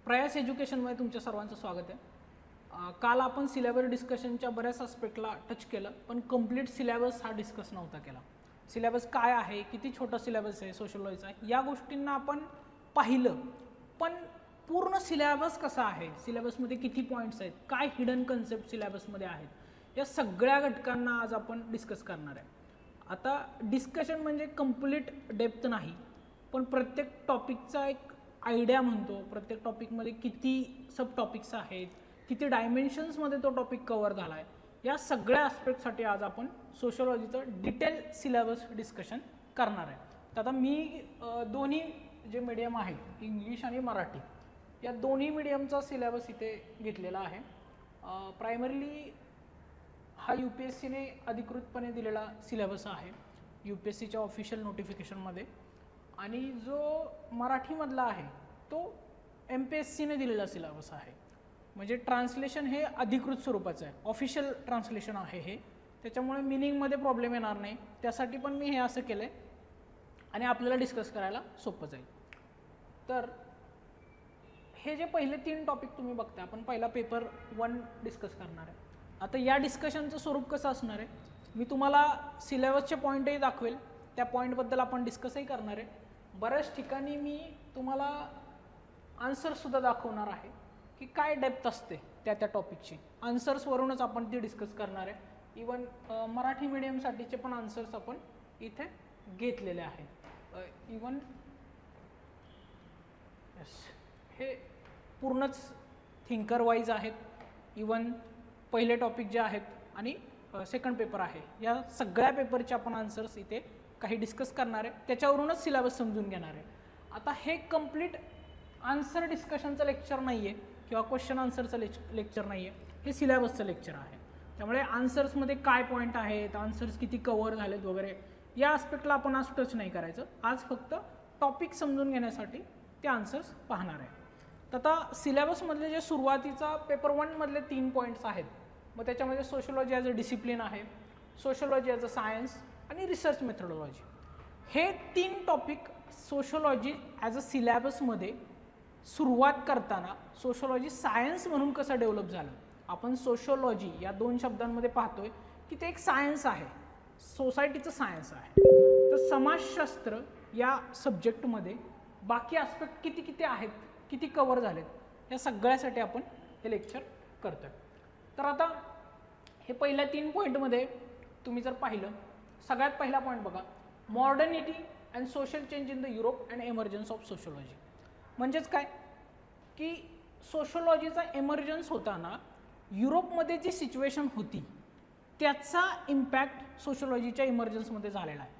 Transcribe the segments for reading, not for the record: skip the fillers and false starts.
प्रयास एज्युकेशनमध्ये तुमच्या सर्वांचं स्वागत आहे. काल आपण सिलेबस डिस्कशनच्या बऱ्याच आस्पेक्टला टच केलं, पण कंप्लीट सिलेबस हा डिस्कस नव्हता केला. सिलेबस काय आहे, किती छोटा सिलेबस आहे सोशलॉजीचा, या गोष्टींना आपण पाहिलं, पण पूर्ण सिलेबस कसा आहे, सिलेबसमध्ये किती पॉईंट्स आहेत, काय हिडन कन्सेप्ट सिलेबसमध्ये आहेत, या सगळ्या घटकांना आज आपण डिस्कस करणार आहे. आता डिस्कशन म्हणजे कंप्लीट डेप्थ नाही, पण प्रत्येक टॉपिकचा एक आयडिया म्हणतो, प्रत्येक टॉपिकमध्ये किती सब टॉपिक्स आहेत, किती डायमेन्शन्समध्ये तो टॉपिक कव्हर झाला आहे, या सगळ्या आस्पेक्टसाठी आज आपण सोशलॉजीचं डिटेल सिलेबस डिस्कशन करणार आहे. तर आता मी दोन्ही जे मीडियम आहेत, इंग्लिश आणि मराठी, या दोन्ही मीडियमचा सिलेबस इथे घेतलेला आहे. प्रायमरीली हा UPSCने अधिकृतपणे दिलेला सिलेबस आहे, UPSCच्या ऑफिशियल नोटिफिकेशनमध्ये, आणि जो मराठीमधला आहे तो MPSCने दिलेला सिलेबस आहे. म्हणजे ट्रान्सलेशन हे अधिकृत स्वरूपाचं आहे, ऑफिशियल ट्रान्सलेशन आहे हे, त्याच्यामुळे मिनिंगमध्ये प्रॉब्लेम येणार नाही. त्यासाठी पण मी हे असं केलं आहे आणि आपल्याला डिस्कस करायला सोपं जाईल. तर हे जे पहिले 3 टॉपिक तुम्ही बघता, आपण पहिला पेपर 1 डिस्कस करणार आहे. आता या डिस्कशनचं स्वरूप कसं असणार आहे, मी तुम्हाला सिलेबसचे पॉईंटही दाखवेल, त्या पॉईंटबद्दल आपण डिस्कसही करणार आहे. बऱ्याच ठिकाणी मी तुम्हाला आन्सर्ससुद्धा दाखवणार आहे की काय डेप्थ असते त्या टॉपिकची. आन्सर्सवरूनच आपण ती डिस्कस करणार आहे. इवन मराठी मीडियमसाठीचे पण आन्सर्स आपण इथे घेतलेले आहेत. इवन हे पूर्णच थिंकर वाईज आहेत. इवन पहिले टॉपिक जे आहेत आणि सेकंड पेपर आहे, या सगळ्या पेपरचे आपण आन्सर्स इथे काही डिस्कस करणार आहे, त्याच्यावरूनच सिलेबस समजून घेणार आहे. आता हे कंप्लीट आन्सर डिस्कशनचं लेक्चर नाही आहे किंवा क्वेश्चन आन्सरचं लेक्चर नाही आहे, हे सिलेबसचं लेक्चर आहे. त्यामुळे आन्सर्समध्ये काय पॉईंट आहेत, आन्सर्स किती कव्हर झालेत वगैरे, या आस्पेक्टला आपण आज टच नाही करायचं. आज फक्त टॉपिक समजून घेण्यासाठी ते आन्सर्स पाहणार आहे. तर आता सिलेबसमधले जे सुरुवातीचा पेपर 1 मधले 3 पॉईंट्स आहेत, मग त्याच्यामध्ये सोशलॉजी ॲज अ डिसिप्लिन आहे, सोशलॉजी ॲज अ सायन्स आणि रिसर्च मेथडॉलॉजी. हे 3 टॉपिक सोशलॉजी ॲज अ सिलेबसमध्ये सुरुवात करताना सोशलॉजी सायन्स म्हणून कसं डेव्हलप झालं. आपण सोशलॉजी या 2 शब्दांमध्ये पाहतोय की ते एक सायन्स आहे, सोसायटीचं सायन्स आहे. तर समाजशास्त्र या सब्जेक्टमध्ये बाकी आस्पेक्ट किती किती आहेत, किती कव्हर झालेत, या सगळ्यासाठी आपण हे लेक्चर करतोय. तर आता हे पहिल्या 3 पॉईंटमध्ये तुम्ही जर पाहिलं, सगळ्यात पहिला पॉईंट बघा, modernity and social change in the Europe and emergence of sociology. म्हणजेच काय की सोशलॉजीचा एमर्जन्स होताना युरोपमध्ये जी सिच्युएशन होती त्याचा इम्पॅक्ट सोशलॉजीच्या इमर्जन्समध्ये झालेला आहे,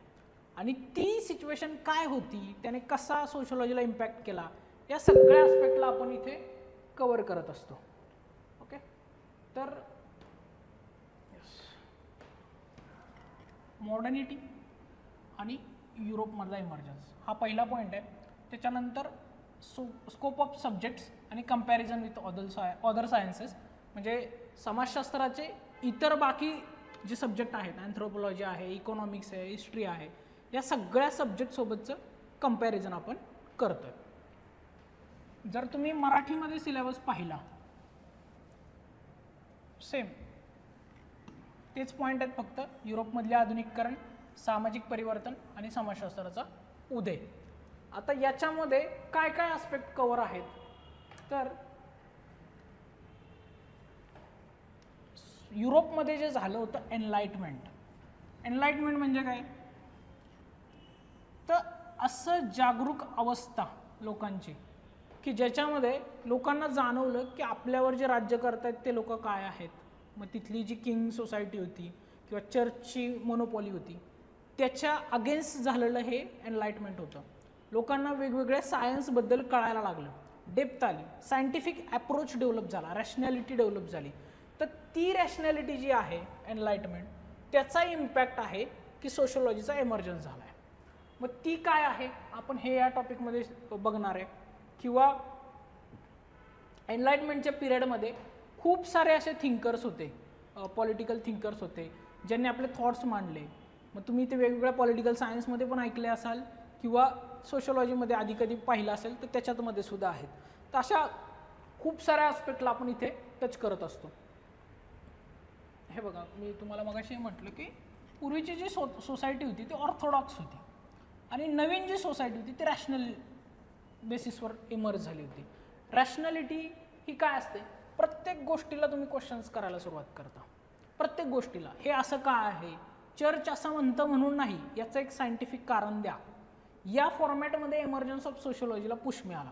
आणि ती सिच्युएशन काय होती, त्याने कसा सोशलॉजीला इम्पॅक्ट केला, या सगळ्या आस्पेक्टला आपण इथे कव्हर करत असतो. ओके, तर मॉडर्निटी आणि युरोपमधला इमर्जन्स हा पहिला पॉईंट आहे. त्याच्यानंतर स्कोप ऑफ सब्जेक्ट्स आणि कंपॅरिझन विथ अदर सायन्सेस, म्हणजे समाजशास्त्राचे इतर बाकी जे सब्जेक्ट आहेत, अँथ्रोपॉलॉजी आहे, इकॉनॉमिक्स आहे, हिस्ट्री आहे, या सगळ्या सब्जेक्टसोबतचं कंपॅरिझन आपण करतोय. जर तुम्ही मराठीमध्ये सिलेबस पाहिला, सेम तेच पॉईंट आहेत, फक्त युरोपमधले आधुनिकीकरण, सामाजिक परिवर्तन आणि समाजशास्त्राचा उदय. आता याच्यामध्ये काय काय आस्पेक्ट कव्हर आहेत, तर युरोपमध्ये जे झालं होतं एनलाइटमेंट म्हणजे काय, तर असं जागरूक अवस्था लोकांची की ज्याच्यामध्ये लोकांना जाणवलं की आपल्यावर जे राज्य करतायत ते लोक काय आहेत. मग तिथली जी किंग सोसायटी होती किंवा चर्चची मोनोपॉली होती, त्याच्या अगेन्स्ट झालेलं हे एनलाइटमेंट होतं. लोकांना वेगवेगळ्या सायन्सबद्दल कळायला लागलं, डेप्थ आली, सायंटिफिक अप्रोच डेव्हलप झाला, रॅशनॅलिटी डेव्हलप झाली. तर ती रॅशनॅलिटी जी आहे एनलाइटमेंट, त्याचा इम्पॅक्ट आहे की सोशलॉजीचा एमर्जन्स झाला आहे. मग ती काय आहे आपण हे या टॉपिकमध्ये बघणार आहे. किंवा एनलाइटमेंटच्या पिरियडमध्ये खूप सारे असे थिंकर्स होते, पॉलिटिकल थिंकर्स होते, ज्यांनी आपले थॉट्स मांडले. मग तुम्ही ते वेगवेगळ्या पॉलिटिकल सायन्समध्ये पण ऐकले असाल किंवा सोशलॉजीमध्ये आधी कधी पाहिलं असेल तर त्याच्यामध्ये सुद्धा आहेत. तर अशा खूप साऱ्या आस्पेक्टला आपण इथे टच करत असतो. हे बघा, मी तुम्हाला मगाशी म्हटलं की पूर्वीची जी सोसायटी होती ती ऑर्थोडॉक्स होती आणि नवीन जी सोसायटी होती ती रॅशनल बेसिसवर इमर्ज झाली होती. रॅशनॅलिटी ही काय असते? प्रत्येक गोष्टीला तुम्ही क्वेश्चन्स करायला सुरुवात करता, प्रत्येक गोष्टीला. हे असं का आहे, चर्च असं म्हणतं म्हणून नाही, याचं एक सायंटिफिक कारण द्या. या फॉर्मॅटमध्ये एमर्जन्स ऑफ सोशिओलॉजीला पुश मिळाला.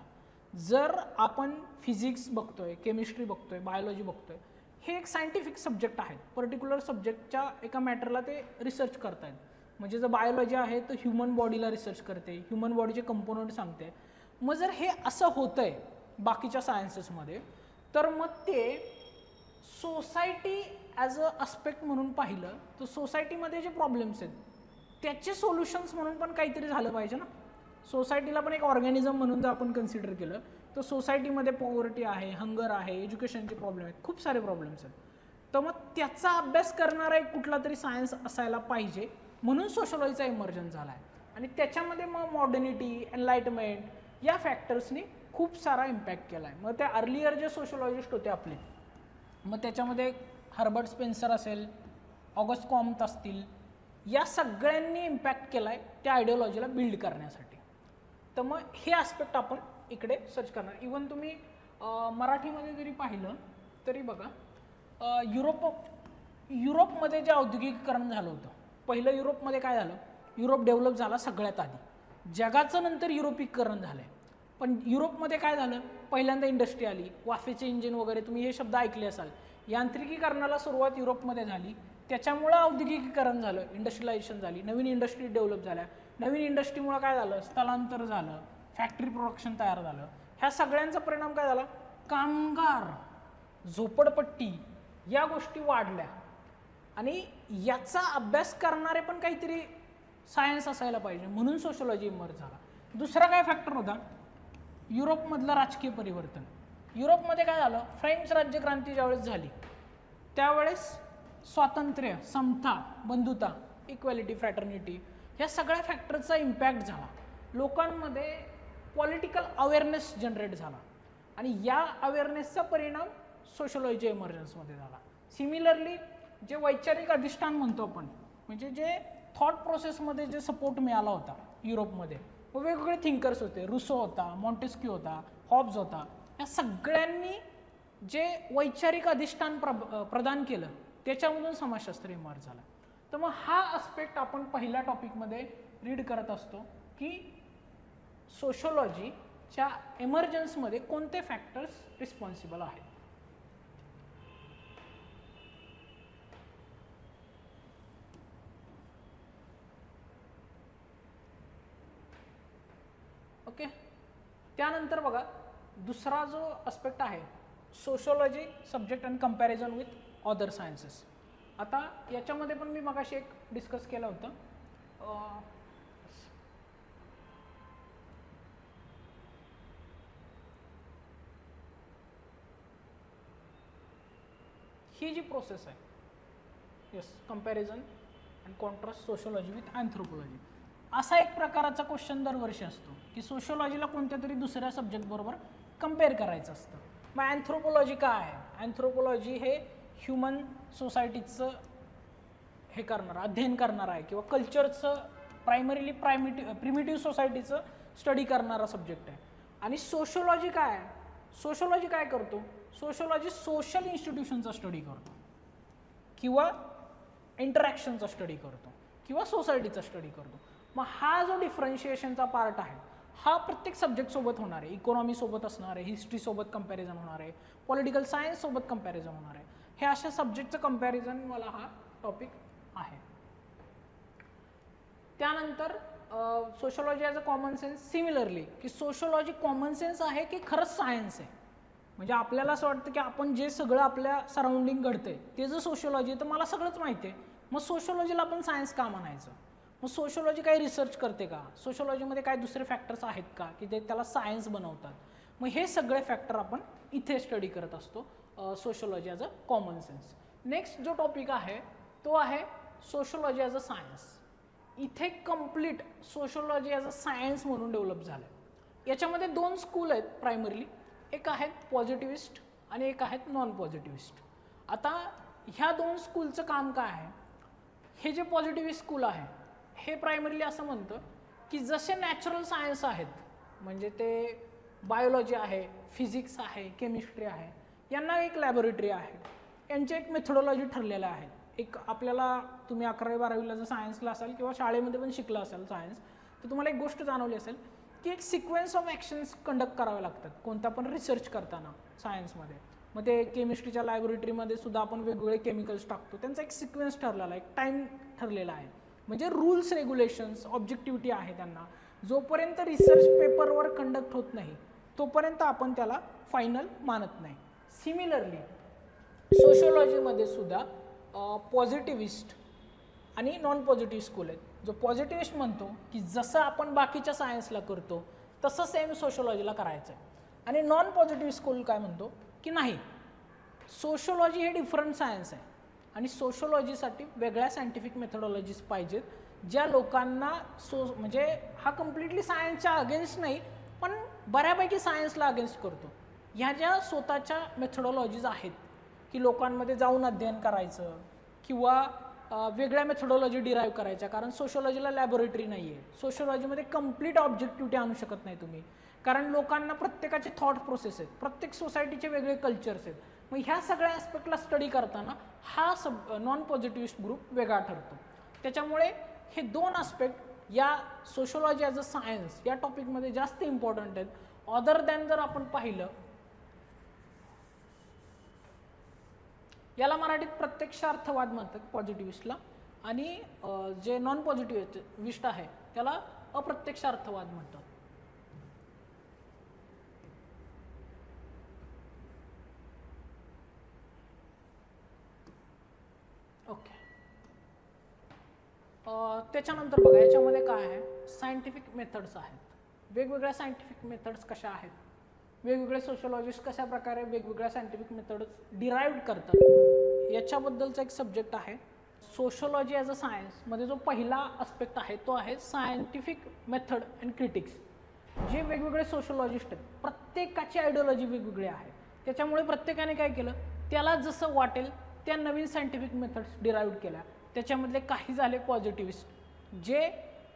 जर आपण फिजिक्स बघतोय, केमिस्ट्री बघतोय, बायोलॉजी बघतोय, हे एक सायंटिफिक सब्जेक्ट आहेत. पर्टिक्युलर सब्जेक्टच्या एका मॅटरला ते रिसर्च करतायत. म्हणजे जर बायोलॉजी आहे तर ह्युमन बॉडीला रिसर्च करते, ह्युमन बॉडीचे कंपोनंट सांगते. मग जर हे असं होतंय बाकीच्या सायन्सेसमध्ये, तर मग ते सोसायटी ॲज अ अस्पेक्ट म्हणून पाहिलं तर सोसायटीमध्ये जे प्रॉब्लेम्स आहेत त्याचे सोल्युशन्स म्हणून पण काहीतरी झालं पाहिजे ना. सोसायटीला पण एक ऑर्गॅनिझम म्हणून जर आपण कन्सिडर केलं तर सोसायटीमध्ये पॉवर्टी आहे, हंगर आहे, एज्युकेशनचे प्रॉब्लेम आहेत, खूप सारे प्रॉब्लेम्स आहेत. तर मग त्याचा अभ्यास करणारा एक कुठला तरी सायन्स असायला पाहिजे, म्हणून सोशॉलॉजीचा इमर्जन्स झाला आहे. आणि त्याच्यामध्ये मग मॉडर्निटी, एनलाइटमेंट या फॅक्टर्सनी खूप सारा इम्पॅक्ट केला आहे. मग त्या अर्लियर जे सोशॉलॉजिस्ट होते आपले, मग त्याच्यामध्ये हर्बर्ट स्पेन्सर असेल, ऑगस्ट कॉम्ट असतील, या सगळ्यांनी इम्पॅक्ट केला आहे त्या आयडिओलॉजीला बिल्ड करण्यासाठी. तर मग हे आस्पेक्ट आपण इकडे सर्च करणार. इवन तुम्ही मराठीमध्ये जरी पाहिलं तरी बघा, युरोपमध्ये जे औद्योगिकीकरण झालं होतं, पहिलं युरोपमध्ये काय झालं, युरोप डेव्हलप झाला सगळ्यात आधी, जगाचं नंतर युरोपीकरण झालं. पण युरोपमध्ये काय झालं, पहिल्यांदा इंडस्ट्री आली, वाफेचे इंजिन वगैरे तुम्ही हे शब्द ऐकले असाल. यांत्रिकीकरणाला सुरुवात युरोपमध्ये झाली, त्याच्यामुळं औद्योगिकीकरण झालं, इंडस्ट्रियलायझेशन झाली, नवीन इंडस्ट्री डेव्हलप झाल्या. नवीन इंडस्ट्रीमुळं काय झालं, स्थलांतर झालं, फॅक्टरी प्रोडक्शन तयार झालं. ह्या सगळ्यांचा परिणाम काय झाला, कामगार, झोपडपट्टी या गोष्टी वाढल्या. आणि याचा अभ्यास करणारे पण काहीतरी सायन्स असायला पाहिजे, म्हणून सोशॉलॉजी इमर्ज झाला. दुसरा काय फॅक्टर होता, युरोपमधलं राजकीय परिवर्तन. युरोपमध्ये काय झालं, फ्रेंच राज्यक्रांती ज्यावेळेस झाली त्यावेळेस स्वातंत्र्य, समता, बंधुता, इक्वॅलिटी, फ्रॅटर्निटी ह्या सगळ्या फॅक्टरचा इम्पॅक्ट झाला. लोकांमध्ये पॉलिटिकल अवेअरनेस जनरेट झाला आणि या अवेअरनेसचा परिणाम सोशॉलॉजीच्या इमर्जन्समध्ये झाला. सिमिलरली जे वैचारिक अधिष्ठान म्हणतो आपण, म्हणजे जे थॉट प्रोसेसमध्ये जे सपोर्ट मिळाला होता युरोपमध्ये, वेगवेगळे थिंकर्स होते, रुसो होता, मॉन्टेस्क्यू होता, हॉब्स होता, या सगळ्यांनी जे वैचारिक अधिष्ठान प्रदान केलं त्याच्यामधून समाजशास्त्र इमर्ज झाला. तर मग हा आस्पेक्ट आपण पहिल्या टॉपिकमध्ये रीड करत असतो की सोशॉलॉजीच्या एमर्जन्समध्ये कोणते फॅक्टर्स रिस्पॉन्सिबल आहेत. ओके, त्यानंतर बघा दुसरा जो आस्पेक्ट आहे, sociology subject and comparison with other sciences. आता याच्यामध्ये पण मी मगाशी एक डिस्कस केलं होतं. ही जी प्रोसेस आहे, yes, comparison and contrast sociology with anthropology, असा एक प्रकाराचा क्वेश्चन दरवर्षी असतो की सोशॉलॉजीला कोणत्या तरी दुसऱ्या सब्जेक्ट बरोबर कम्पेअर करायचं असतं. मग अँथ्रोपोलॉजी काय आहे, अँथ्रोपोलॉजी हे ह्युमन सोसायटीचं हे करणारं, अध्ययन करणारं आहे किंवा कल्चरचं प्रायमरीली प्रिमिटिव्ह सोसायटीचं स्टडी करणारा सब्जेक्ट आहे. आणि सोशॉलॉजी काय आहे, सोशॉलॉजी काय करतो, सोशॉलॉजी सोशल इन्स्टिट्यूशनचा स्टडी करतो किंवा इंटरॅक्शनचा स्टडी करतो किंवा सोसायटीचा स्टडी करतो. मग हा जो डिफरन्शिएशनचा पार्ट आहे हा प्रत्येक सब्जेक्टसोबत होणार आहे. इकॉनॉमीसोबत असणार आहे, हिस्ट्रीसोबत कंपॅरिझन होणार आहे, पॉलिटिकल सायन्ससोबत कंपॅरिझन होणार आहे. हे अशा सब्जेक्टचं कंपॅरिझन मला हा टॉपिक आहे. त्यानंतर sociology as a common sense, similarly की सोशॉलॉजी कॉमन सेन्स आहे की खरंच सायन्स आहे. म्हणजे आपल्याला असं वाटतं की आपण जे सगळं आपल्या सराउंडिंग घडतंय ते जर सोशॉलॉजी तर मला सगळंच माहिती आहे, मग सोशॉलॉजीला आपण सायन्स का म्हणायचं. मग सोशॉलॉजी काही रिसर्च करते का, सोशॉलॉजीमध्ये काय दुसरे फॅक्टर्स आहेत का की ते त्याला सायन्स बनवतात. मग हे सगळे फॅक्टर आपण इथे स्टडी करत असतो, sociology as a common sense. Next जो टॉपिक आहे तो आहे सोशॉलॉजी ॲज अ सायन्स. इथे complete sociology as a science म्हणून डेव्हलप झालं. याच्यामध्ये दोन स्कूल आहेत प्रायमरीली. एक आहेत पॉझिटिव्हिस्ट आणि एक आहेत नॉन पॉझिटिव्हिस्ट. आता ह्या दोन स्कूलचं काम काय आहे, हे जे पॉझिटिव्हिस्ट स्कूल आहे हे प्रायमरीली असं म्हणतं की जसे नॅचरल सायन्स आहेत, म्हणजे ते बायोलॉजी आहे, फिजिक्स आहे, केमिस्ट्री आहे, यांना एक लॅबोरेटरी आहे, यांचे एक मेथोडॉलॉजी ठरलेलं आहे. एक आपल्याला तुम्ही 11वी-12वीला जर सायन्सला असाल किंवा शाळेमध्ये पण शिकला असाल सायन्स, तर तुम्हाला एक गोष्ट जाणवली असेल की एक सिक्वेन्स ऑफ ॲक्शन्स कंडक्ट करावे लागतात कोणता पण रिसर्च करताना सायन्समध्ये. मग ते केमिस्ट्रीच्या लॅबोरेटरीमध्ये सुद्धा आपण वेगवेगळे केमिकल्स टाकतो, त्यांचा एक सिक्वेन्स ठरलेला आहे, एक टाईम ठरलेला आहे, म्हणजे रूल्स रेग्युलेशन्स ऑब्जेक्टिव्हिटी आहे त्यांना. जोपर्यंत रिसर्च पेपरवर कंडक्ट होत नाही तोपर्यंत आपण त्याला फायनल मानत नाही. सिमिलरली सोशिओलॉजीमध्ये सुद्धा पॉझिटिव्हिस्ट आणि नॉन पॉझिटिव्ह स्कूल आहेत. जो पॉझिटिव्हिस्ट म्हणतो की जसं आपण बाकीच्या सायन्सला करतो तसं सेम सोशिओलॉजीला करायचं आहे, आणि नॉन पॉझिटिव्ह स्कूल काय म्हणतो की नाही, सोशिओलॉजी हे डिफरंट सायन्स आहे आणि सोशिओलॉजीसाठी वेगळ्या सायंटिफिक मेथोडॉलॉजीज पाहिजेत, ज्या लोकांना म्हणजे हा कम्प्लिटली सायन्सच्या अगेन्स्ट नाही पण बऱ्यापैकी सायन्सला अगेन्स्ट करतो. ह्या ज्या स्वतःच्या मेथोडॉलॉजीज आहेत की लोकांमध्ये जाऊन अध्ययन करायचं किंवा वेगळ्या मेथोडॉलॉजी डिराईव्ह करायच्या, कारण सोशिओलॉजीला लॅबोरेटरी नाही आहे. सोशिओलॉजीमध्ये कंप्लीट ऑब्जेक्टिव्हिटी आणू शकत नाही तुम्ही, कारण लोकांना प्रत्येकाचे थॉट प्रोसेस आहेत, प्रत्येक सोसायटीचे वेगळे कल्चर्स आहेत. मग ह्या सगळ्या ॲस्पेक्टला स्टडी करताना हा नॉन पॉझिटिव्हिस्ट ग्रुप वेगळा ठरतो. त्याच्यामुळे हे दोन ॲस्पेक्ट या सोशिओलॉजी ॲज अ सायन्स या टॉपिकमध्ये जास्त इम्पॉर्टंट आहेत. अदर दॅन जर आपण पाहिलं, याला मराठीत प्रत्यक्षार्थवाद म्हणतात पॉझिटिव्हिस्टला, आणि जे नॉन पॉझिटिव्हिस्ट आहे त्याला अप्रत्यक्षार्थवाद म्हणतात. ओके, त्याच्यानंतर बघा याच्यामध्ये काय आहे, सायंटिफिक मेथड्स आहेत. वेगवेगळ्या सायंटिफिक मेथड्स कशा आहेत, वेगवेगळे सोशिओलॉजिस्ट कशा प्रकारे वेगवेगळ्या सायंटिफिक मेथड्स डिराईव्ह करतात, याच्याबद्दलचा एक सब्जेक्ट आहे. सोशिओलॉजी ॲज अ सायन्समध्ये जो पहिला आस्पेक्ट आहे तो आहे सायंटिफिक मेथड अँड क्रिटिक्स. जे वेगवेगळे सोशिओलॉजिस्ट आहेत प्रत्येकाची आयडिओलॉजी वेगवेगळी आहे, त्याच्यामुळे प्रत्येकाने काय केलं, त्याला जसं वाटेल त्या नवीन सायंटिफिक मेथड्स डिराईव्ह केल्या. त्याच्यामधले काही झाले पॉझिटिव्हिस्ट, जे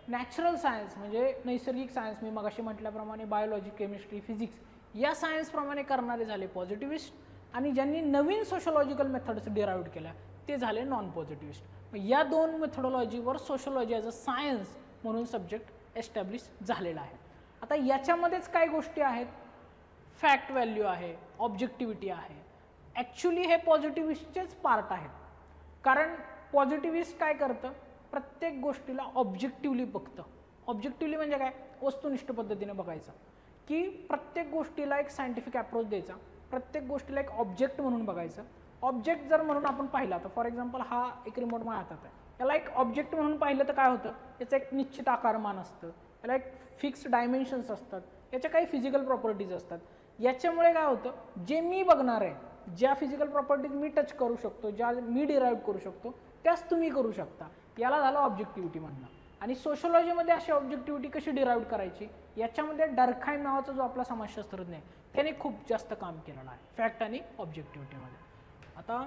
नॅचरल सायन्स म्हणजे नैसर्गिक सायन्स, मी मगाशी म्हटल्याप्रमाणे बायोलॉजी, केमिस्ट्री, फिजिक्स या सायन्सप्रमाणे करणारे झाले पॉझिटिव्हिस्ट, आणि ज्यांनी नवीन सोशिओलॉजिकल मेथड्स डिराईव्ह केल्या ते झाले नॉन पॉझिटिव्हिस्ट. या दोन मेथोडॉलॉजीवर सोशिओलॉजी ॲज अ सायन्स म्हणून सब्जेक्ट एस्टॅब्लिश झालेला आहे. आता याच्यामध्येच काही गोष्टी आहेत, फॅक्ट व्हॅल्यू आहे, ऑब्जेक्टिव्हिटी आहे. ॲक्च्युली हे पॉझिटिव्हिस्टचेच पार्ट आहेत, कारण पॉझिटिव्हिस्ट काय करतं, प्रत्येक गोष्टीला ऑब्जेक्टिव्हली बघतं. ऑब्जेक्टिव्हली म्हणजे काय, वस्तुनिष्ठ पद्धतीने बघायचं, की प्रत्येक गोष्टीला एक सायंटिफिक अप्रोच द्यायचा, प्रत्येक गोष्टीला एक ऑब्जेक्ट म्हणून बघायचं. ऑब्जेक्ट जर म्हणून आपण पाहिला तर फॉर एक्झाम्पल हा एक रिमोट माझ्या हातात आहे, याला एक ऑब्जेक्ट म्हणून पाहिलं तर काय होतं, याचं एक निश्चित आकारमान असतं, याला एक फिक्स्ड डायमेन्शन्स असतात, याच्या काही फिजिकल प्रॉपर्टीज असतात. याच्यामुळे काय होतं, जे मी बघणार आहे, ज्या फिजिकल प्रॉपर्टीज मी टच करू शकतो, ज्या मी डिराईव्ह करू शकतो त्याच तुम्ही करू शकता, याला झालं ऑब्जेक्टिव्हिटी म्हणणं. आणि सोशिओलॉजीमध्ये अशी ऑब्जेक्टिव्हिटी कशी डिराईव्ह करायची, याच्यामध्ये डर्खाइम नावाचा जो आपला समाजशास्त्रज्ञ आहे त्याने खूप जास्त काम केलेलं आहे फॅक्ट आणि ऑब्जेक्टिव्हिटीमध्ये. आता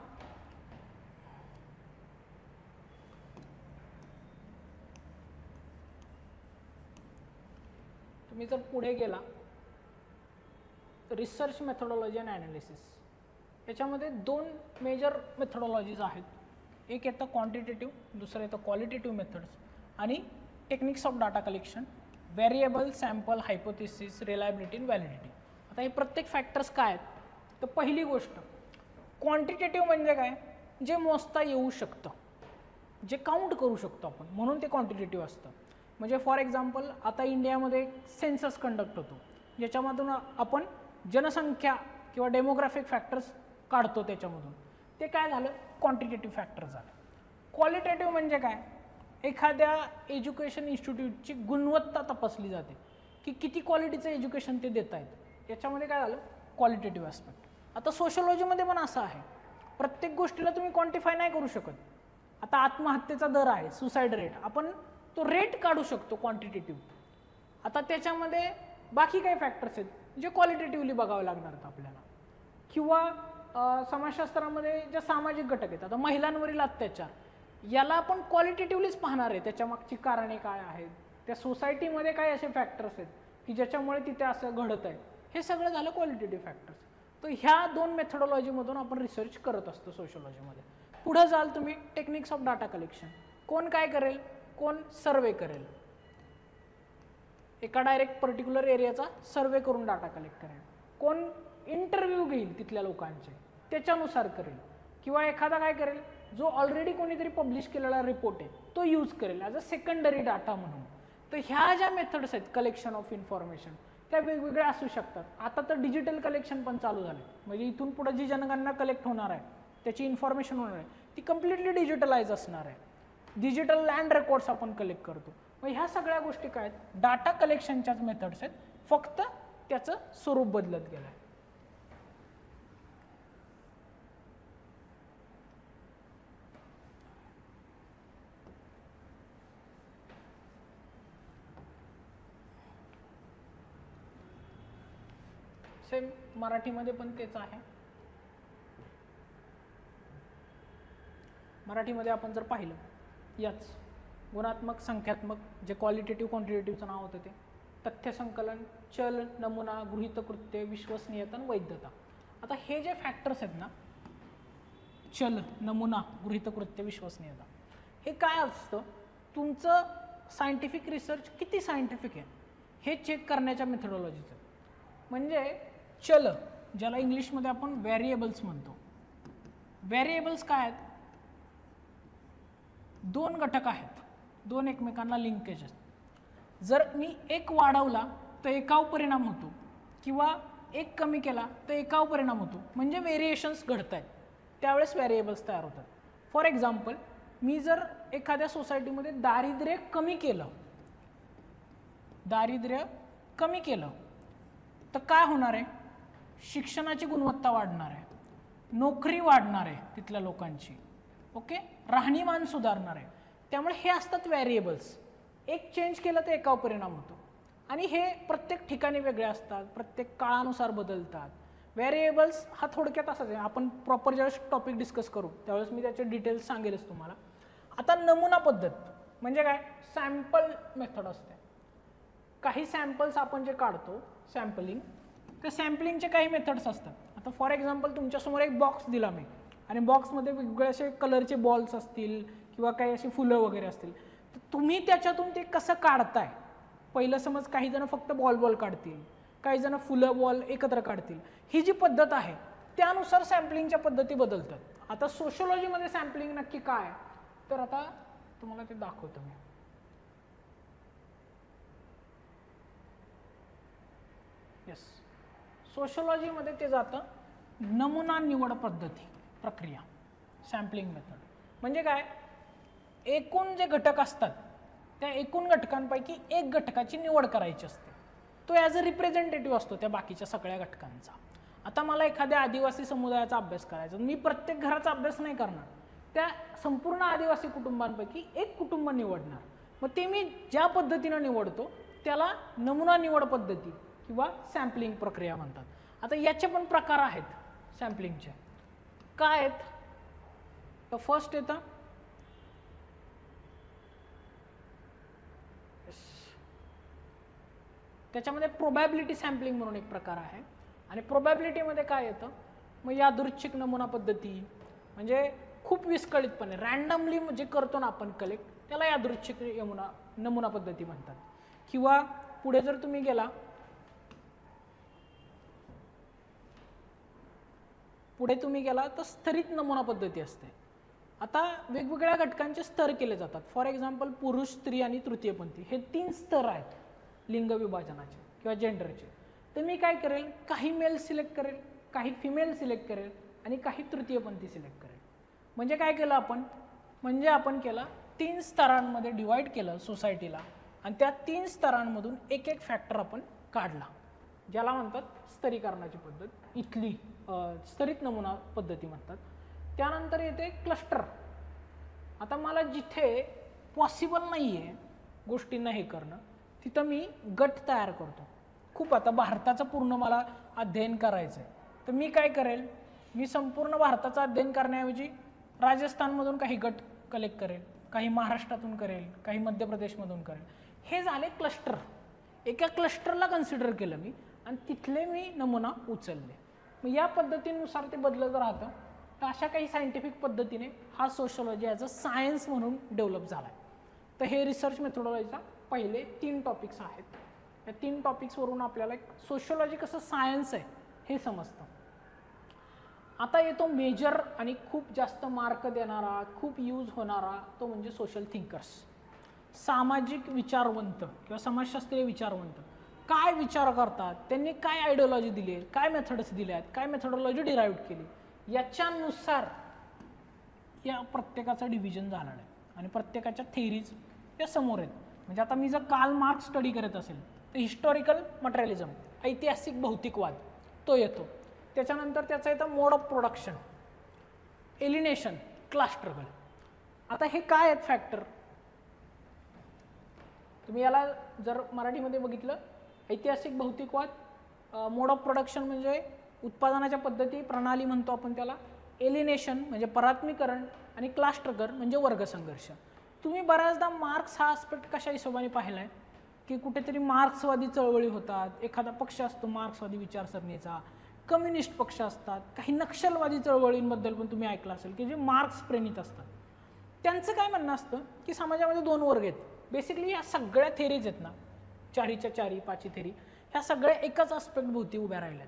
तुम्ही जर पुढे गेला रिसर्च मेथोडॉलॉजी अँड ॲनालिसिस, याच्यामध्ये दोन मेजर मेथोडॉलॉजीज आहेत. एक येतं क्वांटिटेटिव्ह, दुसरं येतं क्वालिटेटिव्ह मेथड्स, आणि techniques of data collection, variable, sample, hypothesis, reliability, validity. आता हे प्रत्येक फॅक्टर्स काय आहेत, तर पहिली गोष्ट क्वांटिटेटिव्ह म्हणजे काय, जे मोजता येऊ शकतं, जे काउंट करू शकतो आपण, म्हणून ते क्वांटिटेटिव्ह असतं. म्हणजे फॉर एक्झाम्पल आता इंडियामध्ये सेन्सस कंडक्ट होतो, ज्याच्यामधून आपण जनसंख्या किंवा डेमोग्राफिक फॅक्टर्स काढतो, त्याच्यामधून ते काय झालं, क्वांटिटेटिव्ह फॅक्टर झालं. क्वालिटेटिव्ह म्हणजे काय, एखाद्या एज्युकेशन इन्स्टिट्यूटची गुणवत्ता तपासली जाते की किती क्वालिटीचं एज्युकेशन ते देत आहेत, याच्यामध्ये काय झालं, क्वालिटेटिव्ह ॲस्पेक्ट. आता सोशिओलॉजीमध्ये पण असं आहे, प्रत्येक गोष्टीला तुम्ही क्वांटिफाय नाही करू शकत. आता आत्महत्येचा दर आहे, सुसाईड रेट, आपण तो रेट काढू शकतो क्वांटिटेटिव्ह. आता त्याच्यामध्ये बाकी काही फॅक्टर्स आहेत, जे क्वालिटेटिव्हली बघावं लागणार आहेत आपल्याला. किंवा समाजशास्त्रामध्ये जे सामाजिक घटक आहेत, आता महिलांवरील अत्याचार याला आपण क्वालिटेटिव्हलीच पाहणार आहे, त्याच्या मागची कारणे काय आहेत, त्या सोसायटीमध्ये काय असे फॅक्टर्स आहेत की ज्याच्यामुळे तिथे असं घडत आहे, हे सगळं झालं क्वालिटेटिव्ह फॅक्टर्स. तर ह्या दोन मेथडॉलॉजीमधून आपण रिसर्च करत असतो सोशोलॉजीमध्ये. पुढे जाल तुम्ही टेक्निक्स ऑफ डाटा कलेक्शन. कोण काय करेल, कोण सर्वे करेल, एका डायरेक्ट पर्टिक्युलर एरियाचा सर्वे करून डाटा कलेक्ट करेल, कोण इंटरव्ह्यू घेईल तिथल्या लोकांचे त्याच्यानुसार करेल, किंवा एखादा काय करेल जो ऑलरेडी कोणीतरी पब्लिश केलेला रिपोर्ट आहे तो यूज करेल ॲज अ सेकंडरी डाटा म्हणून. तर ह्या ज्या मेथड्स आहेत कलेक्शन ऑफ इन्फॉर्मेशन त्या वेगवेगळ्या असू शकतात. आता तर डिजिटल कलेक्शन पण चालू झालं, म्हणजे इथून पुढे जी जनगणना कलेक्ट होणार आहे त्याची इन्फॉर्मेशन होणार आहे ती कम्प्लिटली डिजिटलाइज असणार आहे. डिजिटल लँड रेकॉर्ड्स आपण कलेक्ट करतो. मग ह्या सगळ्या गोष्टी काय आहेत, डाटा कलेक्शनच्याच मेथड्स आहेत, फक्त त्याचं स्वरूप बदलत गेलं आहे. सेम मराठीमध्ये पण तेच आहे. मराठीमध्ये आपण जर पाहिलं याच गुणात्मक संख्यात्मक जे क्वालिटेटिव्ह क्वांटिटेटिव्हचं नाव होतं ते तथ्य संकलन, चल, नमुना, गृहीतकृत्य, विश्वसनीयता, वैधता. आता हे जे फॅक्टर्स आहेत ना, चल, नमुना, गृहीतकृत्य, विश्वसनीयता, हे काय असतं, तुमचं सायंटिफिक रिसर्च किती सायंटिफिक आहे हे चेक करण्याच्या मेथडॉलॉजीचं. म्हणजे चल, ज्याला इंग्लिशमध्ये आपण व्हेरिएबल्स म्हणतो. व्हेरिएबल्स काय आहेत, दोन घटक आहेत, दोन एकमेकांना लिंकेज आहेत. जर मी एक वाढवला तर एकावर परिणाम होतो, किंवा एक कमी केला तर एकावर परिणाम होतो, म्हणजे व्हेरिएशन्स घडत आहेत, त्यावेळेस व्हेरिएबल्स तयार होतात. फॉर एक्झाम्पल, मी जर एखाद्या सोसायटीमध्ये दारिद्र्य कमी केलं तर काय होणार आहे, शिक्षणाची गुणवत्ता वाढणार आहे, नोकरी वाढणार आहे तिथल्या लोकांची, ओके, राहणीमान सुधारणार आहे. त्यामुळे हे असतात व्हेरिएबल्स. एक चेंज केलं तर एकावर परिणाम होतो, आणि हे प्रत्येक ठिकाणी वेगळे असतात, प्रत्येक काळानुसार बदलतात. व्हेरिएबल्स हा थोडक्यात असाच आहे. आपण प्रॉपर ज्यावेळेस टॉपिक डिस्कस करू त्यावेळेस मी त्याचे डिटेल्स सांगेलच तुम्हाला. आता नमुना पद्धत म्हणजे काय, सॅम्पल मेथड असते. काही सॅम्पल्स आपण जे काढतो सॅम्पलिंग, त्या सॅम्पलिंगचे काही मेथड्स असतात. आता फॉर एक्झाम्पल तुमच्यासमोर एक बॉक्स दिला मी, आणि बॉक्समध्ये वेगवेगळे असे कलरचे बॉल्स असतील किंवा काही अशी फुलं वगैरे असतील, तर तुम्ही त्याच्यातून ते कसं काढताय. पहिलं समज काही जण फक्त बॉल काढतील, काही जण फुलं बॉल एकत्र काढतील. ही जी पद्धत आहे त्यानुसार सॅम्पलिंगच्या पद्धती बदलतात. आता सोशोलॉजीमध्ये सॅम्पलिंग नक्की काय, तर आता तुम्हाला ते दाखवतो मी. येस, सोशोलॉजीमध्ये ते जातं नमुना निवड पद्धती प्रक्रिया, सॅम्पलिंग मेथड. म्हणजे काय, एकूण जे घटक असतात त्या एकूण घटकांपैकी एक घटकाची निवड करायची असते. तो ॲज अ रिप्रेझेंटेटिव्ह असतो त्या बाकीच्या सगळ्या घटकांचा. आता मला एखाद्या आदिवासी समुदायाचा अभ्यास करायचा, मी प्रत्येक घराचा अभ्यास नाही करणार, त्या संपूर्ण आदिवासी कुटुंबांपैकी एक कुटुंब निवडणार. मग ते मी ज्या पद्धतीनं निवडतो त्याला नमुना निवड पद्धती किंवा सॅम्पलिंग प्रक्रिया म्हणतात. आता याचे पण प्रकार आहेत सॅम्पलिंगचे. काय आहेत, तर फर्स्ट येतं त्याच्यामध्ये प्रोबॅबिलिटी सॅम्पलिंग म्हणून एक प्रकार आहे. आणि प्रोबॅबिलिटीमध्ये काय येतं, मग यादृच्छिक नमुना पद्धती, म्हणजे खूप विस्कळीतपणे रँडमली जे करतो ना आपण कलेक्ट, त्याला यादृच्छिक नमुना पद्धती म्हणतात. किंवा पुढे जर तुम्ही गेला, तर स्तरित नमुना पद्धती असते. आता वेगवेगळ्या घटकांचे स्तर केले जातात. फॉर एक्झाम्पल, पुरुष, स्त्री आणि तृतीयपंथी हे 3 स्तर आहेत लिंग विभाजनाचे किंवा जेंडरचे. तर मी काय करेल, काही मेल सिलेक्ट करेल, काही फिमेल सिलेक्ट करेल आणि काही तृतीयपंथी सिलेक्ट करेल. म्हणजे काय केलं आपण, म्हणजे आपण केलं 3 स्तरांमध्ये डिवाइड केलं सोसायटीला, आणि त्या 3 स्तरांमधून एक एक फॅक्टर आपण काढला, ज्याला म्हणतात स्तरीकरणाची पद्धत. इथली स्तरित नमुना पद्धती म्हणतात. त्यानंतर येते क्लस्टर. आता मला जिथे पॉसिबल नाही आहे गोष्टींना हे करणं, तिथं मी गट तयार करतो. खूप आता भारताचं पूर्ण मला अध्ययन करायचं आहे, तर मी काय करेल, मी संपूर्ण भारताचं अध्ययन करण्याऐवजी राजस्थानमधून काही गट कलेक्ट करेल, काही महाराष्ट्रातून करेल, काही मध्य प्रदेशमधून करेल. हे झाले क्लस्टर. एका क्लस्टरला कन्सिडर केलं मी आणि तिथले मी नमुना उचलले. मग या पद्धतीनुसार ते बदलत राहतं. तर अशा काही सायंटिफिक पद्धतीने हा सोशोलॉजी ॲज अ सायन्स म्हणून डेव्हलप झाला आहे. तर हे रिसर्च मेथोडॉलॉजीचा पहिले 3 टॉपिक्स आहेत. या 3 टॉपिक्सवरून आपल्याला एक सोशोलॉजी कसं सायन्स आहे हे समजतं. आता येतो मेजर आणि खूप जास्त मार्क देणारा, खूप यूज होणारा, तो म्हणजे सोशल थिंकर्स. सामाजिक विचारवंत किंवा समाजशास्त्रीय विचारवंत काय विचार करतात, त्यांनी काय आयडिओलॉजी दिली आहे, काय मेथड्स दिल्या आहेत, काय मेथडॉलॉजी डिराईव्ह केली, याच्यानुसार या प्रत्येकाचा डिव्हिजन झाला आहे आणि प्रत्येकाच्या थेरीज या समोर आहेत. म्हणजे आता मी जर कार्ल मार्क्स स्टडी करत असेल तर हिस्टॉरिकल मटेरियलिझम, ऐतिहासिक भौतिकवाद, तो येतो. त्याच्यानंतर त्याचा येतं mode of production, alienation, class struggle. आता हे काय आहेत फॅक्टर, तुम्ही याला जर मराठीमध्ये बघितलं, ऐतिहासिक भौतिकवाद, मोड ऑफ प्रोडक्शन म्हणजे उत्पादनाच्या पद्धती, प्रणाली म्हणतो आपण त्याला, एलिनेशन म्हणजे परात्मीकरण आणि क्लास स्ट्रगल म्हणजे वर्गसंघर्ष. तुम्ही बऱ्याचदा मार्क्स हा आस्पेक्ट कशा हिशोबाने पाहिला आहे की कुठेतरी मार्क्सवादी चळवळी होतात, एखादा पक्ष असतो मार्क्सवादी विचारसरणीचा, कम्युनिस्ट पक्ष असतात, काही नक्षलवादी चळवळींबद्दल पण तुम्ही ऐकलं असेल की जे मार्क्स प्रेरित असतात. त्यांचं काय म्हणणं असतं की समाजामध्ये 2 वर्ग आहेत. बेसिकली या सगळ्या थेरीज आहेत ना, 4च्या 4, 5 थेरी, ह्या सगळ्या एकच आस्पेक्ट भोवती उभ्या राहिल्यात.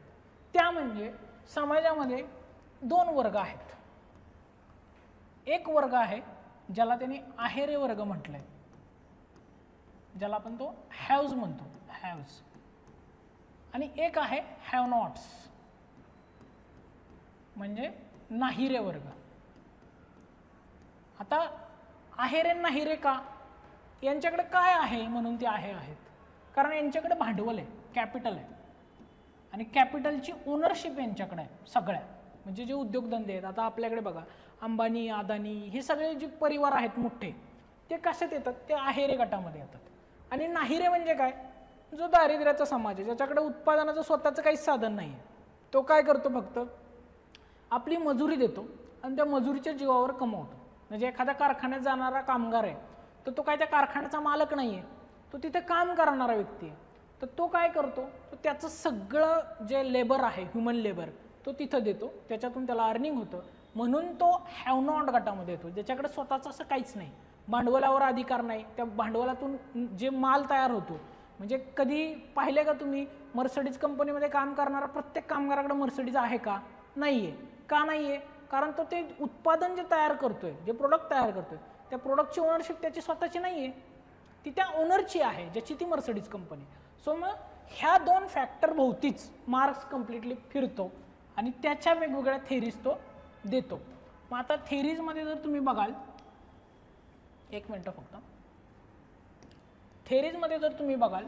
त्या म्हणजे समाजामध्ये 2 वर्ग आहेत. एक वर्ग आहे ज्याला त्यांनी आहेरे वर्ग म्हटलंय, ज्याला आपण तो हॅव्ज म्हणतो, हॅव्ज. आणि एक आहे हॅव नॉट्स म्हणजे नाहीरे वर्ग. आता आहेरे नाहीरे का, यांच्याकडे काय आहे म्हणून ते आहेत, कारण यांच्याकडे भांडवल आहे, कॅपिटल आहे आणि कॅपिटलची ओनरशिप यांच्याकडे आहे सगळ्या. म्हणजे जे उद्योगधंदे आहेत, आता आपल्याकडे बघा अंबानी, अदानी, हे सगळे जे परिवार आहेत मोठे, ते कशात येतात, ते आहेरे गटामध्ये येतात. आणि नाहीरे म्हणजे काय, जो दारिद्र्याचा समाज आहे, ज्याच्याकडे उत्पादनाचं स्वतःचं काहीच साधन नाही आहे, तो काय करतो, फक्त आपली मजुरी देतो आणि त्या मजुरीच्या जीवावर कमवतो. म्हणजे एखाद्या कारखान्यात जाणारा कामगार आहे, तर तो काय त्या कारखान्याचा मालक नाही आहे, तो तिथे काम करणारा व्यक्ती आहे. तर तो काय करतो, तो त्याचं सगळं जे लेबर आहे, ह्युमन लेबर, तो तिथं देतो, त्याच्यातून त्याला अर्निंग होतं. म्हणून तो हॅव नॉट गटामध्ये येतो, ज्याच्याकडे स्वतःचं असं काहीच नाही, भांडवलावर अधिकार नाही, त्या भांडवलातून जे माल तयार होतो. म्हणजे कधी पाहिले का तुम्ही, मर्सिडीज कंपनीमध्ये काम करणारा प्रत्येक कामगाराकडे मर्सिडीज आहे का, नाही आहे. का नाही आहे, कारण तो ते उत्पादन जे तयार करतोय, जे प्रोडक्ट तयार करतोय, त्या प्रोडक्टची ओनरशिप त्याची स्वतःची नाही आहे, ती त्या ओनरची आहे, ज्याची ती मर्सिडीज कंपनी. सो मग ह्या 2 फॅक्टर भोवतीच मार्क्स कम्प्लिटली फिरतो आणि त्याच्या वेगवेगळ्या थेरीज तो देतो. मग आता थेरीजमध्ये जर तुम्ही बघाल, 1 मिनटं फक्त, थेरीजमध्ये जर तुम्ही बघाल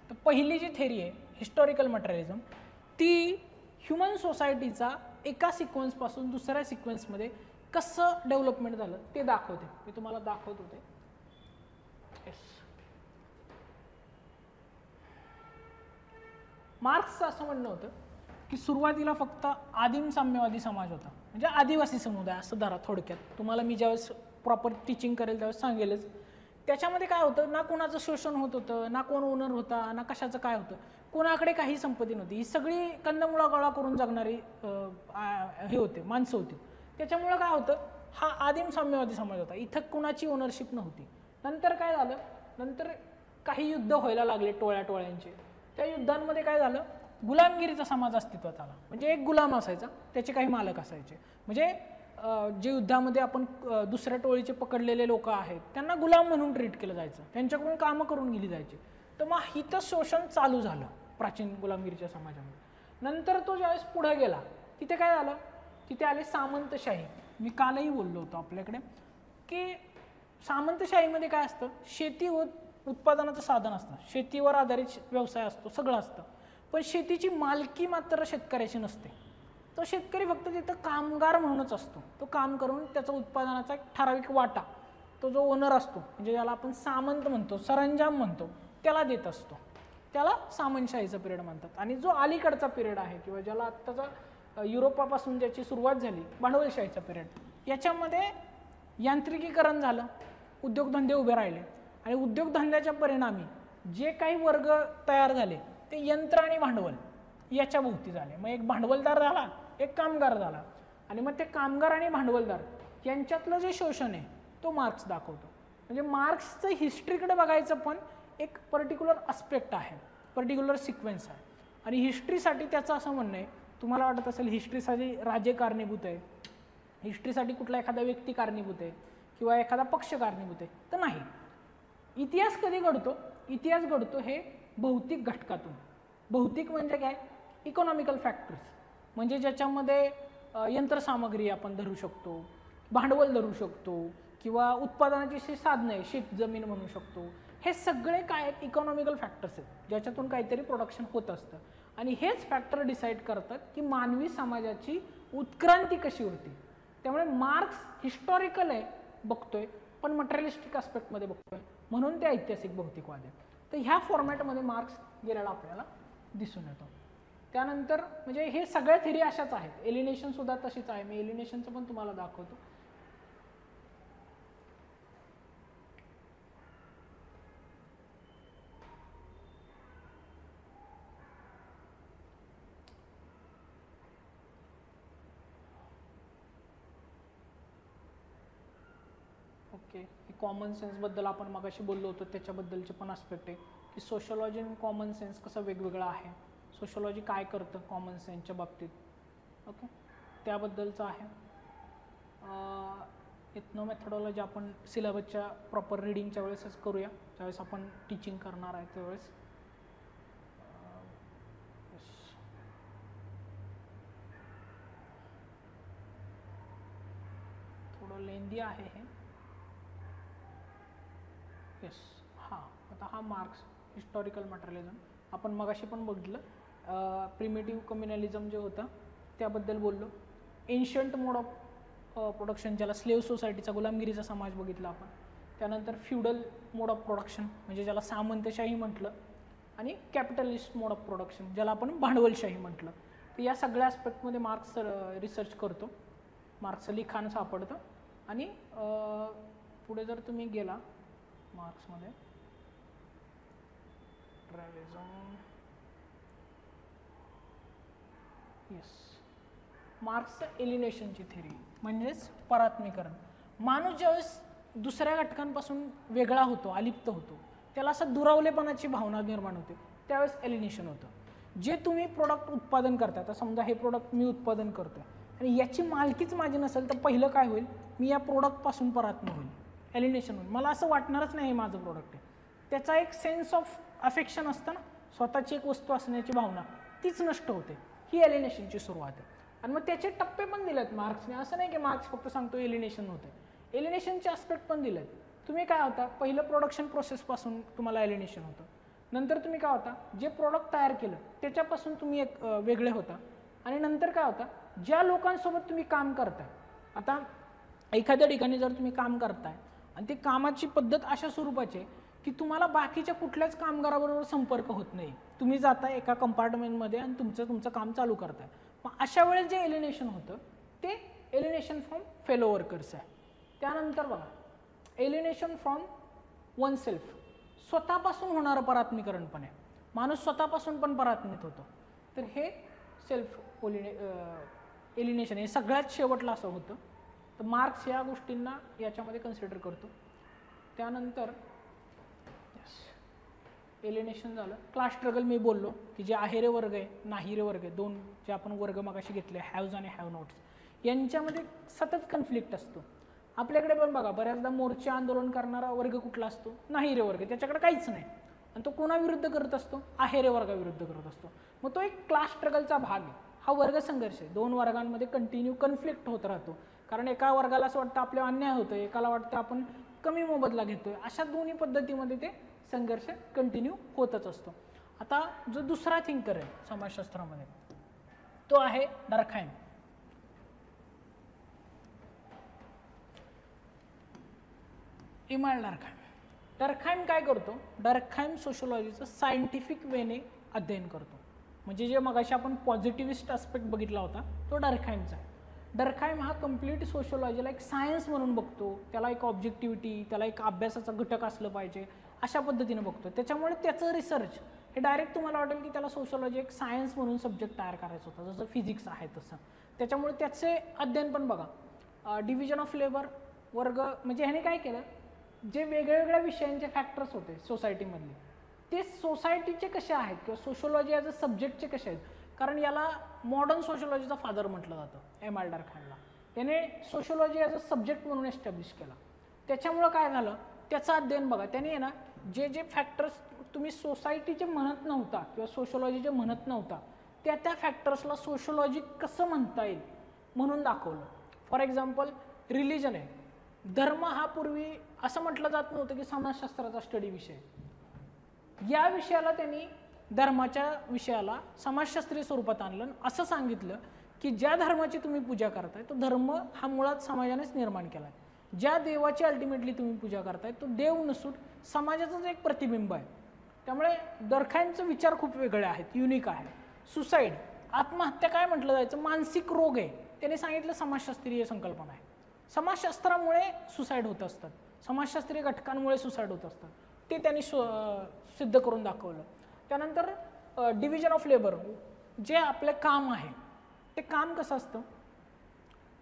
तर पहिली जी थेरी आहे हिस्टॉरिकल मटेरियलिझम, ती ह्युमन सोसायटीचा एका सिक्वेन्सपासून दुसऱ्या सिक्वेन्समध्ये कसं डेव्हलपमेंट झालं ते दाखवते. मी तुम्हाला दाखवत होते. मार्क्सचं असं म्हणणं होतं की सुरुवातीला फक्त आदिम साम्यवादी समाज होता, म्हणजे आदिवासी समुदाय असं धरा थोडक्यात. तुम्हाला मी ज्यावेळेस प्रॉपर टीचिंग करेल त्यावेळेस सांगेलच. त्याच्यामध्ये काय होतं, ना कोणाचं शोषण होत होतं, ना कोण ओनर होता, ना कशाचं काय होतं, कोणाकडे काही संपत्ती नव्हती. ही सगळी कंदमुळा गोळा करून जगणारी हे होते, माणसं होती. त्याच्यामुळं काय होतं, हा आदिम साम्यवादी समाज होता, इथं कुणाची ओनरशिप नव्हती. नंतर काय झालं, नंतर काही युद्ध व्हायला लागले टोळ्या टोळ्यांचे. त्या युद्धांमध्ये काय झालं, गुलामगिरीचा समाज अस्तित्वात आला. म्हणजे एक गुलाम असायचा, त्याचे काही मालक असायचे. म्हणजे जे युद्धामध्ये आपण दुसऱ्या टोळीचे पकडलेले लोक आहेत त्यांना गुलाम म्हणून ट्रीट केलं जायचं, त्यांच्याकडून कामं करून गेली जायची. तर मग हिथं शोषण चालू झालं प्राचीन गुलामगिरीच्या समाजामध्ये. नंतर तो ज्यावेळेस पुढे गेला, तिथे काय झालं, तिथे आले सामंतशाही. मी कालही बोललो होतो आपल्याकडे की सामंतशाहीमध्ये काय असतं, शेती उत्पादनाचं साधन असतं, शेतीवर आधारित व्यवसाय असतो, सगळं असतं. पण शेतीची मालकी मात्र शेतकऱ्याची नसते. तो शेतकरी फक्त तिथं कामगार म्हणूनच असतो. तो काम करून त्याचा उत्पादनाचा एक ठराविक वाटा तो जो ओनर असतो, म्हणजे ज्याला आपण सामंत म्हणतो, सरंजाम म्हणतो, त्याला देत असतो. त्याला सामंतशाहीचा पिरियड म्हणतात. आणि जो अलीकडचा पिरियड आहे किंवा ज्याला आत्ताचा युरोपापासून ज्याची सुरुवात झाली भांडवलशाहीचा पिरियड, याच्यामध्ये यांत्रिकीकरण झालं, उद्योगधंदे उभे राहिले आणि उद्योगधंद्याच्या परिणामी जे काही वर्ग तयार झाले ते यंत्र आणि भांडवल याच्या भोवती झाले. मग एक भांडवलदार झाला, एक कामगार झाला आणि मग ते कामगार आणि भांडवलदार यांच्यातलं जे शोषण आहे तो मार्क्स दाखवतो. म्हणजे मार्क्सचं हिस्ट्रीकडे बघायचं पण एक पर्टिक्युलर अस्पेक्ट आहे, पर्टिक्युलर सिक्वेन्स आहे. आणि हिस्ट्रीसाठी त्याचं असं म्हणणं आहे, तुम्हाला वाटत असेल हिस्ट्रीसाठी राजे कारणीभूत आहे, हिस्ट्रीसाठी कुठला एखादा व्यक्ती कारणीभूत आहे किंवा एखादा पक्ष कारणीभूत आहे, तर नाही. इतिहास कधी घडतो? इतिहास घडतो हे भौतिक घटकातून. भौतिक म्हणजे काय? इकॉनॉमिकल फॅक्टर्स, म्हणजे ज्याच्यामध्ये यंत्रसामग्री आपण धरू शकतो, भांडवल धरू शकतो किंवा उत्पादनाची जी साधनं आहे, शेत जमीन म्हणू शकतो. हे सगळे काय आहेत? इकॉनॉमिकल फॅक्टर्स आहेत ज्याच्यातून काहीतरी प्रोडक्शन होत असतं. आणि हेच फॅक्टर डिसाईड करतात की मानवी समाजाची उत्क्रांती कशी होती. त्यामुळे मार्क्स हिस्टॉरिकल आहे बघतोय, पण मटेरियलिस्टिक आस्पेक्टमध्ये बघतोय, म्हणून ते ऐतिहासिक भौतिकवाद आहे. तर ह्या फॉर्मॅटमध्ये मार्क्स गेलेला आपल्याला दिसून येतो. त्यानंतर म्हणजे हे सगळ्या थिअरी अशाच आहेत. एलिनेशन सुद्धा तशीच आहे. मी एलिनेशनचं पण तुम्हाला दाखवतो. ओके, कॉमन सेन्सबद्दल आपण मगाशी बोललो होतो, त्याच्याबद्दलचे पण आस्पेक्ट आहे की सोशलॉजी आणि कॉमन सेन्स कसं वेगवेगळं आहे, सोशलॉजी काय करतं कॉमन सेन्सच्या बाबतीत. ओके, त्याबद्दलचं आहे. इथनं मेथडॉलॉजी आपण सिलेबसच्या प्रॉपर रिडिंगच्या वेळेसच करूया, ज्यावेळेस आपण टीचिंग करणार आहे त्यावेळेस. थोडं लेंदी आहे हे. येस, हां, आता हा मार्क्स हिस्टॉरिकल मटेरियलिझम आपण मगाशी पण बघितलं. प्रिमिटिव्ह कम्युनलिझम जे होतं त्याबद्दल बोललो. एन्शंट मोड ऑफ प्रोडक्शन, ज्याला स्लेव्ह सोसायटीचा गुलामगिरीचा समाज बघितला आपण. त्यानंतर फ्युडल मोड ऑफ प्रोडक्शन म्हणजे ज्याला सामंतशाही म्हटलं, आणि कॅपिटलिस्ट मोड ऑफ प्रोडक्शन ज्याला आपण भांडवलशाही म्हटलं. तर या सगळ्या आस्पेक्टमध्ये मार्क्स रिसर्च करतो, मार्क्सचं लिखाण सापडतं. आणि पुढे जर तुम्ही गेला मार्क्समध्ये, ट्रॅव्हिझम, येस, मार्क्सचं एलिनेशनची थिअरी म्हणजेच परात्मीकरण. माणूस ज्यावेळेस दुसऱ्या घटकांपासून वेगळा होतो, अलिप्त होतो, त्याला असं दुरावलेपणाची भावना निर्माण होते, त्यावेळेस एलिनेशन होतं. जे तुम्ही प्रोडक्ट उत्पादन करता, तर समजा हे प्रोडक्ट मी उत्पादन करतोय आणि याची मालकीच माझी नसेल, तर पहिलं काय होईल? मी या प्रोडक्टपासून परात्म होईल, एलिनेशन होईल. मला असं वाटणारच नाही हे माझं प्रोडक्ट आहे. त्याचा एक सेन्स ऑफ अफेक्शन असतं ना, स्वतःची एक वस्तू असण्याची भावना, तीच नष्ट होते. ही एलिनेशनची सुरुवात आहे. आणि मग त्याचे टप्पे पण दिलेत मार्क्सने. असं नाही की मार्क्स फक्त सांगतो एलिनेशन होतं, एलिनेशनचे आस्पेक्ट पण दिलेत. तुम्ही काय होता? पहिलं प्रोडक्शन प्रोसेसपासून तुम्हाला एलिनेशन होतं. नंतर तुम्ही काय होता? जे प्रोडक्ट तयार केलं त्याच्यापासून तुम्ही एक वेगळे होता. आणि नंतर काय होता? ज्या लोकांसोबत तुम्ही काम करताय, आता एखाद्या ठिकाणी जर तुम्ही काम करताय आणि ती कामाची पद्धत अशा स्वरूपाची आहे की तुम्हाला बाकीच्या कुठल्याच कामगाराबरोबर संपर्क होत नाही. तुम्ही जाताय एका कंपार्टमेंटमध्ये आणि तुमचं काम चालू करताय. मग अशा वेळेस जे एलिनेशन होतं ते एलिनेशन फ्रॉम फेलो वर्कर्स आहे. त्यानंतर बघा, एलिनेशन फ्रॉम वन सेल्फ, स्वतःपासून होणारं परात्मीकरण पण आहे. माणूस स्वतःपासून पण परात्मित होतो. तर हे सेल्फ एलिनेशन हे सगळ्यात शेवटला असं होतं. तर मार्क्स या गोष्टींना याच्यामध्ये कन्सिडर करतो. त्यानंतर एलिनेशन झालं. क्लास स्ट्रगल मी बोललो की जे आहेरे वर्ग आहे, नाहीरे वर्ग आहे, दोन जे आपण वर्ग मगाशी घेतले, हॅव्ज आणि हॅव नॉट्स, यांच्यामध्ये सतत कन्फ्लिक्ट असतो. आपल्याकडे पण बघा, बऱ्याचदा मोर्चे आंदोलन करणारा वर्ग कुठला असतो? नाहीरे वर्ग. त्याच्याकडे काहीच नाही आणि तो कोणाविरुद्ध करत असतो? आहेरे वर्गाविरुद्ध करत असतो. मग तो एक क्लास स्ट्रगलचा भाग आहे. हा वर्ग संघर्ष आहे. दोन वर्गांमध्ये कंटिन्यू कन्फ्लिक्ट होत राहतो. कारण एका वर्गाला असं वाटतं आपल्या अन्याय होतोय, एकाला वाटतं आपण कमी मोबदला घेतोय. अशा दोन्ही पद्धतीमध्ये ते संघर्ष कंटिन्यू होतच असतो. आता जो दुसरा थिंकर आहे समाजशास्त्रामध्ये तो आहे डर्कहाइम. इमाल डर्कहाइम. डर्कहाइम काय करतो, डर्कहाइम सोशोलॉजीचं सायंटिफिक वेने अध्ययन करतो. म्हणजे जे मगाशी आपण पॉझिटिव्हिस्ट आस्पेक्ट बघितला होता तो डर्कहाइमचा आहे. डर्कहाइम हा कम्प्लीट सोशोलॉजीला एक सायन्स म्हणून बघतो, त्याला एक ऑब्जेक्टिव्हिटी, त्याला एक अभ्यासाचा घटक असलं पाहिजे अशा पद्धतीने बघतो. त्याच्यामुळे त्याचं रिसर्च हे डायरेक्ट तुम्हाला वाटेल की त्याला सोशोलॉजी एक सायन्स म्हणून सब्जेक्ट तयार करायचा होता, जसं फिजिक्स आहे तसं. त्याच्यामुळे त्याचे अध्ययन पण बघा, डिव्हिजन ऑफ लेबर वर्ग, म्हणजे ह्याने काय केलं, जे वेगवेगळ्या विषयांचे फॅक्टर्स होते सोसायटीमधले ते सोसायटीचे कसे आहेत किंवा सोशोलॉजी ॲज अ सब्जेक्टचे कसे आहेत. कारण याला मॉडर्न सोशोलॉजीचा फादर म्हटलं जातं एम आर डर्कहाइमला. त्याने सोशोलॉजी ॲज अ सब्जेक्ट म्हणून एस्टॅब्लिश केला. त्याच्यामुळं काय झालं, त्याचं अध्ययन बघा, त्याने आहे ना जे जे फॅक्टर्स तुम्ही सोसायटीचे म्हणत नव्हता किंवा सोशोलॉजीचे म्हणत नव्हता त्या फॅक्टर्सला सोशोलॉजी कसं म्हणता येईल म्हणून दाखवलं. फॉर एक्झाम्पल रिलिजन आहे, धर्म हा पूर्वी असं म्हटलं जात नव्हतं की समाजशास्त्राचा स्टडी विषय, या विषयाला त्यांनी धर्माच्या विषयाला समाजशास्त्रीय स्वरूपात आणलं. असं सांगितलं की ज्या धर्माची तुम्ही पूजा करताय तो धर्म हा मुळात समाजानेच निर्माण केला आहे, ज्या देवाची अल्टिमेटली तुम्ही पूजा करताय तो देव नसून समाजाचंच एक प्रतिबिंब आहे. त्यामुळे डर्कहाइमचे विचार खूप वेगळे आहेत, युनिक आहे. सुसाईड, आत्महत्या काय म्हटलं जायचं, मानसिक रोग आहे, त्याने सांगितलं समाजशास्त्रीय संकल्पना आहे. समाजशास्त्रामुळे सुसाईड होत असतात, समाजशास्त्रीय घटकांमुळे सुसाईड होत असतात, ते त्यांनी सिद्ध करून दाखवलं. त्यानंतर डिव्हिजन ऑफ लेबर, जे आपलं काम आहे ते काम कसं असतं.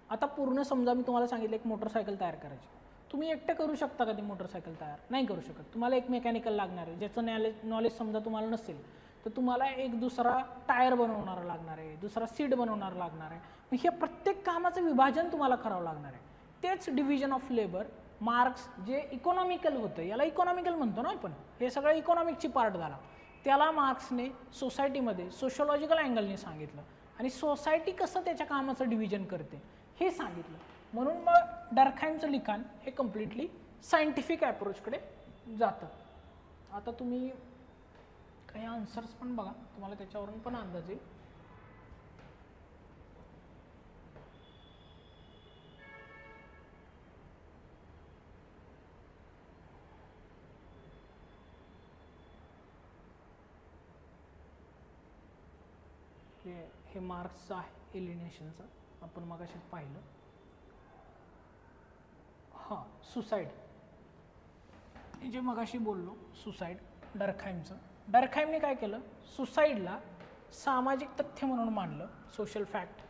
आता पूर्ण समजा मी तुम्हाला सांगितलं एक मोटरसायकल तयार करायची, तुम्ही एकटं करू शकता का ती मोटरसायकल तयार, नाही करू शकत. तुम्हाला एक मेकॅनिकल लागणार आहे, ज्याचं नॉलेज समजा तुम्हाला नसेल तर तुम्हाला एक दुसरा टायर बनवणारा लागणार आहे, दुसरा सीट बनवणारा लागणार आहे. मग हे प्रत्येक कामाचं विभाजन तुम्हाला करावं लागणार आहे. तेच डिव्हिजन ऑफ लेबर मार्क्स जे इकॉनॉमिकल होतं, याला इकॉनॉमिकल म्हणतो ना आपण, हे सगळं इकॉनॉमिकची पार्ट झाला, त्याला मार्क्सने सोसायटीमध्ये सोशोलॉजिकल अँगलने सांगितलं आणि सोसायटी कसं त्याच्या कामाचं डिव्हिजन करते हे सांगितलं. म्हणून मग डर्कहाइमचं लिखाण हे कम्प्लिटली सायंटिफिक ॲप्रोचकडे जातं. आता तुम्ही काही आन्सर्स पण बघा, तुम्हाला त्याच्यावरून पण अंदाज येईल. हे मार्क्सचं आहे एलिनेशनचं, आपण मगाशीच पाहिलं. हां, सुसाईड, जे मगाशी बोललो सुसाईड डर्कहाइमचं. डर्कहाइमने काय केलं, सुसाईडला सामाजिक तथ्य म्हणून मांडलं, सोशल फॅक्ट,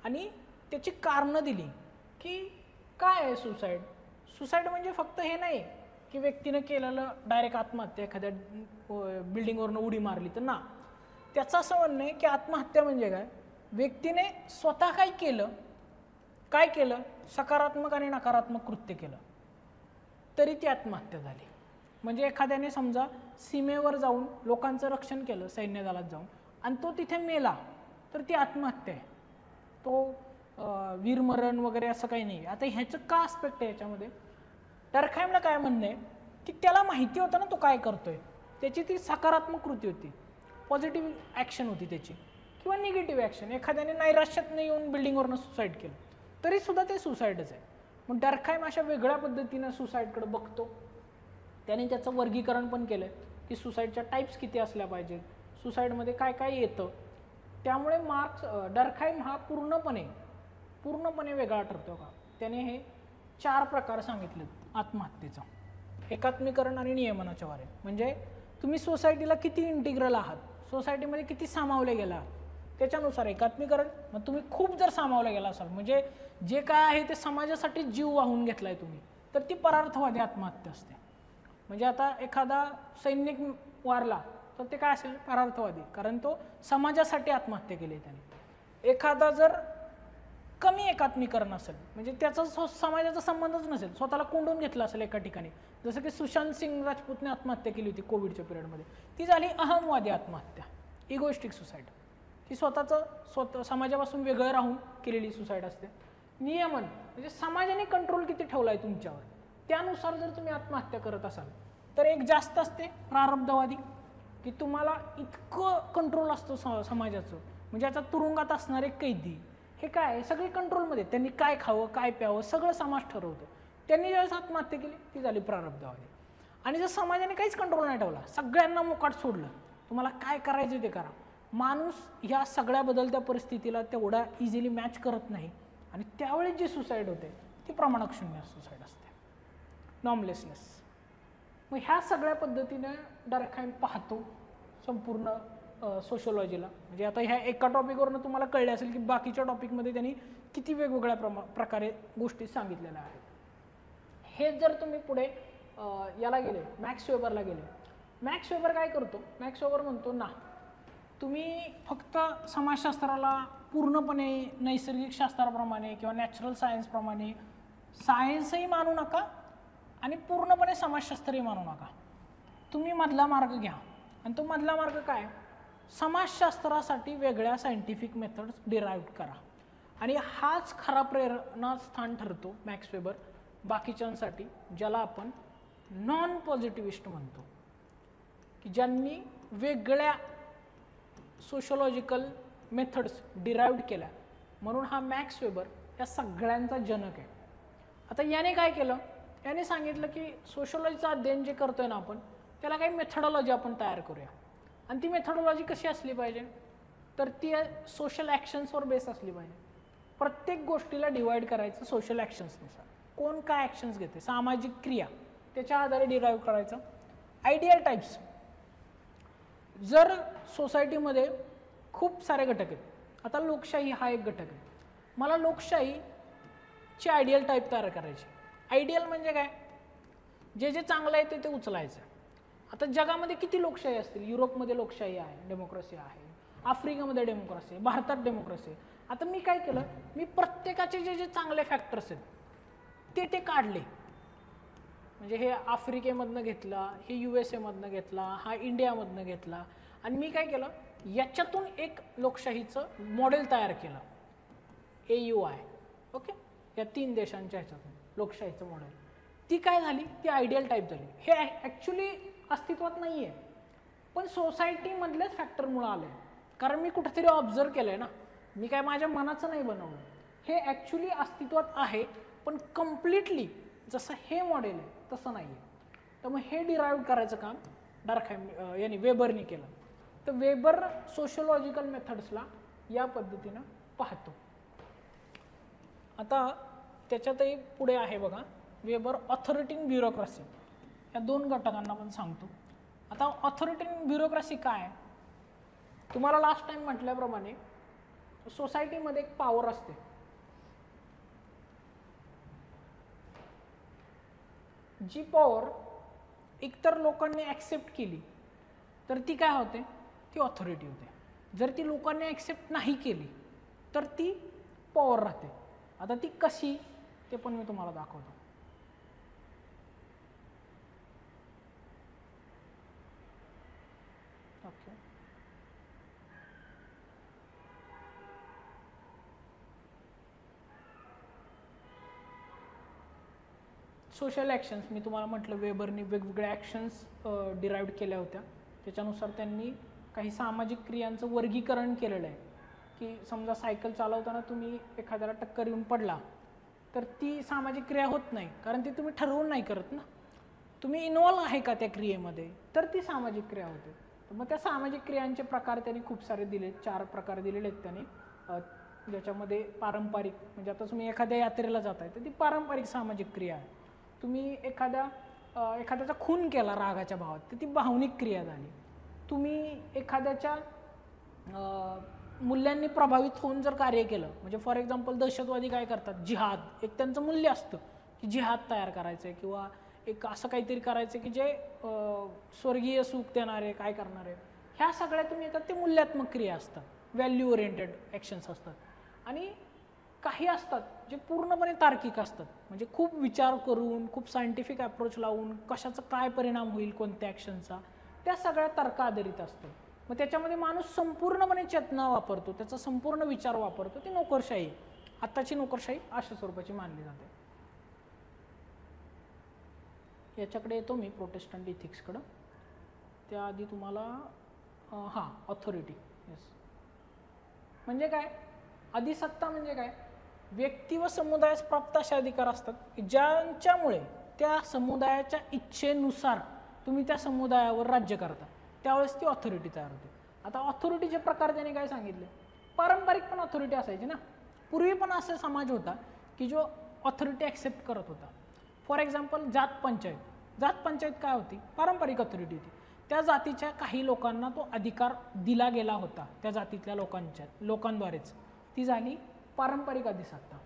आणि त्याची कारणं दिली की काय आहे सुसाईड. सुसाईड म्हणजे फक्त हे नाही की व्यक्तीनं केलेलं डायरेक्ट आत्महत्या, एखाद्या बिल्डिंगवरनं उडी मारली तर ना. त्याचं असं म्हणणं आहे की आत्महत्या म्हणजे काय, व्यक्तीने स्वतः काय केलं, सकारात्मक आणि नकारात्मक कृत्य केलं तरी ती आत्महत्या झाली. म्हणजे एखाद्याने समजा सीमेवर जाऊन लोकांचं रक्षण केलं, सैन्य दलात जाऊन, आणि तो तिथे मेला तर ती आत्महत्या आहे, तो वीरमरण वगैरे असं काही नाही. आता ह्याचं का आस्पेक्ट आहे याच्यामध्ये, डर्कहाइमला काय म्हणणं आहे की त्याला माहिती होतं ना तो काय करतोय, त्याची ती सकारात्मक कृती होती, पॉझिटिव्ह ॲक्शन होती त्याची, किंवा निगेटिव्ह ॲक्शन. एखाद्याने नैराश्यात येऊन बिल्डिंगवरनं सुसाईड केलं तरीसुद्धा ते सुसाईडच आहे. मग डर्कहाइम अशा वेगळ्या पद्धतीनं सुसाईडकडे बघतो. त्याने त्याचं वर्गीकरण पण केलं की सुसाईडच्या टाईप्स किती असल्या पाहिजेत, सुसाईडमध्ये काय काय येतं. त्यामुळे डर्कहाइम हा पूर्णपणे वेगळा ठरतो का. त्याने हे 4 प्रकार सांगितले आत्महत्येचा, एकात्मीकरण आणि नियमनाच्या वारे. म्हणजे तुम्ही सोसायटीला किती इंटिग्रल आहात, सोसायटीमध्ये किती सामावले गेला त्याच्यानुसार एकात्मीकरण. मग तुम्ही खूप जर सामावले गेला असाल, म्हणजे जे काय आहे ते समाजासाठी जीव वाहून घेतलाय तुम्ही, तर ती परार्थवादी आत्महत्या असते. म्हणजे आता एखादा सैनिक वारला तर ते काय असेल, परार्थवादी, कारण तो समाजासाठी आत्महत्या केली त्याने. एखादा जर कमी एकात्मीकरण असेल, म्हणजे त्याचा समाजाचा संबंधच नसेल, स्वतःला कोंडून घेतला असेल एका ठिकाणी, जसं की सुशांत सिंग राजपूतने आत्महत्या केली होती कोविडच्या पिरियडमध्ये, ती झाली अहमवादी आत्महत्या, इगोइस्टिक सुसाईड. ती स्वतः समाजापासून वेगळं राहून केलेली सुसाईड असते. नियमन म्हणजे समाजाने कंट्रोल किती ठेवला आहे तुमच्यावर, त्यानुसार जर तुम्ही आत्महत्या करत असाल तर एक जास्त असते प्रारब्धवादी, की तुम्हाला इतकं कंट्रोल असतो समाजाचं, म्हणजे आता तुरुंगात असणारे कैदी हे काय सगळे कंट्रोलमध्ये, त्यांनी काय खावं काय प्यावं सगळं समाज ठरवतो. त्यांनी ज्यावेळेस आत्महत्या केली ती झाली प्रारब्धवादी. आणि जर समाजाने काहीच कंट्रोल नाही ठेवला, सगळ्यांना मोकाट सोडलं, तुम्हाला काय करायचं ते करा, माणूस ह्या सगळ्या बदलत्या परिस्थितीला तेवढा इझिली मॅच करत नाही आणि त्यावेळेस जी सुसाईड होते ती प्रमाणक शून्य सुसाईड असते, नॉर्मलेसनेस. मग ह्या सगळ्या पद्धतीने डर्कहाइम पाहतो संपूर्ण सोशोलॉजीला. म्हणजे आता ह्या एका टॉपिकवरनं तुम्हाला कळले असेल की बाकीच्या टॉपिकमध्ये त्यांनी किती वेगवेगळ्या प्रकारे गोष्टी सांगितलेल्या आहेत. हे जर तुम्ही पुढे याला गेले, मॅक्स वेबरला गेले, मॅक्स वेबर काय करतो, मॅक्स वेबर म्हणतो ना, तुम्ही फक्त समाजशास्त्राला पूर्णपणे नैसर्गिक शास्त्राप्रमाणे किंवा नॅचरल सायन्सप्रमाणे सायन्सही मानू नका आणि पूर्णपणे समाजशास्त्रही मानू नका, तुम्ही मधला मार्ग घ्या. आणि तो मधला मार्ग काय, समाजशास्त्रासाठी वेगळ्या सायंटिफिक मेथड्स डिराईव्ह करा. आणि हाच खरा प्रेरणास्थान ठरतो मॅक्स वेबर बाकीच्यांसाठी, ज्याला आपण नॉन पॉझिटिव्हिस्ट म्हणतो, की ज्यांनी वेगळ्या सोशोलॉजिकल मेथड्स डिराईव्ह केल्या. म्हणून हा मॅक्स वेबर या सगळ्यांचा जनक आहे. आता याने काय केलं, याने सांगितलं की सोशोलॉजीचं अध्ययन जे करतोय ना आपण, त्याला काही मेथडॉलॉजी आपण तयार करूया. आणि ती मेथडॉलॉजी कशी असली पाहिजे, तर ती सोशल ॲक्शन्सवर बेस असली पाहिजे. प्रत्येक गोष्टीला डिवाईड करायचं सोशल ॲक्शन्सनुसार, कोण काय ॲक्शन्स घेते, सामाजिक क्रिया, त्याच्या आधारे डिराईव्ह करायचं. आयडियल टाईप्स, जर सोसायटीमध्ये खूप सारे घटक आहेत, आता लोकशाही हा एक घटक आहे, मला लोकशाहीची आयडियल टाईप तयार करायची. आयडियल म्हणजे काय, जे जे चांगलं आहे ते उचलायचं. आता जगामध्ये किती लोकशाही असतील, युरोपमध्ये लोकशाही आहे, डेमोक्रेसी आहे, आफ्रिकेमध्ये डेमोक्रेसी आहे, भारतात डेमोक्रेसी आहे. आता मी काय केलं, मी प्रत्येकाचे जे जे चांगले फॅक्टर्स आहेत ते काढले. म्हणजे हे आफ्रिकेमधनं घेतला, हे USA मधनं घेतला, हा इंडियामधनं घेतला, आणि मी काय केलं, याच्यातून एक लोकशाहीचं मॉडेल तयार केलं, AUI. ओके, या 3 देशांच्या ह्याच्यातून लोकशाहीचं मॉडेल. ती काय झाली, ती आयडियल टाईप झाली. हे ॲक्च्युली अस्तित्वात नाही आहे, पण सोसायटीमधलेच फॅक्टरमुळं आलं आहे. कारण मी कुठेतरी ऑब्झर्व केलं आहे ना, मी काय माझ्या मनाचं नाही बनवलं, हे ॲक्च्युली अस्तित्वात आहे, पण कम्प्लिटली जसं हे मॉडेल आहे तसं नाही आहे. तर मग हे डिराईव्ह करायचं काम डर्कहाइम याने वेबरनी केलं. तर वेबर सोशोलॉजिकल मेथड्सला या पद्धतीनं पाहतो. आता त्याच्यातही पुढे आहे बघा, वेबर ऑथॉरिटी इन ब्युरोक्रेसी, या 2 घटकांना पण सांगतो. आता ऑथॉरिटी इन ब्युरोक्रेसी काय, तुम्हाला लास्ट टाइम म्हटल्याप्रमाणे सोसायटीमध्ये एक पॉवर असते, जी पॉवर एकतर लोकांनी ॲक्सेप्ट केली तर ती काय होते, ती ऑथॉरिटी होते. जर ती लोकांनी ॲक्सेप्ट नाही केली तर ती पॉवर राहते. आता ती कशी ते पण मी तुम्हाला दाखवतो. ओके, सोशल ॲक्शन्स मी तुम्हाला म्हटलं, वेबरनी वेगवेगळ्या ॲक्शन्स डिराईव्ह केल्या होत्या. त्याच्यानुसार त्यांनी काही सामाजिक क्रियांचं वर्गीकरण केलेलं आहे, की समजा सायकल चालवताना तुम्ही एखाद्याला टक्कर येऊन पडला तर ती सामाजिक क्रिया होत नाही, कारण ती तुम्ही ठरवून नाही करत ना, तुम्ही इन्व्हॉल्व आहे का त्या क्रियेमध्ये, तर ती सामाजिक क्रिया होते. तर मग त्या सामाजिक क्रियांचे प्रकार त्यांनी खूप सारे दिले, 4 प्रकार दिलेले आहेत त्यांनी, ज्याच्यामध्ये पारंपरिक, म्हणजे आता तुम्ही एखाद्या यात्रेला जाताय तर ती पारंपरिक सामाजिक क्रिया आहे. तुम्ही एखाद्याचा खून केला रागाच्या भावात तर ती भावनिक क्रिया झाली. तुम्ही एखाद्याच्या मूल्यांनी प्रभावित होऊन जर कार्य केलं, म्हणजे फॉर एक्झाम्पल दहशतवादी काय करतात, जिहाद, एक त्यांचं मूल्य असतं की जिहाद तयार करायचं आहे किंवा एक असं काहीतरी करायचं की जे स्वर्गीय सुख देणारे काय करणारे, ह्या सगळ्या तुम्ही येतात ते मूल्यात्मक क्रिया असतात, व्हॅल्यू ओरिएंटेड ॲक्शन्स असतात. आणि काही असतात जे पूर्णपणे तार्किक असतात, म्हणजे खूप विचार करून, खूप सायंटिफिक अप्रोच लावून कशाचा काय परिणाम होईल कोणत्या ॲक्शनचा, त्या सगळ्या तर्क आधारित असतं. मग त्याच्यामध्ये माणूस संपूर्णपणे चेतना वापरतो, त्याचा संपूर्ण विचार वापरतो, ती नोकरशाही, आत्ताची नोकरशाही अशा स्वरूपाची मानली जाते. याच्याकडे येतो मी प्रोटेस्टंट इथिक्सकडं. त्याआधी तुम्हाला ऑथॉरिटी, येस, म्हणजे काय, अधिसत्ता म्हणजे काय, व्यक्ती व समुदायास प्राप्त असे अधिकार असतात की ज्यांच्यामुळे त्या समुदायाच्या इच्छेनुसार तुम्ही त्या समुदायावर राज्य करता, त्यावेळेस ती ऑथॉरिटी तयार होते. आता ऑथॉरिटीचे प्रकार त्याने काय सांगितले, पारंपरिक पण ऑथॉरिटी असायची ना. पूर्वी पण असा समाज होता की जो ऑथॉरिटी ॲक्सेप्ट करत होता. फॉर एक्झाम्पल जात पंचायत. जात पंचायत काय होती, पारंपरिक ऑथॉरिटी होती. त्या जातीच्या काही लोकांना तो अधिकार दिला गेला होता, त्या जातीतल्या लोकांद्वारेच. ती झाली पारंपरिक अधिसत्ता.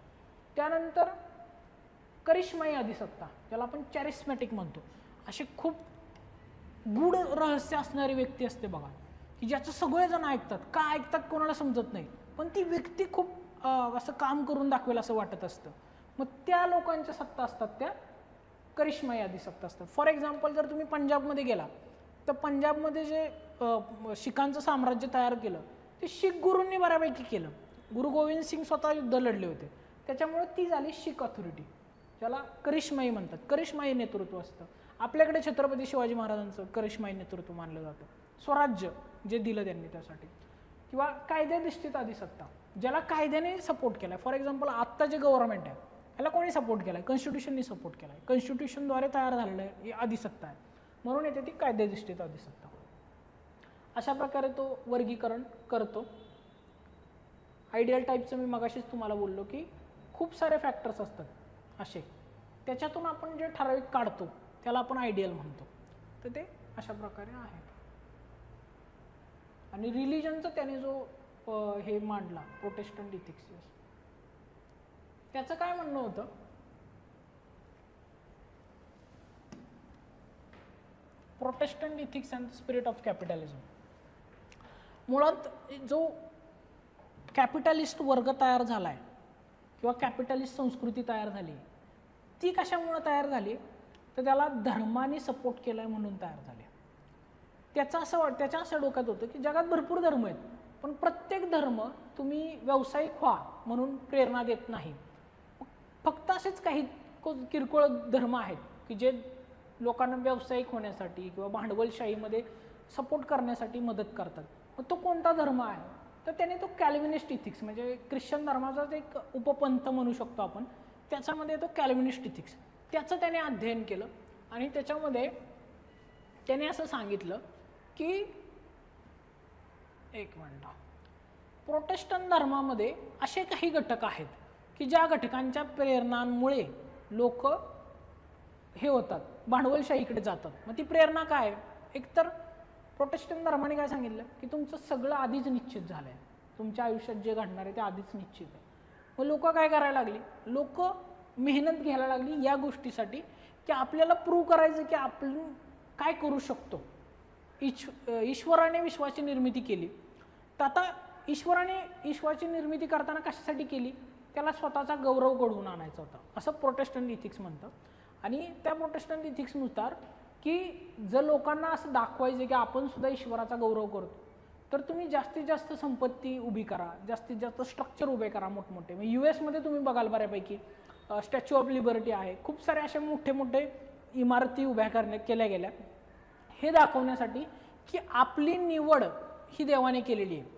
त्यानंतर करिश्माई अधिसत्ता, ज्याला आपण चॅरिस्मॅटिक म्हणतो. असे खूप गूढ रहस्य असणारी व्यक्ती असते बघा, की ज्याचं सगळेजण ऐकतात. का ऐकतात कोणाला समजत नाही, पण ती व्यक्ती खूप असं काम करून दाखवेल असं वाटत असतं. मग त्या लोकांच्या सत्ता असतात त्या करिश्माई अधिसत्ता असतात. फॉर एक्झाम्पल जर तुम्ही पंजाबमध्ये गेला तर पंजाबमध्ये जे शीखांचं साम्राज्य तयार केलं ते शीख गुरूंनी बऱ्यापैकी केलं. गुरु गोविंद सिंग स्वतः युद्ध लढले होते, त्याच्यामुळे ती झाली शीख ऑथॉरिटी, ज्याला करिश्माई म्हणतात. करिश्माई नेतृत्व असतं. आपल्याकडे छत्रपती शिवाजी महाराजांचं करिश्माई नेतृत्व मानलं जातं. स्वराज्य जे दिलं त्यांनी त्यासाठी. किंवा कायद्याधिष्ठित अधिसत्ता, ज्याला कायद्याने सपोर्ट केला. फॉर एक्झाम्पल आत्ता जे गव्हर्नमेंट आहे याला कोणी सपोर्ट केला आहे, कॉन्स्टिट्यूशननी सपोर्ट केला आहे. कॉन्स्टिट्यूशनद्वारे तयार झालेलं आहे ही अधिसत्ता आहे, म्हणून येते ती कायद्याधिष्ठित अधिसत्ता. अशा प्रकारे तो वर्गीकरण करतो. आयडियल टाईपचं मी मगाशीच तुम्हाला बोललो की खूप सारे फॅक्टर्स असतात असे, त्याच्यातून आपण जे ठराविक काढतो त्याला आपण आयडियल म्हणतो. तर ते अशा प्रकारे आहे. आणि रिलिजनचं त्याने जो हे मांडला प्रोटेस्टंट इथिक्स, त्याचं काय म्हणणं होतं, Protestant ethics and spirit of capitalism. मुळात जो कॅपिटलिस्ट वर्ग तयार झाला आहे किंवा कॅपिटलिस्ट संस्कृती तयार झाली, ती कशामुळे तयार झाली, तर त्याला धर्माने सपोर्ट केला आहे म्हणून तयार झाली. त्याच्या असं डोक्यात होतं की जगात भरपूर धर्म आहेत, पण प्रत्येक धर्म तुम्ही व्यावसायिक व्हा म्हणून प्रेरणा देत नाही. फक्त असेच काही किरकोळ धर्म आहेत की जे लोकांना व्यावसायिक होण्यासाठी किंवा भांडवलशाहीमध्ये सपोर्ट करण्यासाठी मदत करतात. मग तो कोणता धर्म आहे, तर त्याने तो कॅल्विनिस्ट इथिक्स, म्हणजे ख्रिश्चन धर्माचाच एक उपपंथ म्हणू शकतो आपण, त्याच्यामध्ये तो कॅल्विनिस्ट इथिक्स, त्याचं त्याने अध्ययन केलं. आणि त्याच्यामध्ये त्याने असं सांगितलं की एक मिनिट, प्रोटेस्टंट धर्मामध्ये असे काही घटक आहेत की ज्या घटकांच्या प्रेरणांमुळे लोक हे होतात, भांडवलशाहीकडे जातात. मग ती प्रेरणा काय, एकतर प्रोटेस्टंट धर्माने काय सांगितलं की तुमचं सगळं आधीच निश्चित झालं आहे, तुमच्या आयुष्यात जे घडणार आहे ते आधीच निश्चित आहे. मग लोक काय करायला लागली, लोक मेहनत घ्यायला लागली या गोष्टीसाठी की आपल्याला प्रूव्ह करायचं की आपण काय करू शकतो. ईश्वराने विश्वाची निर्मिती केली, तर आता ईश्वराने विश्वाची निर्मिती करताना कशासाठी केली, त्याला स्वतःचा गौरव घडवून आणायचा होता, असं प्रोटेस्टंट इथिक्स म्हणतं. आणि त्या प्रोटेस्टंट इथिक्सनुसार की जर लोकांना असं दाखवायचं की आपण सुद्धा ईश्वराचा गौरव करतो, तर तुम्ही जास्तीत जास्त संपत्ती उभी करा, जास्तीत जास्त स्ट्रक्चर उभे करा मोठमोठे. मग US तुम्ही बघाल बऱ्यापैकी स्टॅच्यू ऑफ लिबर्टी आहे, खूप सारे असे मोठे मोठे इमारती उभ्या केल्या गेल्या, हे दाखवण्यासाठी की आपली निवड ही देवाने केलेली आहे.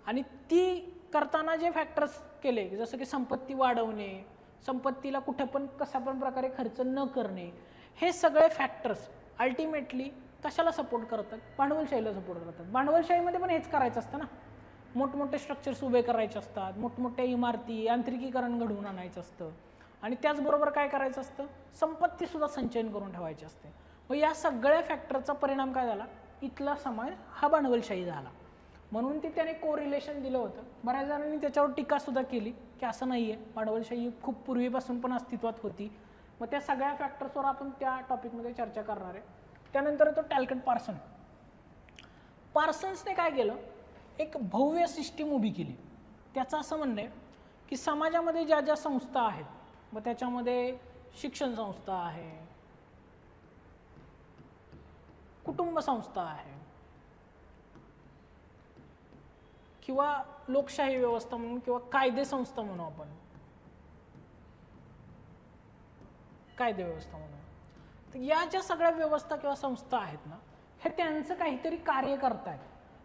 आणि ती करताना जे फॅक्टर्स केले, जसं की संपत्ती वाढवणे, संपत्तीला कुठे पण कशा पण प्रकारे खर्च न करणे, हे सगळे फॅक्टर्स अल्टिमेटली कशाला सपोर्ट करतात, भांडवलशाहीला सपोर्ट करतात. भांडवलशाहीमध्ये पण हेच करायचं असतं ना, मोठमोठे स्ट्रक्चर्स उभे करायचे असतात, मोठमोठ्या इमारती, यांत्रिकीकरण घडवून आणायचं असतं. आणि त्याचबरोबर काय करायचं असतं, संपत्तीसुद्धा संचयन करून ठेवायची असते. मग या सगळ्या फॅक्टरचा परिणाम काय झाला, इथला समाज हा भांडवलशाही झाला. म्हणून ते त्याने कोरिलेशन दिलं होतं. बऱ्याच जणांनी त्याच्यावर टीकासुद्धा केली की असं नाही आहे, भांडवलशाही खूप पूर्वीपासून पण अस्तित्वात होती. मग त्या सगळ्या फॅक्टर्सवर आपण त्या टॉपिकमध्ये चर्चा करणार आहे. त्यानंतर तो टॅलकट पार्सन्सने काय केलं, एक भव्य सिस्टीम उभी केली. त्याचं असं म्हणणं आहे की समाजामध्ये ज्या ज्या संस्था आहेत, मग त्याच्यामध्ये शिक्षण संस्था आहे, कुटुंब संस्था आहे, किंवा लोकशाही व्यवस्था म्हणून किंवा कायदे संस्था म्हणू आपण, कायदे व्यवस्था म्हणून. तर या ज्या सगळ्या व्यवस्था किंवा संस्था आहेत ना, हे त्यांचं काहीतरी कार्य करतायत.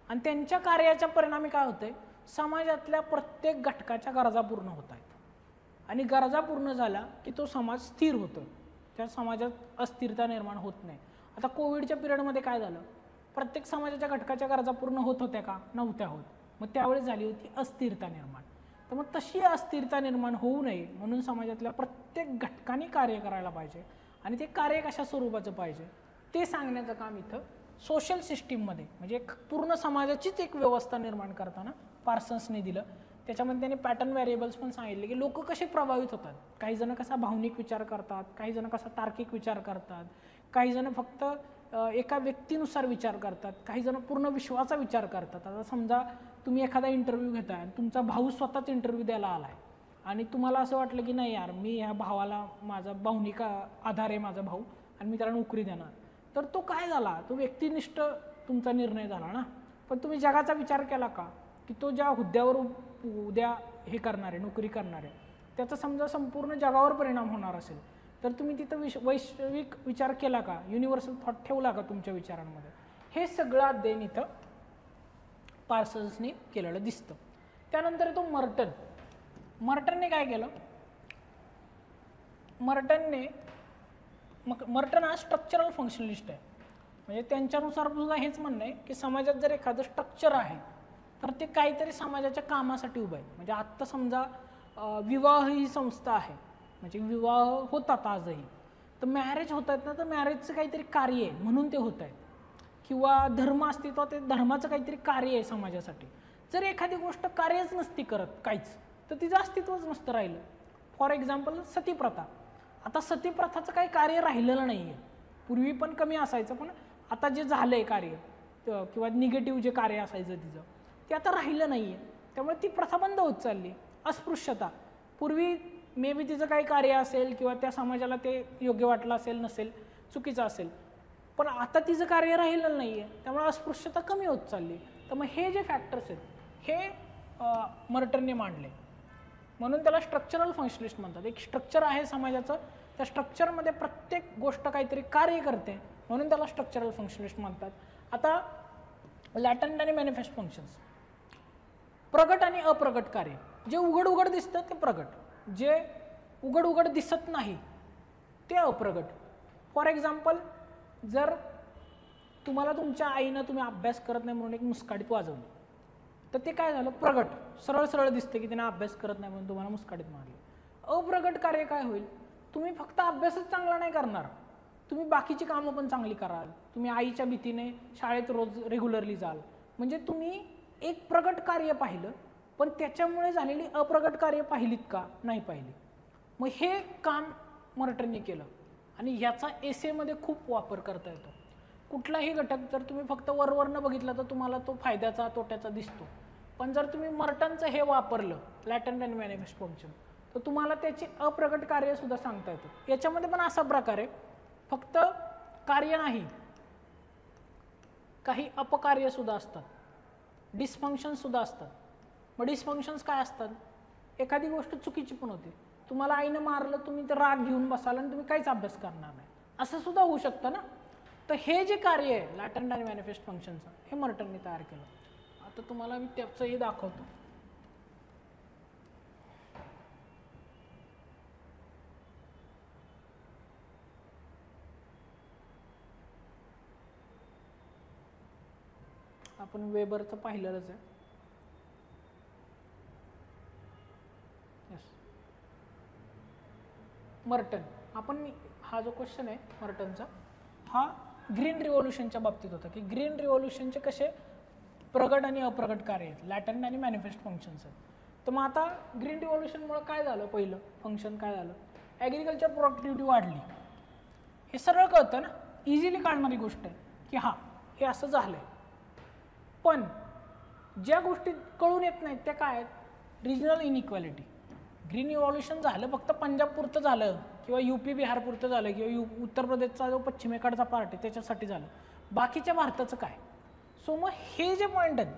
आणि त्यांच्या कार्याच्या परिणामी काय होतंय, समाजातल्या प्रत्येक घटकाच्या गरजा पूर्ण होत आहेत. आणि गरजा पूर्ण झाल्या की तो समाज स्थिर होतो. त्या समाजात अस्थिरता निर्माण होत नाही. आता कोविडच्या पिरियडमध्ये काय झालं, प्रत्येक समाजाच्या घटकाच्या गरजा पूर्ण होत होत्या का, नव्हत्या होत. मग त्यावेळेस झाली होती अस्थिरता निर्माण. तर मग तशी अस्थिरता निर्माण होऊ नये म्हणून समाजातल्या प्रत्येक घटकाने कार्य करायला पाहिजे आणि ते कार्य कशा स्वरूपाचं पाहिजे ते सांगण्याचं काम इथं सोशल सिस्टीममध्ये म्हणजे एक पूर्ण समाजाचीच एक व्यवस्था निर्माण करताना पार्सन्सने दिलं. त्याच्यामध्ये त्यांनी पॅटर्न व्हेरिएबल्स पण सांगितले की लोक कसे प्रभावित होतात. काही जण कसा भावनिक विचार करतात, काही जण कसा तार्किक विचार करतात, काही जण फक्त एका व्यक्तीनुसार विचार करतात, काही जण पूर्ण विश्वाचा विचार करतात. आता समजा तुम्ही एखादा इंटरव्ह्यू घेताय, तुमचा भाऊ स्वतःच इंटरव्ह्यू द्यायला आलाय आणि तुम्हाला असं वाटलं की नाही यार, मी ह्या भावाला माझा भावनिक आधार आहे माझा भाऊ आणि मी त्याला नोकरी देणार, तर तो काय झाला, तो व्यक्तिनिष्ठ तुमचा निर्णय झाला ना. पण तुम्ही जगाचा विचार केला का, की तो ज्या हुद्द्यावर उद्या हे करणार आहे, नोकरी करणार आहे, त्याचा समजा संपूर्ण जगावर परिणाम होणार असेल तर तुम्ही तिथं वैश्विक विचार केला का, युनिव्हर्सल थॉट ठेवला का तुमच्या विचारांमध्ये. हे सगळं अध्ययन इथं पार्सन्सने केलेलं दिसतं. त्यानंतर तो मर्टनने काय केलं, मर्टन हा स्ट्रक्चरल फंक्शनलिस्ट आहे. म्हणजे त्यांच्यानुसार सुद्धा हेच म्हणणं आहे की समाजात जर एखादं स्ट्रक्चर आहे तर ते काहीतरी समाजाच्या कामासाठी उभं आहे. म्हणजे आत्ता समजा विवाह ही संस्था आहे, म्हणजे विवाह होतात आजही, तर मॅरेज होत आहेत ना, तर मॅरेजचं काहीतरी कार्य आहे म्हणून ते होत आहेत. किंवा धर्म अस्तित्वात, ते धर्माचं काहीतरी कार्य आहे समाजासाठी. जर एखादी गोष्ट कार्यच नसती करत काहीच, तर तिचं अस्तित्वच नसतं राहिलं. फॉर एक्झाम्पल सतीप्रथा. आता सतीप्रथाचं काही कार्य राहिलेलं नाही आहे. पूर्वी पण कमी असायचं, पण आता जे झालं आहे कार्य किंवा निगेटिव्ह जे कार्य असायचं तिचं, ते आता राहिलं नाही आहे. त्यामुळे ती प्रथा बंद होत चालली. अस्पृश्यता, पूर्वी मे बी तिचं काही कार्य असेल किंवा त्या समाजाला ते योग्य वाटलं असेल, नसेल, चुकीचं असेल, पण आता तिचं कार्य राहिलेलं नाही आहे. त्यामुळे अस्पृश्यता कमी होत चालली. तर मग हे जे फॅक्टर्स आहेत हे मर्टनने मांडले. म्हणून त्याला स्ट्रक्चरल फंक्शनलिस्ट म्हणतात. एक स्ट्रक्चर आहे समाजाचं, त्या स्ट्रक्चरमध्ये प्रत्येक गोष्ट काहीतरी कार्य करते म्हणून त्याला स्ट्रक्चरल फंक्शनलिस्ट म्हणतात. आता लॅटंट आणि मॅनिफेस्ट फंक्शन्स, प्रगट आणि अप्रगट कार्य. जे उघड उघड दिसतं ते प्रगट, जे उघड उघड दिसत नाही ते अप्रगट. फॉर एक्झाम्पल, जर तुम्हाला तुमच्या आईनं तुम्ही अभ्यास करत नाही म्हणून एक मुस्काडीत वाजवली, तर ते काय झालं, प्रगट, सरळ सरळ दिसते की तिने अभ्यास करत नाही म्हणून तुम्हाला मुस्काडीत मारली. अप्रगट कार्य काय होईल, तुम्ही फक्त अभ्यासच चांगला नाही करणार, तुम्ही बाकीची कामं पण चांगली कराल. तुम्ही आईच्या भीतीने शाळेत रोज रेग्युलरली जाल. म्हणजे तुम्ही एक प्रगट कार्य पाहिलं, पण त्याच्यामुळे झालेली अप्रगट कार्य पाहिलीत का, नाही पाहिली. मग हे काम मर्टनने केलं आणि याचा एसेमध्ये खूप वापर करता येतो. कुठलाही घटक जर तुम्ही फक्त वरवरनं बघितला तर तुम्हाला तो फायद्याचा तोट्याचा दिसतो, पण जर तुम्ही मर्टनचं हे वापरलं, लॅटंट आणि मॅनिफेस्ट फंक्शन, तर तुम्हाला त्याची अप्रगट कार्य सुद्धा सांगता येतं. याच्यामध्ये पण असा प्रकार आहे, फक्त कार्य नाही, काही अपकार्य सुद्धा असतात, डिसफंक्शन सुद्धा असतात. मग डिसफंक्शन्स काय असतात, एखादी गोष्ट चुकीची पण होते. तुम्हाला आईनं मारलं, तुम्ही ते राग घेऊन बसाल आणि तुम्ही काहीच अभ्यास करणार नाही, असं सुद्धा होऊ शकतं ना. तर हे जे कार्य आहे लॅटंट आणि मॅनिफेस्ट फंक्शनचं, हे मर्टनने तयार केलं. आता तुम्हाला मी त्याचंही दाखवतो. आपण वेबरचं पाहिलेलंच आहे. मर्टन, आपण हा जो क्वेश्चन आहे मर्टनचा, हा ग्रीन रिव्होल्यूशनच्या बाबतीत होता की ग्रीन रिव्होल्यूशनचे कसे प्रगट आणि अप्रगट कार्य आहेत, लॅटंट आणि मॅनिफेस्ट फंक्शन्स आहेत. तर मग आता ग्रीन रिव्होल्यूशनमुळे काय झालं, पहिलं फंक्शन काय झालं, ॲग्रिकल्चर प्रोडक्टिव्हिटी वाढली. हे सरळ कळतं ना, इझिली काढणारी गोष्ट आहे की हां हे असं झालं आहे. पण ज्या गोष्टी कळून येत नाहीत त्या काय आहेत, रिजनल इनइक्वॅलिटी. ग्रीन इव्हॉल्युशन झालं फक्त पंजाबपुरतं झालं किंवा यूपी बिहारपुरतं झालं किंवा उत्तर प्रदेशचा जो पश्चिमेकडचा पार्ट आहे त्याच्यासाठी झालं, बाकीच्या भारताचं काय. सो मग हे जे पॉईंट आहेत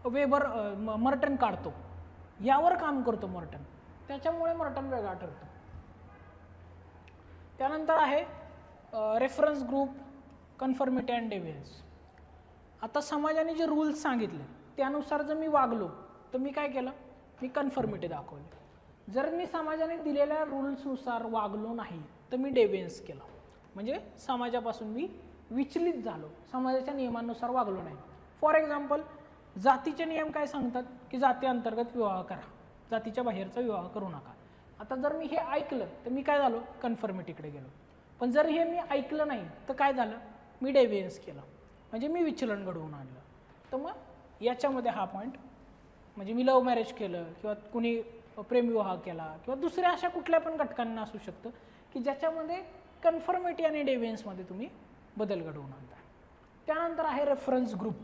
हे मर्टन काढतो, यावर काम करतो मर्टन, त्याच्यामुळे मर्टन वेगळा ठरतो. त्यानंतर आहे रेफरन्स ग्रुप, कन्फर्मिटी अँड डेव्हियन्स. आता समाजाने जे रूल्स सांगितले त्यानुसार जर मी वागलो तर मी काय केलं, मी कन्फर्मिटी दाखवली. जर मी समाजाने दिलेल्या रूल्सनुसार वागलो नाही तर मी डेव्हियन्स केलं, म्हणजे समाजापासून मी विचलित झालो, समाजाच्या नियमांनुसार वागलो नाही. फॉर एक्झाम्पल, जातीचे नियम काय सांगतात की जाती अंतर्गत विवाह करा, जातीच्या बाहेरचा विवाह करू नका. आता जर मी हे ऐकलं तर मी काय झालो, कन्फर्मिटीकडे गेलो. पण जर हे मी ऐकलं नाही तर काय झालं, मी डेव्हियन्स केलं, म्हणजे मी विचलन घडवून आणलं. तर मग याच्यामध्ये हा पॉईंट, म्हणजे मी लव्ह मॅरेज केलं किंवा कुणी प्रेमविवाह केला किंवा दुसऱ्या अशा कुठल्या पण घटकांना असू शकतं की ज्याच्यामध्ये कन्फर्मिटी आणि डेव्हियन्समध्ये तुम्ही बदल घडवून आणता. त्यानंतर आहे रेफरन्स ग्रुप.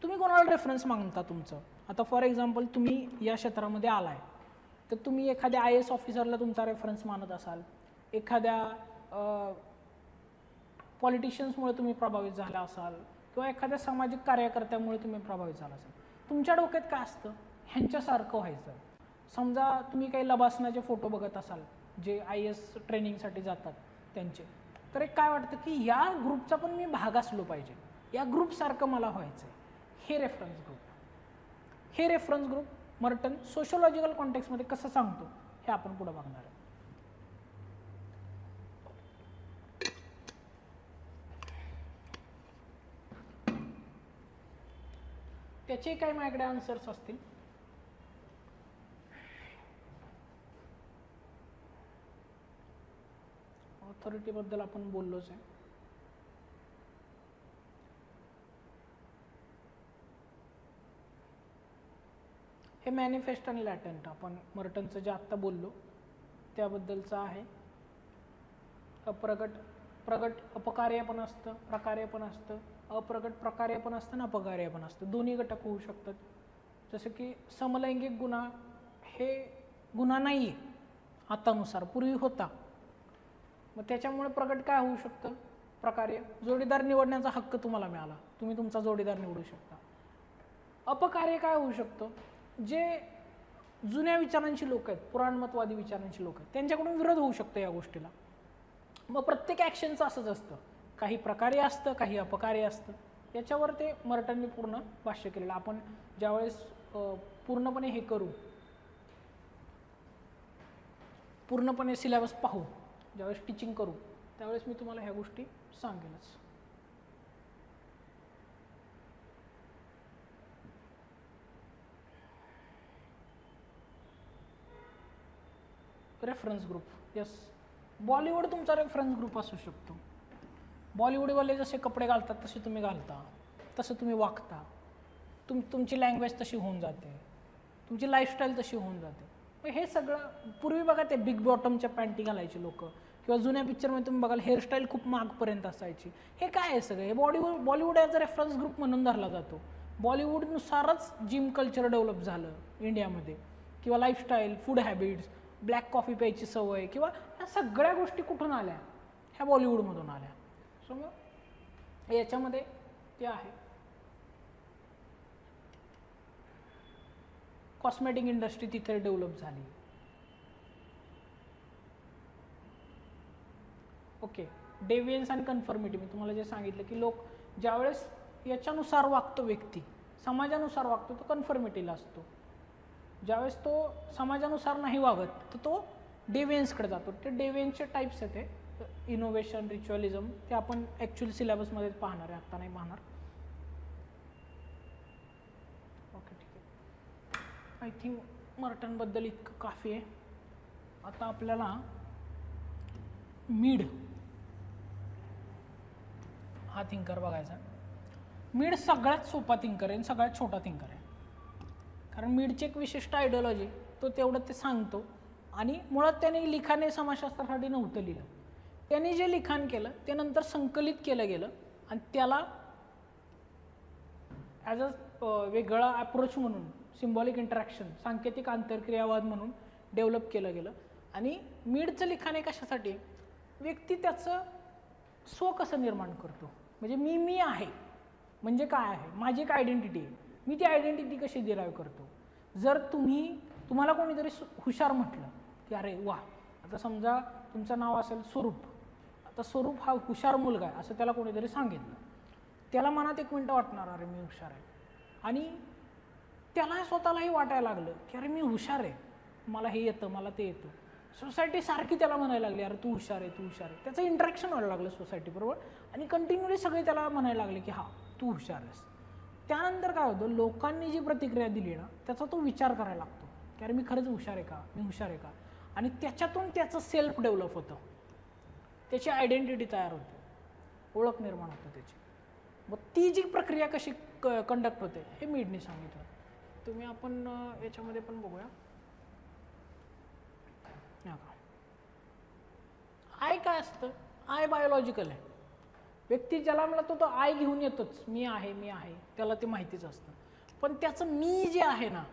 तुम्ही कोणाला रेफरन्स मागता तुमचं. आता फॉर एक्झाम्पल, तुम्ही या क्षेत्रामध्ये आलाय तर तुम्ही एखाद्या IAS ऑफिसरला तुमचा रेफरन्स मानत असाल, एखाद्या पॉलिटिशियन्समुळे तुम्ही प्रभावित झाला असाल किंवा एखाद्या सामाजिक कार्यकर्त्यामुळे तुम्ही प्रभावित झाला असाल. तुमच्या डोक्यात काय असतं, ह्यांच्यासारखं व्हायचं. समजा तुम्ही काही लबासनाचे फोटो बघत असाल जे IAS ट्रेनिंगसाठी जातात त्यांचे, तर एक काय वाटतं की या ग्रुपचा पण मी भाग असलो पाहिजे, या ग्रुपसारखं मला व्हायचं आहे. हे रेफरन्स ग्रुप. हे रेफरन्स ग्रुप मर्टन सोशोलॉजिकल कॉन्टेक्स्टमध्ये कसं सांगतो हे आपण पुढे बघणार आहे. त्याचे काही माझ्याकडे आन्सर्स असतील. ऑथॉरिटीबद्दल आपण बोललोच आहे. हे मॅनिफेस्ट आणि लॅटेंट आपण मर्टनचं जे आत्ता बोललो त्याबद्दलचं आहे. प्रगट अपकार्य पण असतं, प्रकार्य पण असतं, अप्रगट प्रकार्य पण असतं आणि अपकार्य पण असतं. दोन्ही घटक होऊ शकतात. जसं की समलैंगिक गुन्हा हे गुन्हा नाही आहे आतानुसार, पूर्वी होता. मग त्याच्यामुळे प्रगट काय होऊ शकतं, प्रकार्य. जोडीदार निवडण्याचा हक्क तुम्हाला मिळाला, तुम्ही तुमचा जोडीदार निवडू शकता. अपकार्य काय होऊ शकतं, जे जुन्या विचारांची लोक आहेत, पुराणमतवादी विचारांची लोक आहेत, त्यांच्याकडून विरोध होऊ शकतो या गोष्टीला. मग प्रत्येक ॲक्शनचं असंच असतं, काही प्रकार्य असतं, काही अपकार्य असतं. याच्यावर ते मर्टनने पूर्ण भाष्य केलेलं. आपण ज्यावेळेस पूर्णपणे हे करू, पूर्णपणे सिलेबस पाहू, ज्यावेळेस टीचिंग करू, त्यावेळेस मी तुम्हाला ह्या गोष्टी सांगेनच. Reference group. यस, बॉलिवूड तुमचा रेफरन्स ग्रुप असू शकतो. बॉलिवूडवाले जसे कपडे घालतात तसे तुम्ही घालता, तसं तुम्ही वागता, तुमची लँग्वेज तशी होऊन जाते, तुमची लाईफस्टाईल तशी होऊन जाते. मग हे सगळं पूर्वी बघा ते बिग बॉटमच्या पॅन्टी घालायचे लोक, किंवा जुन्या पिक्चरमध्ये तुम्ही बघाल हेअरस्टाईल खूप मागपर्यंत असायची. हे काय आहे सगळं, हे Bollywood as a reference group म्हणून धरला जातो. बॉलिवूडनुसारच जिम कल्चर डेव्हलप झालं इंडियामध्ये, किंवा lifestyle, food habits, black coffee प्यायची सवय, किंवा ह्या सगळ्या गोष्टी कुठून आल्या, ह्या बॉलिवूडमधून आल्या. सो मग याच्यामध्ये ते आहे. कॉस्मेटिक इंडस्ट्री तिथे डेव्हलप झाली. ओके, डेव्हियन्स आणि कन्फर्मिटी मी तुम्हाला जे सांगितलं की लोक ज्यावेळेस याच्यानुसार वागतो, व्यक्ती समाजानुसार वागतो, तो कन्फर्मिटीला असतो. ज्यावेळेस तो समाजानुसार नाही वागत तर तो डेव्हियन्सकडे जातो. ते डेव्हियन्सचे टाईप्स आहेत, ते इनोव्हेशन, रिच्युअलिझम, ते आपण ॲक्च्युअली सिलेबसमध्ये पाहणार आहे, आत्ता नाही पाहणार. ओके, ठीक आहे. आय थिंक मर्टनबद्दल इतकं काफी आहे. आता आपल्याला मीड हा थिंकर बघायचा. मीड सगळ्यात सोपा थिंकर आहे आणि सगळ्यात छोटा थिंकर आहे. कारण मीडची एक विशिष्ट आयडिओलॉजी, तो तेवढं ते सांगतो. आणि मुळात त्याने लिखाणे समाजशास्त्रासाठी नव्हतं लिहिलं. त्याने जे लिखाण केलं ते नंतर संकलित केलं गेलं आणि त्याला ॲज अ वेगळा अप्रोच म्हणून, सिम्बॉलिक इंटरॅक्शन, सांकेतिक आंतरक्रियावाद म्हणून डेव्हलप केलं गेलं. आणि मीडचं लिखाण हे कशासाठी, व्यक्ती त्याचं स्व कसं निर्माण करतो, म्हणजे मी आहे म्हणजे काय आहे, माझी एक आयडेंटिटी आहे, मी ती आयडेंटिटी कशी डिराईव्ह करतो. जर तुम्हाला कोणीतरी हुशार म्हटलं की अरे वा, आता समजा तुमचं नाव असेल स्वरूप, आता स्वरूप हा हुशार मुलगा आहे असं त्याला कोणीतरी सांगितलं, त्याला मनात एक मिनटं वाटणार अरे मी हुशार आहे, आणि त्याला स्वतःलाही वाटायला लागलं की अरे मी हुशार आहे, मला हे येतं, मला ते येतं. सोसायटी सारखी त्याला म्हणायला लागली अरे तू हुशार आहे, तू हुशार आहे. त्याचं इंटरॅक्शन व्हायला लागलं सोसायटी बरोबर आणि कंटिन्युअली सगळे त्याला म्हणायला लागले की हा तू हुशार आहेस. त्यानंतर काय होतं, लोकांनी जी प्रतिक्रिया दिली ना त्याचा तो विचार करायला लागतो की अरे मी खरंच हुशार आहे का, मी हुशार आहे का, आणि त्याच्यातून त्याचं सेल्फ डेव्हलप होतं, त्याची आयडेंटिटी तयार होते, ओळख निर्माण होते त्याची. मग ती जी प्रक्रिया कशी कंडक्ट होते हे मीडने सांगितलं. तुम्ही आपण याच्यामध्ये पण बघूया. आय काय असतं, आय बायोलॉजिकल आहे. व्यक्ती ज्याला म्हणतो तो आय घेऊन येतोच, मी आहे मी आहे, त्याला ते माहितीच असतं. पण त्याचं मी जे आहे ना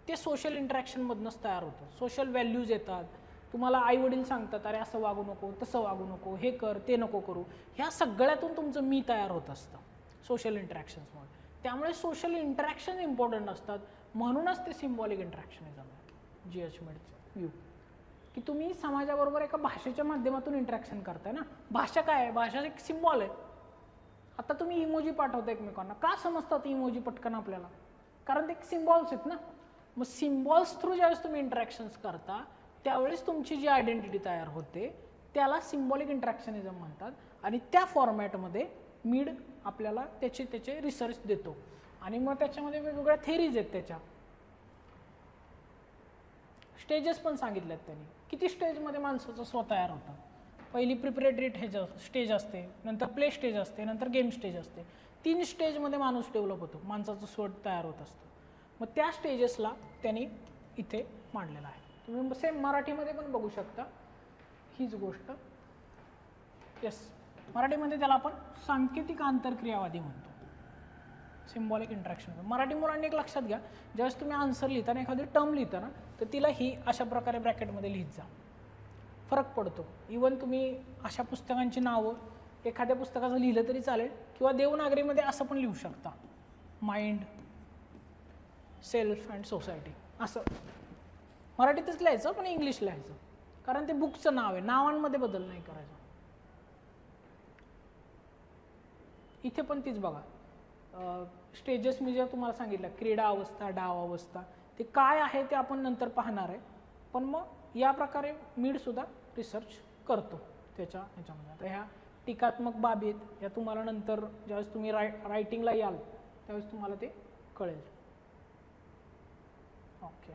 ते सोशल इंटरॅक्शनमधनंच तयार होतं. सोशल व्हॅल्यूज येतात, तुम्हाला आई वडील सांगतात अरे असं वागू नको, तसं वागू नको, हे कर ते नको करू, ह्या सगळ्यातून तुमचं मी तयार होत असतं सोशल इंटरॅक्शन्समुळे. त्यामुळे सोशल इंटरॅक्शन इम्पॉर्टंट असतात. म्हणूनच ते सिम्बॉलिक इंटरॅक्शनिझम आहे GH मेडचं व्ह्यू, की तुम्ही समाजाबरोबर एका भाषेच्या माध्यमातून इंटरॅक्शन करताय ना. भाषा काय आहे, भाषा एक सिम्बॉल आहे. आता तुम्ही इमोजी पाठवता एकमेकांना, का समजतात इमोजी पटकन आपल्याला, कारण ते सिम्बॉल्स आहेत ना. मग सिम्बॉल्स थ्रू ज्यावेळेस तुम्ही इंटरॅक्शन्स करता त्यावेळेस तुमची जी आयडेंटिटी तयार होते त्याला सिम्बॉलिक इंटरॅक्शनिझम म्हणतात. आणि त्या फॉर्मॅटमध्ये मीड आपल्याला त्याचे रिसर्च देतो. आणि मग त्याच्यामध्ये वेगवेगळ्या थेरीज आहेत, त्याच्या स्टेजेस पण सांगितल्यात त्यांनी, किती स्टेजमध्ये माणसाचं स्व तयार होतं. पहिली प्रिपरेटरी स्टेज असते, नंतर प्ले स्टेज असते, नंतर गेम स्टेज असते. 3 स्टेजमध्ये माणूस डेव्हलप होतो, माणसाचं स्व तयार होत असतं. मग त्या स्टेजेसला त्यांनी इथे मांडलेलं आहे. तुम्ही सेम मराठीमध्ये पण बघू शकता हीच गोष्ट. येस, मराठीमध्ये त्याला आपण सांकेतिक आंतरक्रियावादी म्हणतो, सिम्बॉलिक इंटरॅक्शन. मराठी मुलांनी एक लक्षात घ्या, ज्यावेळेस तुम्ही आन्सर लिहिता ना, एखादी टर्म लिहिता ना, तर तिला ही अशा प्रकारे ब्रॅकेटमध्ये लिहित जा, फरक पडतो. इवन तुम्ही अशा पुस्तकांची नावं एखाद्या पुस्तकाचं लिहिलं तरी चालेल, किंवा देवनागरीमध्ये असं पण लिहू शकता, माइंड, सेल्फ अँड सोसायटी असं. मराठीतच लिहायचं पण इंग्लिश लिहायचं, कारण ते बुकचं नाव आहे, नावांमध्ये बदल नाही करायचा. इथे पण तीच बघा स्टेजेस मी जे तुम्हाला सांगितलं, क्रीडा अवस्था, डाव अवस्था, ते काय आहे ते आपण नंतर पाहणार आहे. पण मग या प्रकारे मीड सुद्धा रिसर्च करतो ह्याच्यामध्ये. आता ह्या टीकात्मक बाबी आहेत, या तुम्हाला नंतर ज्यावेळेस तुम्ही रायटिंगला याल त्यावेळेस तुम्हाला ते कळेल. ओके,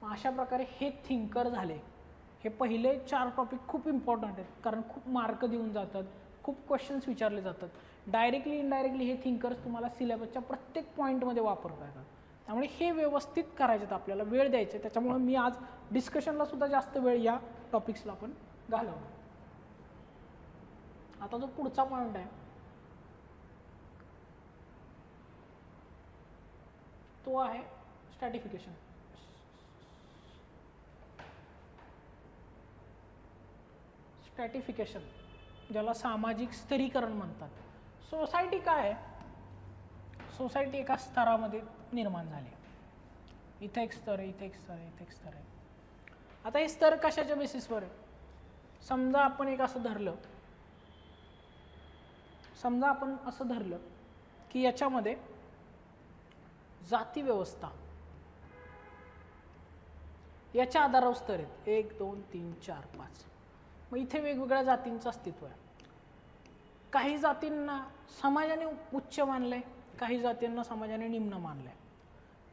अशा प्रकारे हे थिंकर झाले. हे पहिले 4 टॉपिक खूप इम्पॉर्टंट आहेत, कारण खूप मार्क देऊन जातात, खूप क्वेश्चन्स विचारले जातात. डायरेक्टली इनडायरेक्टली हे थिंकर्स तुम्हाला सिलेबसच्या प्रत्येक पॉईंटमध्ये वापरता येतात. त्यामुळे हे व्यवस्थित करायचं, आपल्याला वेळ द्यायचे. त्याच्यामुळे मी आज डिस्कशनला सुद्धा जास्त वेळ या टॉपिक्सला पण घालवला. आता जो पुढचा पॉईंट आहे तो आहे स्ट्रॅटिफिकेशन. स्ट्रॅटिफिकेशन ज्याला सामाजिक स्तरीकरण म्हणतात. सोसायटी काय आहे, सोसायटी एका स्तरामध्ये निर्माण झाली. इथे एक स्तर आहे, इथे एक स्तर आहे, इथे एक स्तर आहे. आता हे स्तर कशाच्या बेसिसवर आहे, समजा आपण असं धरलं की याच्यामध्ये जाती व्यवस्था याच्या आधारावर स्तर आहेत, 1 2 3 4 5. मग इथे वेगवेगळ्या जातींचं अस्तित्व आहे. काही जातींना समाजाने उच्च मानलंय, काही जातींना समाजाने निम्न मानलंय.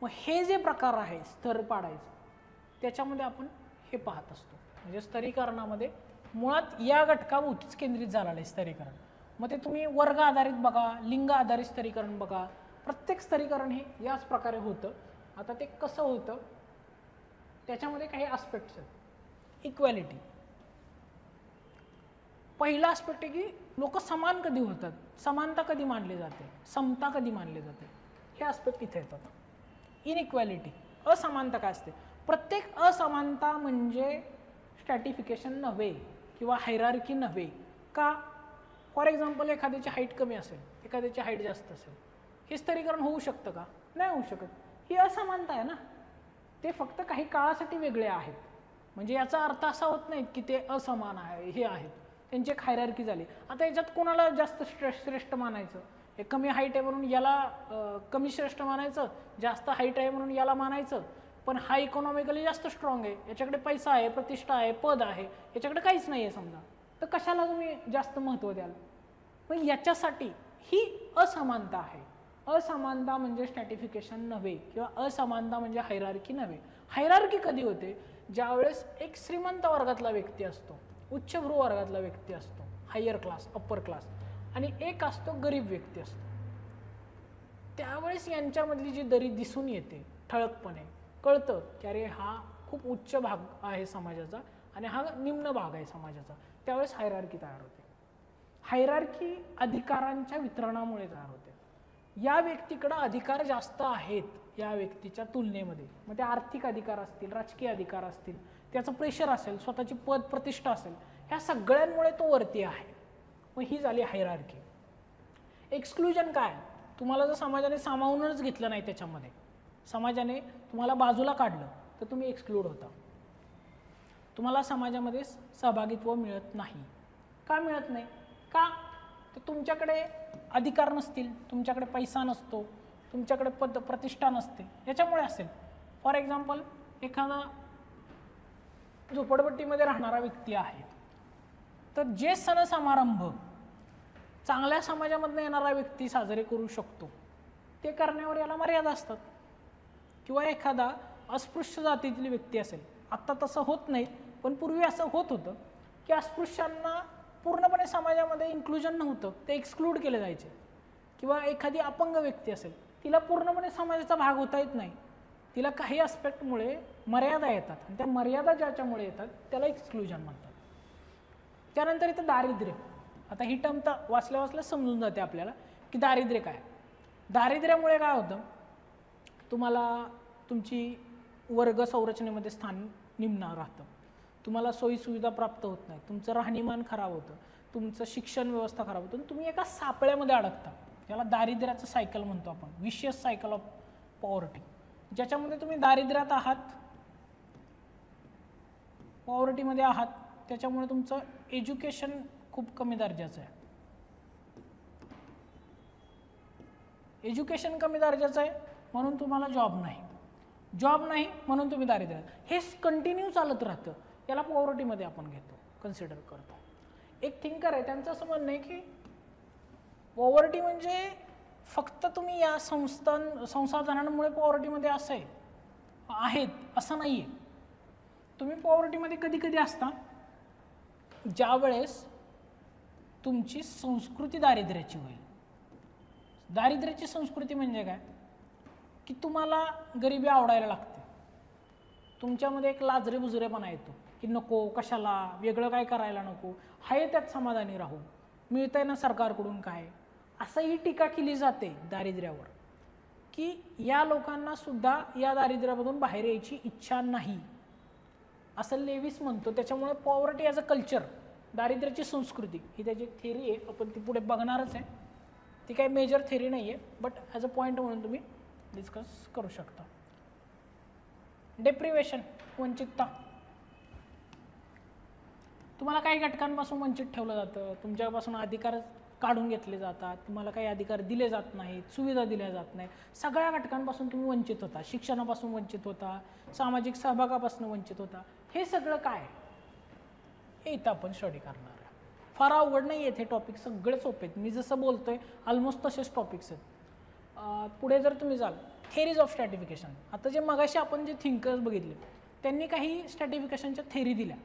मग हे जे प्रकार आहे स्तर पाडायचं, त्याच्यामध्ये आपण हे पाहत असतो. म्हणजे स्तरीकरणामध्ये मुळात या घटकाभोवतीच केंद्रित झालेलं आहे स्तरीकरण. मग ते तुम्ही वर्ग आधारित बघा, लिंग आधारित स्तरीकरण बघा, प्रत्येक स्तरीकरण हे याच प्रकारे होतं. आता ते कसं होतं त्याच्यामध्ये काही आस्पेक्ट्स आहेत. इक्वॅलिटी पहिला आस्पेक्ट आहे की लोक समान कधी होतात, समानता कधी मानली जाते, समता कधी मानली जाते, हे आस्पेक्ट इथे येतात. इनइक्वॅलिटी, असमानता काय असते. प्रत्येक असमानता म्हणजे स्ट्रॅटिफिकेशन नव्हे किंवा हायरार्की नव्हे. का? फॉर एक्झाम्पल एखाद्याची हाईट कमी असेल, एखाद्याची हाईट जास्त असेल, हे स्तरीकरण होऊ शकतं का? नाही होऊ शकत. ही असमानता आहे ना, ते फक्त काही काळासाठी वेगळे आहेत. म्हणजे याचा अर्थ असा होत नाही की ते असमान आहे, हे आहेत, त्यांची एक हायरार्की झाली. आता याच्यात कोणाला जास्त श्रेष्ठ मानायचं, हे कमी हाईट आहे म्हणून याला कमी श्रेष्ठ मानायचं, जास्त हाईट आहे म्हणून याला मानायचं. पण हा इकॉनॉमिकली जास्त स्ट्रॉंग आहे, याच्याकडे पैसा आहे, प्रतिष्ठा आहे, पद आहे, याच्याकडे काहीच नाही आहे समजा, तर कशाला तुम्ही जास्त महत्त्व द्याल? पण याच्यासाठी ही असमानता आहे. असमानता म्हणजे स्ट्रॅटिफिकेशन नव्हे किंवा असमानता म्हणजे हायरार्की नव्हे. हायरार्की कधी होते? ज्यावेळेस एक श्रीमंत वर्गातला व्यक्ती असतो, उच्चभ्रू वर्गातला व्यक्ती असतो, हायर क्लास, अप्पर क्लास, आणि एक असतो गरीब व्यक्ती असतो. त्यावेळेस यांच्यामधली जी दरी दिसून येते ठळकपणे, कळतं की अरे हा खूप उच्च भाग आहे समाजाचा आणि हा निम्न भाग आहे समाजाचा. त्यावेळेस हायरार्की तयार होते. हायरार्की अधिकारांच्या वितरणामुळे तयार होते. या व्यक्तीकडे अधिकार जास्त आहेत या व्यक्तीच्या तुलनेमध्ये, मग ते आर्थिक अधिकार असतील, राजकीय अधिकार असतील, त्याचं प्रेशर असेल, स्वतःची पद प्रतिष्ठा असेल, ह्या सगळ्यांमुळे तो वरती आहे. मग ही झाली हायरार्की. एक्सक्लुजन काय? तुम्हाला जर समाजाने सामावूनच घेतलं नाही, त्याच्यामध्ये समाजाने तुम्हाला बाजूला काढलं तर तुम्ही एक्सक्लूड होता. तुम्हाला समाजामध्ये सहभागित्व मिळत नाही. का मिळत नाही? का? तर तुमच्याकडे अधिकार नसतील, तुमच्याकडे पैसा नसतो, तुमच्याकडे पद प्रतिष्ठा नसते, याच्यामुळे असेल. फॉर एक्झाम्पल, एखादा झोपडपट्टीमध्ये राहणारा व्यक्ती आहे, तर जे सण समारंभ चांगल्या समाजामधून येणारा व्यक्ती साजरे करू शकतो, ते करण्यावर याला मर्यादा असतात. किंवा एखादा अस्पृश्य जातीतील व्यक्ती असेल, आत्ता तसं होत नाही, पण पूर्वी असं होत होतं की अस्पृश्यांना पूर्णपणे समाजामध्ये इन्क्लुजन नव्हतं, ते एक्सक्लूड केले जायचे. किंवा एखादी अपंग व्यक्ती असेल, तिला पूर्णपणे समाजाचा भाग होता येत नाही, तिला काही ॲस्पेक्टमुळे मर्यादा येतात, आणि त्या मर्यादा ज्याच्यामुळे येतात त्याला एक्सक्लुजन म्हणतात. त्यानंतर इथं दारिद्र्य. आता ही टर्म तर वाचल्या वाचल्या समजून जाते आपल्याला की दारिद्र्य काय. दारिद्र्यामुळे काय होतं? तुम्हाला तुमची वर्ग संरचनेमध्ये स्थान निम्न राहतं, तुम्हाला सोयीसुविधा प्राप्त होत नाही, तुमचं राहणीमान खराब होतं, तुमचं शिक्षण व्यवस्था खराब होतं, तुम्ही एका सापळ्यामध्ये अडकता. याला दारिद्र्याचं सायकल म्हणतो आपण, विशियस सायकल ऑफ पॉवर्टी, ज्याच्यामध्ये तुम्ही दारिद्र्यात आहात, पॉवर्टीमध्ये आहात. त्याच्यामुळे तुमचं एज्युकेशन खूप कमी दर्जाचं आहे. एज्युकेशन कमी दर्जाचं आहे म्हणून तुम्हाला जॉब नाही, जॉब नाही म्हणून तुम्ही दारिद्र्यात. हे कंटिन्यू चालत राहतं. याला पॉवर्टीमध्ये आपण घेतो, कन्सिडर करतो. एक थिंकर आहे, त्यांचं असं म्हणणं आहे की पॉवर्टी म्हणजे फक्त तुम्ही या संसाधनांमुळे पॉवर्टीमध्ये आहेत असं नाही आहे. तुम्ही पॉवर्टीमध्ये कधी कधी असता ज्यावेळेस तुमची संस्कृती दारिद्र्याची होईल. दारिद्र्याची संस्कृती म्हणजे काय? की तुम्हाला गरिबी आवडायला लागते, तुमच्यामध्ये एक लाजरे बुजरेपणा येतो की नको, कशाला, वेगळं काय करायला नको, हाय त्यात समाधानी राहू, मिळतंय ना सरकारकडून काय, असंही टीका केली जाते दारिद्र्यावर, की या लोकांना सुद्धा या दारिद्र्यामधून बाहेर यायची इच्छा नाही, असं लेविस म्हणतो. त्याच्यामुळे पॉवर्टी ॲज अ कल्चर, दारिद्र्याची संस्कृती, ही त्याची थेरी आहे, आपण ती पुढे बघणारच आहे. ती काही मेजर थेरी नाही आहे, बट ॲज अ पॉईंट म्हणून तुम्ही डिस्कस करू शकता. डेप्रिवेशन, वंचितता. तुम्हाला काही घटकांपासून वंचित ठेवलं जातं, तुमच्यापासून अधिकार काढून घेतले जातात, तुम्हाला काही अधिकार दिले जात नाहीत, सुविधा दिल्या जात नाहीत, सगळ्या घटकांपासून तुम्ही वंचित होता. शिक्षणापासून वंचित होता, सामाजिक सहभागापासून वंचित होता. हे सगळं काय हे इथं आपण स्टडी करणार आहे. फार अवघड नाही आहेत हे टॉपिक, सगळे सोपे आहेत. मी जसं बोलतोय ऑलमोस्ट तसेच टॉपिक्स आहेत. पुढे जर तुम्ही जाल, थेरीज ऑफ स्ट्रॅटिफिकेशन. आता जे मगाशी आपण जे थिंकर्स बघितले त्यांनी काही स्ट्रॅटिफिकेशनच्या थेरी दिल्या.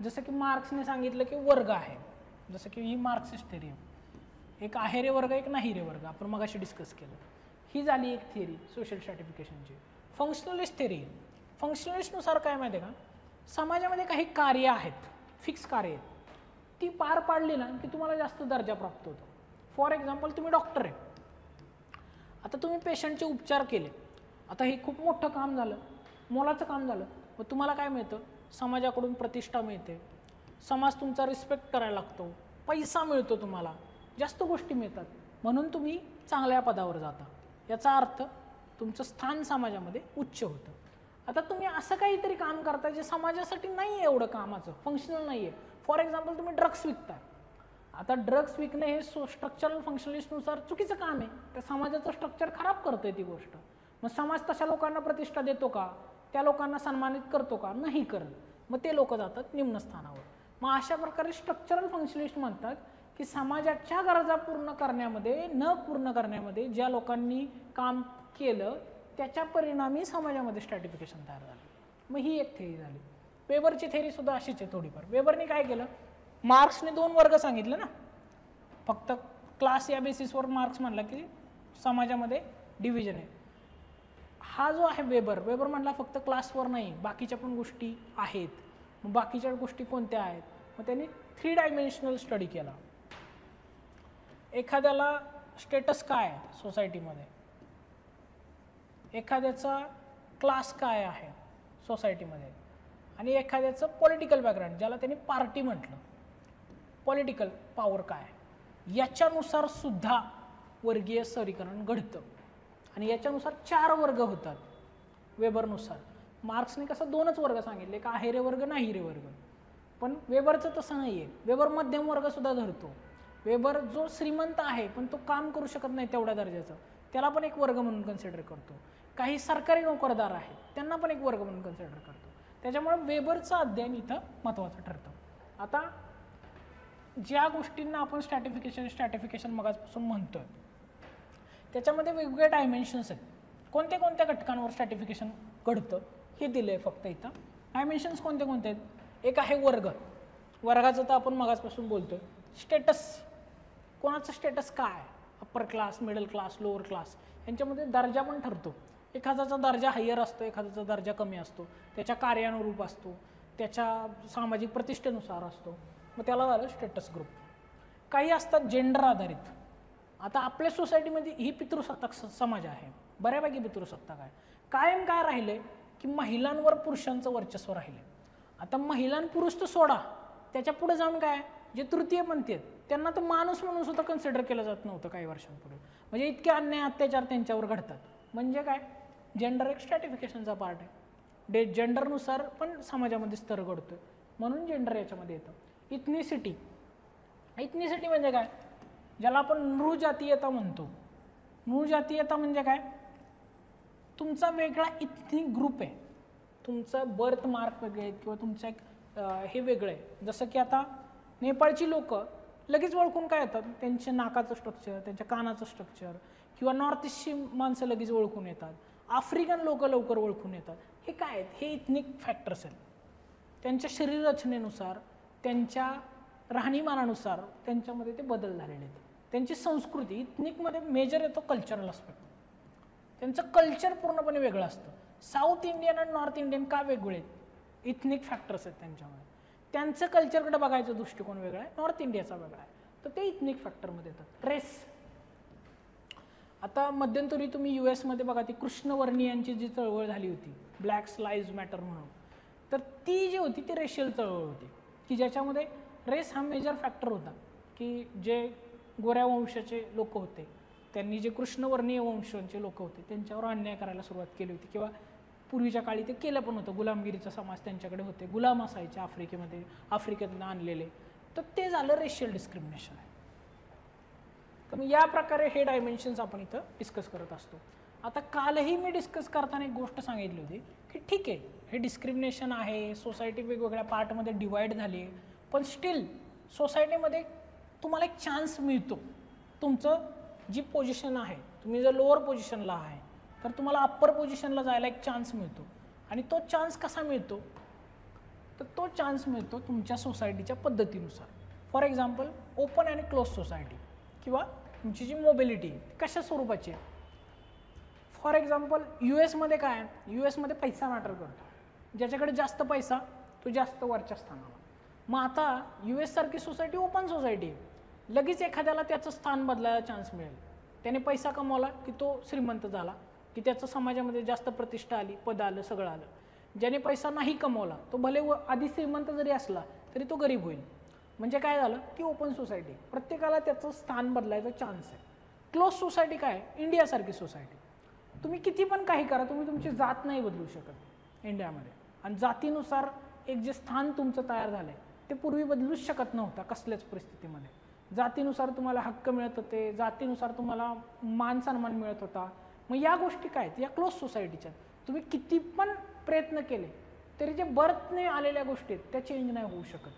जसं की मार्क्सने सांगितलं की वर्ग आहे, जसं की ही मार्क्सिस्ट थेरी आहे, एक आहे रे वर्ग, एक नाही रे वर्ग, आपण मगाशी डिस्कस केलं. ही झाली एक थेरी सोशल स्ट्रॅटिफिकेशनची. Functionalist theory. फंक्शनलिस्टनुसार काय माहिती आहे का, समाजामध्ये काही कार्य आहेत, फिक्स कार्य आहेत, ती पार पाडली ना की तुम्हाला जास्त दर्जा प्राप्त होतो. फॉर एक्झाम्पल, तुम्ही डॉक्टर आहे, आता तुम्ही पेशंटचे उपचार केले, आता हे खूप मोठं काम झालं, मोलाचं काम झालं, मग तुम्हाला काय मिळतं? समाजाकडून प्रतिष्ठा मिळते, समाज तुमचा रिस्पेक्ट करायला लागतो, पैसा मिळतो, तुम्हाला जास्त गोष्टी मिळतात, म्हणून तुम्ही चांगल्या पदावर जाता. याचा अर्थ तुमचं स्थान समाजामध्ये उच्च होतं. आता तुम्ही असं काहीतरी काम करता जे समाजासाठी नाही आहे एवढं कामाचं, फंक्शनल नाही आहे. फॉर एक्झाम्पल, तुम्ही ड्रग्स विकताय, आता ड्रग्स विकणे हे स्ट्रक्चरल फंक्शनलिस्टनुसार चुकीचं काम आहे, त्या समाजाचं स्ट्रक्चर खराब करतोय ती गोष्ट. मग समाज तशा लोकांना प्रतिष्ठा देतो का, त्या लोकांना सन्मानित करतो का, नाही करत. मग ते लोक जातात निम्न स्थानावर. मग अशा प्रकारे स्ट्रक्चरल फंक्शनलिस्ट म्हणतात की समाजाच्या गरजा पूर्ण करण्यामध्ये न पूर्ण करण्यामध्ये ज्या लोकांनी काम केलं त्याच्या परिणामी समाजामध्ये स्ट्रॅटिफिकेशन तयार झालं. मग ही एक थेरी झाली. वेबरची थेरी सुद्धा अशीच आहे थोडीफार. वेबरने काय केलं, मार्क्सने 2 वर्ग सांगितले ना, फक्त क्लास या बेसिसवर मार्क्स म्हणला की समाजामध्ये डिव्हिजन आहे. हा जो आहे वेबर म्हणला फक्त क्लासवर नाही, बाकीच्या पण गोष्टी आहेत. मग बाकीच्या गोष्टी कोणत्या आहेत, मग त्यांनी 3 डायमेन्शनल स्टडी केला. एखाद्याला स्टेटस काय आहे सोसायटीमध्ये, एखाद्याचा क्लास काय आहे सोसायटीमध्ये, आणि एखाद्याचं पॉलिटिकल बॅकग्राऊंड ज्याला त्यांनी पार्टी म्हटलं, पॉलिटिकल पॉवर काय, याच्यानुसार सुद्धा वर्गीय स्तरीकरण घडतं. आणि याच्यानुसार 4 वर्ग होतात वेबरनुसार. मार्क्सने कसं 2च वर्ग सांगितले, का आहे रे वर्ग, नाही रे वर्ग. पण वेबरचं तसं नाही आहे. वेबर मध्यम वर्ग सुद्धा धरतो. वेबर जो श्रीमंत आहे पण तो काम करू शकत नाही तेवढ्या दर्जाचं, त्याला पण एक वर्ग म्हणून कन्सिडर करतो. काही सरकारी नोकरदार आहेत त्यांना पण एक वर्ग म्हणून कन्सिडर करतो. त्याच्यामुळे वेबरचं अध्ययन इथं महत्त्वाचं ठरतं. आता ज्या गोष्टींना आपण स्ट्रॅटिफिकेशन मगाचपासून म्हणतोय त्याच्यामध्ये वेगवेगळे डायमेन्शन्स आहेत. कोणत्या कोणत्या घटकांवर स्ट्रॅटिफिकेशन घडतं हे दिलं आहे फक्त इथं. डायमेन्शन्स कोणते कोणते आहेत, एक आहे वर्ग. वर्गाचं तर आपण मगाचपासून बोलतोय. स्टेटस, कोणाचं स्टेटस काय, upper class, middle class, lower class, यांच्यामध्ये दर्जा पण ठरतो. एखाद्याचा दर्जा हायर असतो, एखाद्याचा दर्जा कमी असतो, त्याच्या कार्यानुरूप असतो, त्याच्या सामाजिक प्रतिष्ठेनुसार असतो. मग त्याला झालं स्टेटस ग्रुप. काही असतात जेंडर आधारित. आता आपल्या सोसायटीमध्ये ही पितृसत्ताक समाज आहे, बऱ्यापैकी पितृसत्ताक आहे. कायम काय राहिले की महिलांवर पुरुषांचं वर्चस्व राहिले. आता महिलांपुरुष तर सोडा, त्याच्या पुढे जाऊन काय, जे तृतीयपंथी आहेत त्यांना तर माणूस म्हणून सुद्धा कन्सिडर केलं जात नव्हतं काही वर्षांपूर्वी. म्हणजे इतके अन्याय अत्याचार त्यांच्यावर घडतात. म्हणजे काय, जेंडर एक स्ट्रॅटिफिकेशनचा पार्ट आहे. जेंडरनुसार पण समाजामध्ये स्तर घडतोय, म्हणून जेंडर याच्यामध्ये येतं. इथनिसिटी म्हणजे काय, ज्याला आपण नृजातीयता म्हणतो. नृजातीयता म्हणजे काय, तुमचा वेगळा इथनिक ग्रुप आहे, तुमचं बर्थ मार्क वेगळे आहेत किंवा तुमचं एक हे वेगळं आहे. जसं की आता नेपाळची लोक लगेच ओळखून काय येतात, त्यांच्या नाकाचं स्ट्रक्चर, त्यांच्या कानाचं स्ट्रक्चर, किंवा नॉर्थ ईस्टची माणसं लगेच ओळखून येतात. आफ्रिकन लोक लवकर ओळखून येतात. हे काय आहेत, हे इथनिक फॅक्टर्स आहेत. त्यांच्या शरीर रचनेनुसार, त्यांच्या राहणीमानानुसार त्यांच्यामध्ये ते बदल झालेले आहेत. त्यांची संस्कृती, इथनिकमध्ये मेजर येतो कल्चरल अस्पेक्ट. त्यांचं कल्चर पूर्णपणे वेगळं असतं. साऊथ इंडियन आणि नॉर्थ इंडियन का वेगळे आहेत, इथनिक फॅक्टर्स आहेत त्यांच्यामध्ये. त्यांचं कल्चरकडे बघायचा दृष्टिकोन वेगळा आहे, नॉर्थ इंडियाचा वेगळा आहे, तर ते इथनिक फॅक्टरमध्ये येतात. रेस, आता मध्यंतरी तुम्ही US मध्ये बघा, ती कृष्णवर्णीयांची जी चळवळ झाली होती, ब्लॅक्स लाईव्ज मॅटर म्हणून, तर ती जी होती ती रेशियल चळवळ होती की ज्याच्यामध्ये रेस हा मेजर फॅक्टर होता. की जे गोऱ्या वंशाचे लोक होते त्यांनी जे कृष्णवर्णीय वंशाचे लोक होते त्यांच्यावर अन्याय करायला सुरुवात केली होती, किंवा पूर्वीच्या काळी ते केलं पण होतं. गुलामगिरीचा समाज त्यांच्याकडे होते, गुलाम असायचे आफ्रिकेमध्ये, आफ्रिकेतनं आणलेले. तर ते झालं रेशियल डिस्क्रिमिनेशन आहे. तर मग या प्रकारे हे डायमेन्शन्स आपण इथं डिस्कस करत असतो. आता कालही मी डिस्कस करताना एक गोष्ट सांगितली होती की ठीक आहे, हे डिस्क्रिमिनेशन आहे, सोसायटी वेगवेगळ्या पार्टमध्ये डिवाईड झाली आहे, पण स्टील सोसायटीमध्ये तुम्हाला एक चान्स मिळतो. तुमचं जी पोझिशन आहे, तुम्ही जर लोअर पोझिशनला आहे तर तुम्हाला अप्पर पोझिशनला जायला एक चान्स मिळतो. आणि तो चान्स कसा मिळतो, तर तो चान्स मिळतो तुमच्या सोसायटीच्या पद्धतीनुसार. फॉर एक्झाम्पल ओपन आणि क्लोज सोसायटी, किंवा तुमची जी मोबिलिटी आहे कशा स्वरूपाची आहे. फॉर एक्झाम्पल US मध्ये काय आहे, US मध्ये पैसा मॅटर करतो. ज्याच्याकडे जास्त पैसा तो जास्त वरच्या स्थानाला. मग आता US सारखी सोसायटी ओपन सोसायटी आहे, लगेच एखाद्याला त्याचं स्थान बदलायला चान्स मिळेल. त्याने पैसा कमवला की तो श्रीमंत झाला, की त्याचं समाजामध्ये जास्त प्रतिष्ठा आली, पद आलं, सगळं आलं. ज्याने पैसा नाही कमवला तो भले आधी श्रीमंत जरी असला तरी तो गरीब होईल. म्हणजे काय झालं, ती ओपन सोसायटी, प्रत्येकाला त्याचं स्थान बदलायचा चान्स आहे. क्लोज सोसायटी काय, इंडियासारखी सोसायटी, तुम्ही किती पण काही करा, तुम्ही तुमची जात नाही बदलू शकत इंडियामध्ये. आणि जातीनुसार एक जे स्थान तुमचं तयार झालं आहे ते पूर्वी बदलूच शकत नव्हता कसल्याच परिस्थितीमध्ये. जातीनुसार तुम्हाला हक्क मिळत होते, जातीनुसार तुम्हाला मान सन्मान मिळत होता. मग या गोष्टी काय आहेत, या क्लोज सोसायटीच्या. तुम्ही किती पण प्रयत्न केले तरी जे बर्थने आलेल्या गोष्टी आहेत त्या चेंज नाही होऊ शकत.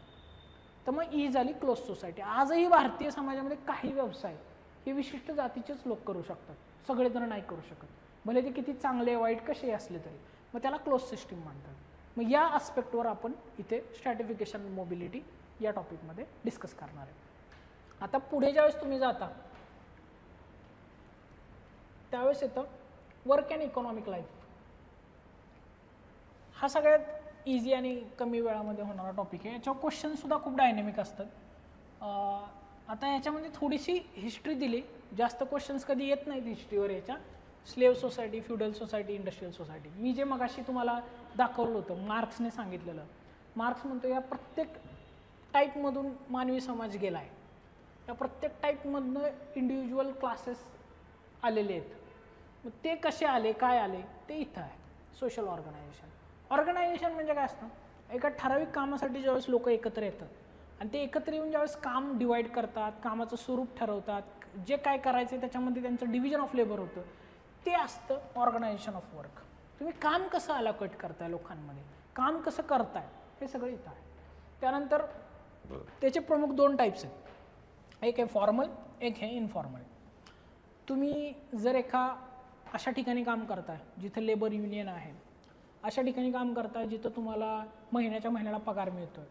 तर मग ही झाली क्लोज सोसायटी. आजही भारतीय समाजामध्ये काही व्यवसाय हे विशिष्ट जातीचेच लोक करू शकतात, सगळेजण नाही करू शकत, भले ते किती चांगले वाईट कसे असले तरी. मग त्याला क्लोज सिस्टीम म्हणतात. मग या आस्पेक्टवर आपण इथे स्ट्रॅटिफिकेशन मोबिलिटी या टॉपिकमध्ये डिस्कस करणार आहे. आता पुढे ज्यावेळेस तुम्ही जाता त्यावेळेस येतं वर्क अँड इकॉनॉमिक लाईफ. हा सगळ्यात इझी आणि कमी वेळामध्ये होणारा टॉपिक आहे. याच्यावर क्वेश्चनसुद्धा खूप डायनेमिक असतात. आता याच्यामध्ये थोडीशी हिस्ट्री दिली, जास्त क्वेश्चन्स कधी येत नाहीत हिस्ट्रीवर याच्या. Slave society, feudal society, industrial society, मी जे मगाशी तुम्हाला दाखवलं होतं, मार्क्सने सांगितलेलं. मार्क्स म्हणतो या प्रत्येक टाईपमधून मानवी समाज गेला आहे, या प्रत्येक टाईपमधनं इंडिव्हिज्युअल क्लासेस आलेले आहेत. मग ते कसे आले, काय आले, ते इथं आहे. Social organisation. ऑर्गनायझेशन म्हणजे काय असतं, एका ठराविक कामासाठी ज्यावेळेस लोक एकत्र येतात आणि ते एकत्र येऊन ज्यावेळेस काम डिवाईड करतात, कामाचं स्वरूप ठरवतात, जे काय करायचं त्याच्यामध्ये त्यांचं डिव्हिजन ऑफ लेबर होतं, ते असतं ऑर्गनायझेशन ऑफ वर्क. तुम्ही काम कसं अलोकेट करताय लोकांमध्ये, काम कसं करताय, हे सगळं इथं आहे. त्यानंतर त्याचे प्रमुख 2 टाईप्स आहेत, एक आहे फॉर्मल, एक आहे इनफॉर्मल. तुम्ही जर एका अशा ठिकाणी काम करताय जिथं लेबर युनियन आहे, अशा ठिकाणी काम करताय जिथं तुम्हाला महिन्याच्या महिन्याला पगार मिळतो आहे,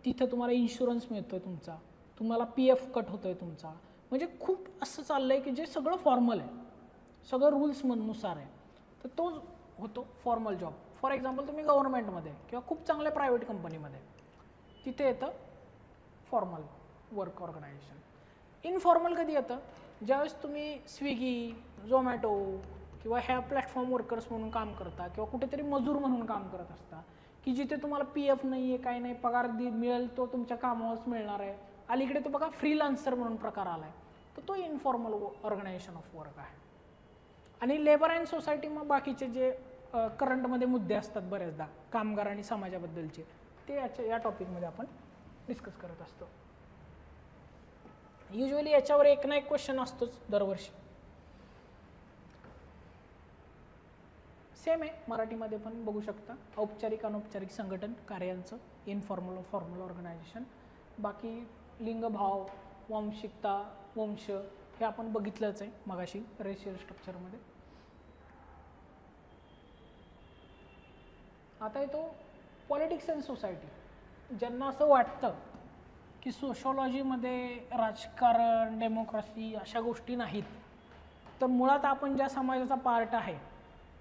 तिथं तुम्हाला इन्शुरन्स मिळतो आहे तुमचा, तुम्हाला PF कट होतो आहे तुमचा, म्हणजे खूप असं चाललं आहे की जे सगळं फॉर्मल आहे, सगळं रूल्सनुसार आहे, तर तो होतो फॉर्मल जॉब. फॉर एक्झाम्पल तुम्ही गव्हर्नमेंटमध्ये किंवा खूप चांगल्या प्रायव्हेट कंपनीमध्ये, तिथे येतं फॉर्मल वर्क ऑर्गनायझेशन. इनफॉर्मल कधी येतं, ज्यावेळेस तुम्ही स्विगी, झोमॅटो किंवा ह्या प्लॅटफॉर्म वर्कर्स म्हणून काम करता किंवा कुठेतरी मजूर म्हणून काम करत असता, की जिथे तुम्हाला PF नाही आहे, काही नाही, पगार मिळेल तो तुमच्या कामावरच मिळणार आहे. अलीकडे तो बघा फ्रीलान्सर म्हणून प्रकार आला आहे, तर तो इनफॉर्मल ऑर्गनायझेशन ऑफ वर्क आहे. आणि लेबर अँड सोसायटी, मग बाकीचे जे करंटमध्ये मुद्दे असतात बऱ्याचदा कामगार आणि समाजाबद्दलचे, ते या टॉपिकमध्ये आपण डिस्कस करत असतो. युजली याच्यावर एक ना एक क्वेश्चन असतोच दरवर्षी. सेम आहे मराठीमध्ये पण बघू शकता, औपचारिक अनौपचारिक संघटन कार्यांचं, इनफॉर्मल फॉर्मल ऑर्गनायझेशन. बाकी लिंगभाव, वांशिकता, वंश हे आपण बघितलंच आहे मगाशी रेशियल स्ट्रक्चरमध्ये. आता येतो पॉलिटिक्स अँड सोसायटी. ज्यांना असं वाटतं की सोशॉलॉजीमध्ये राजकारण, डेमोक्रेसी अशा गोष्टी नाहीत, तर मुळात आपण ज्या समाजाचा पार्ट आहे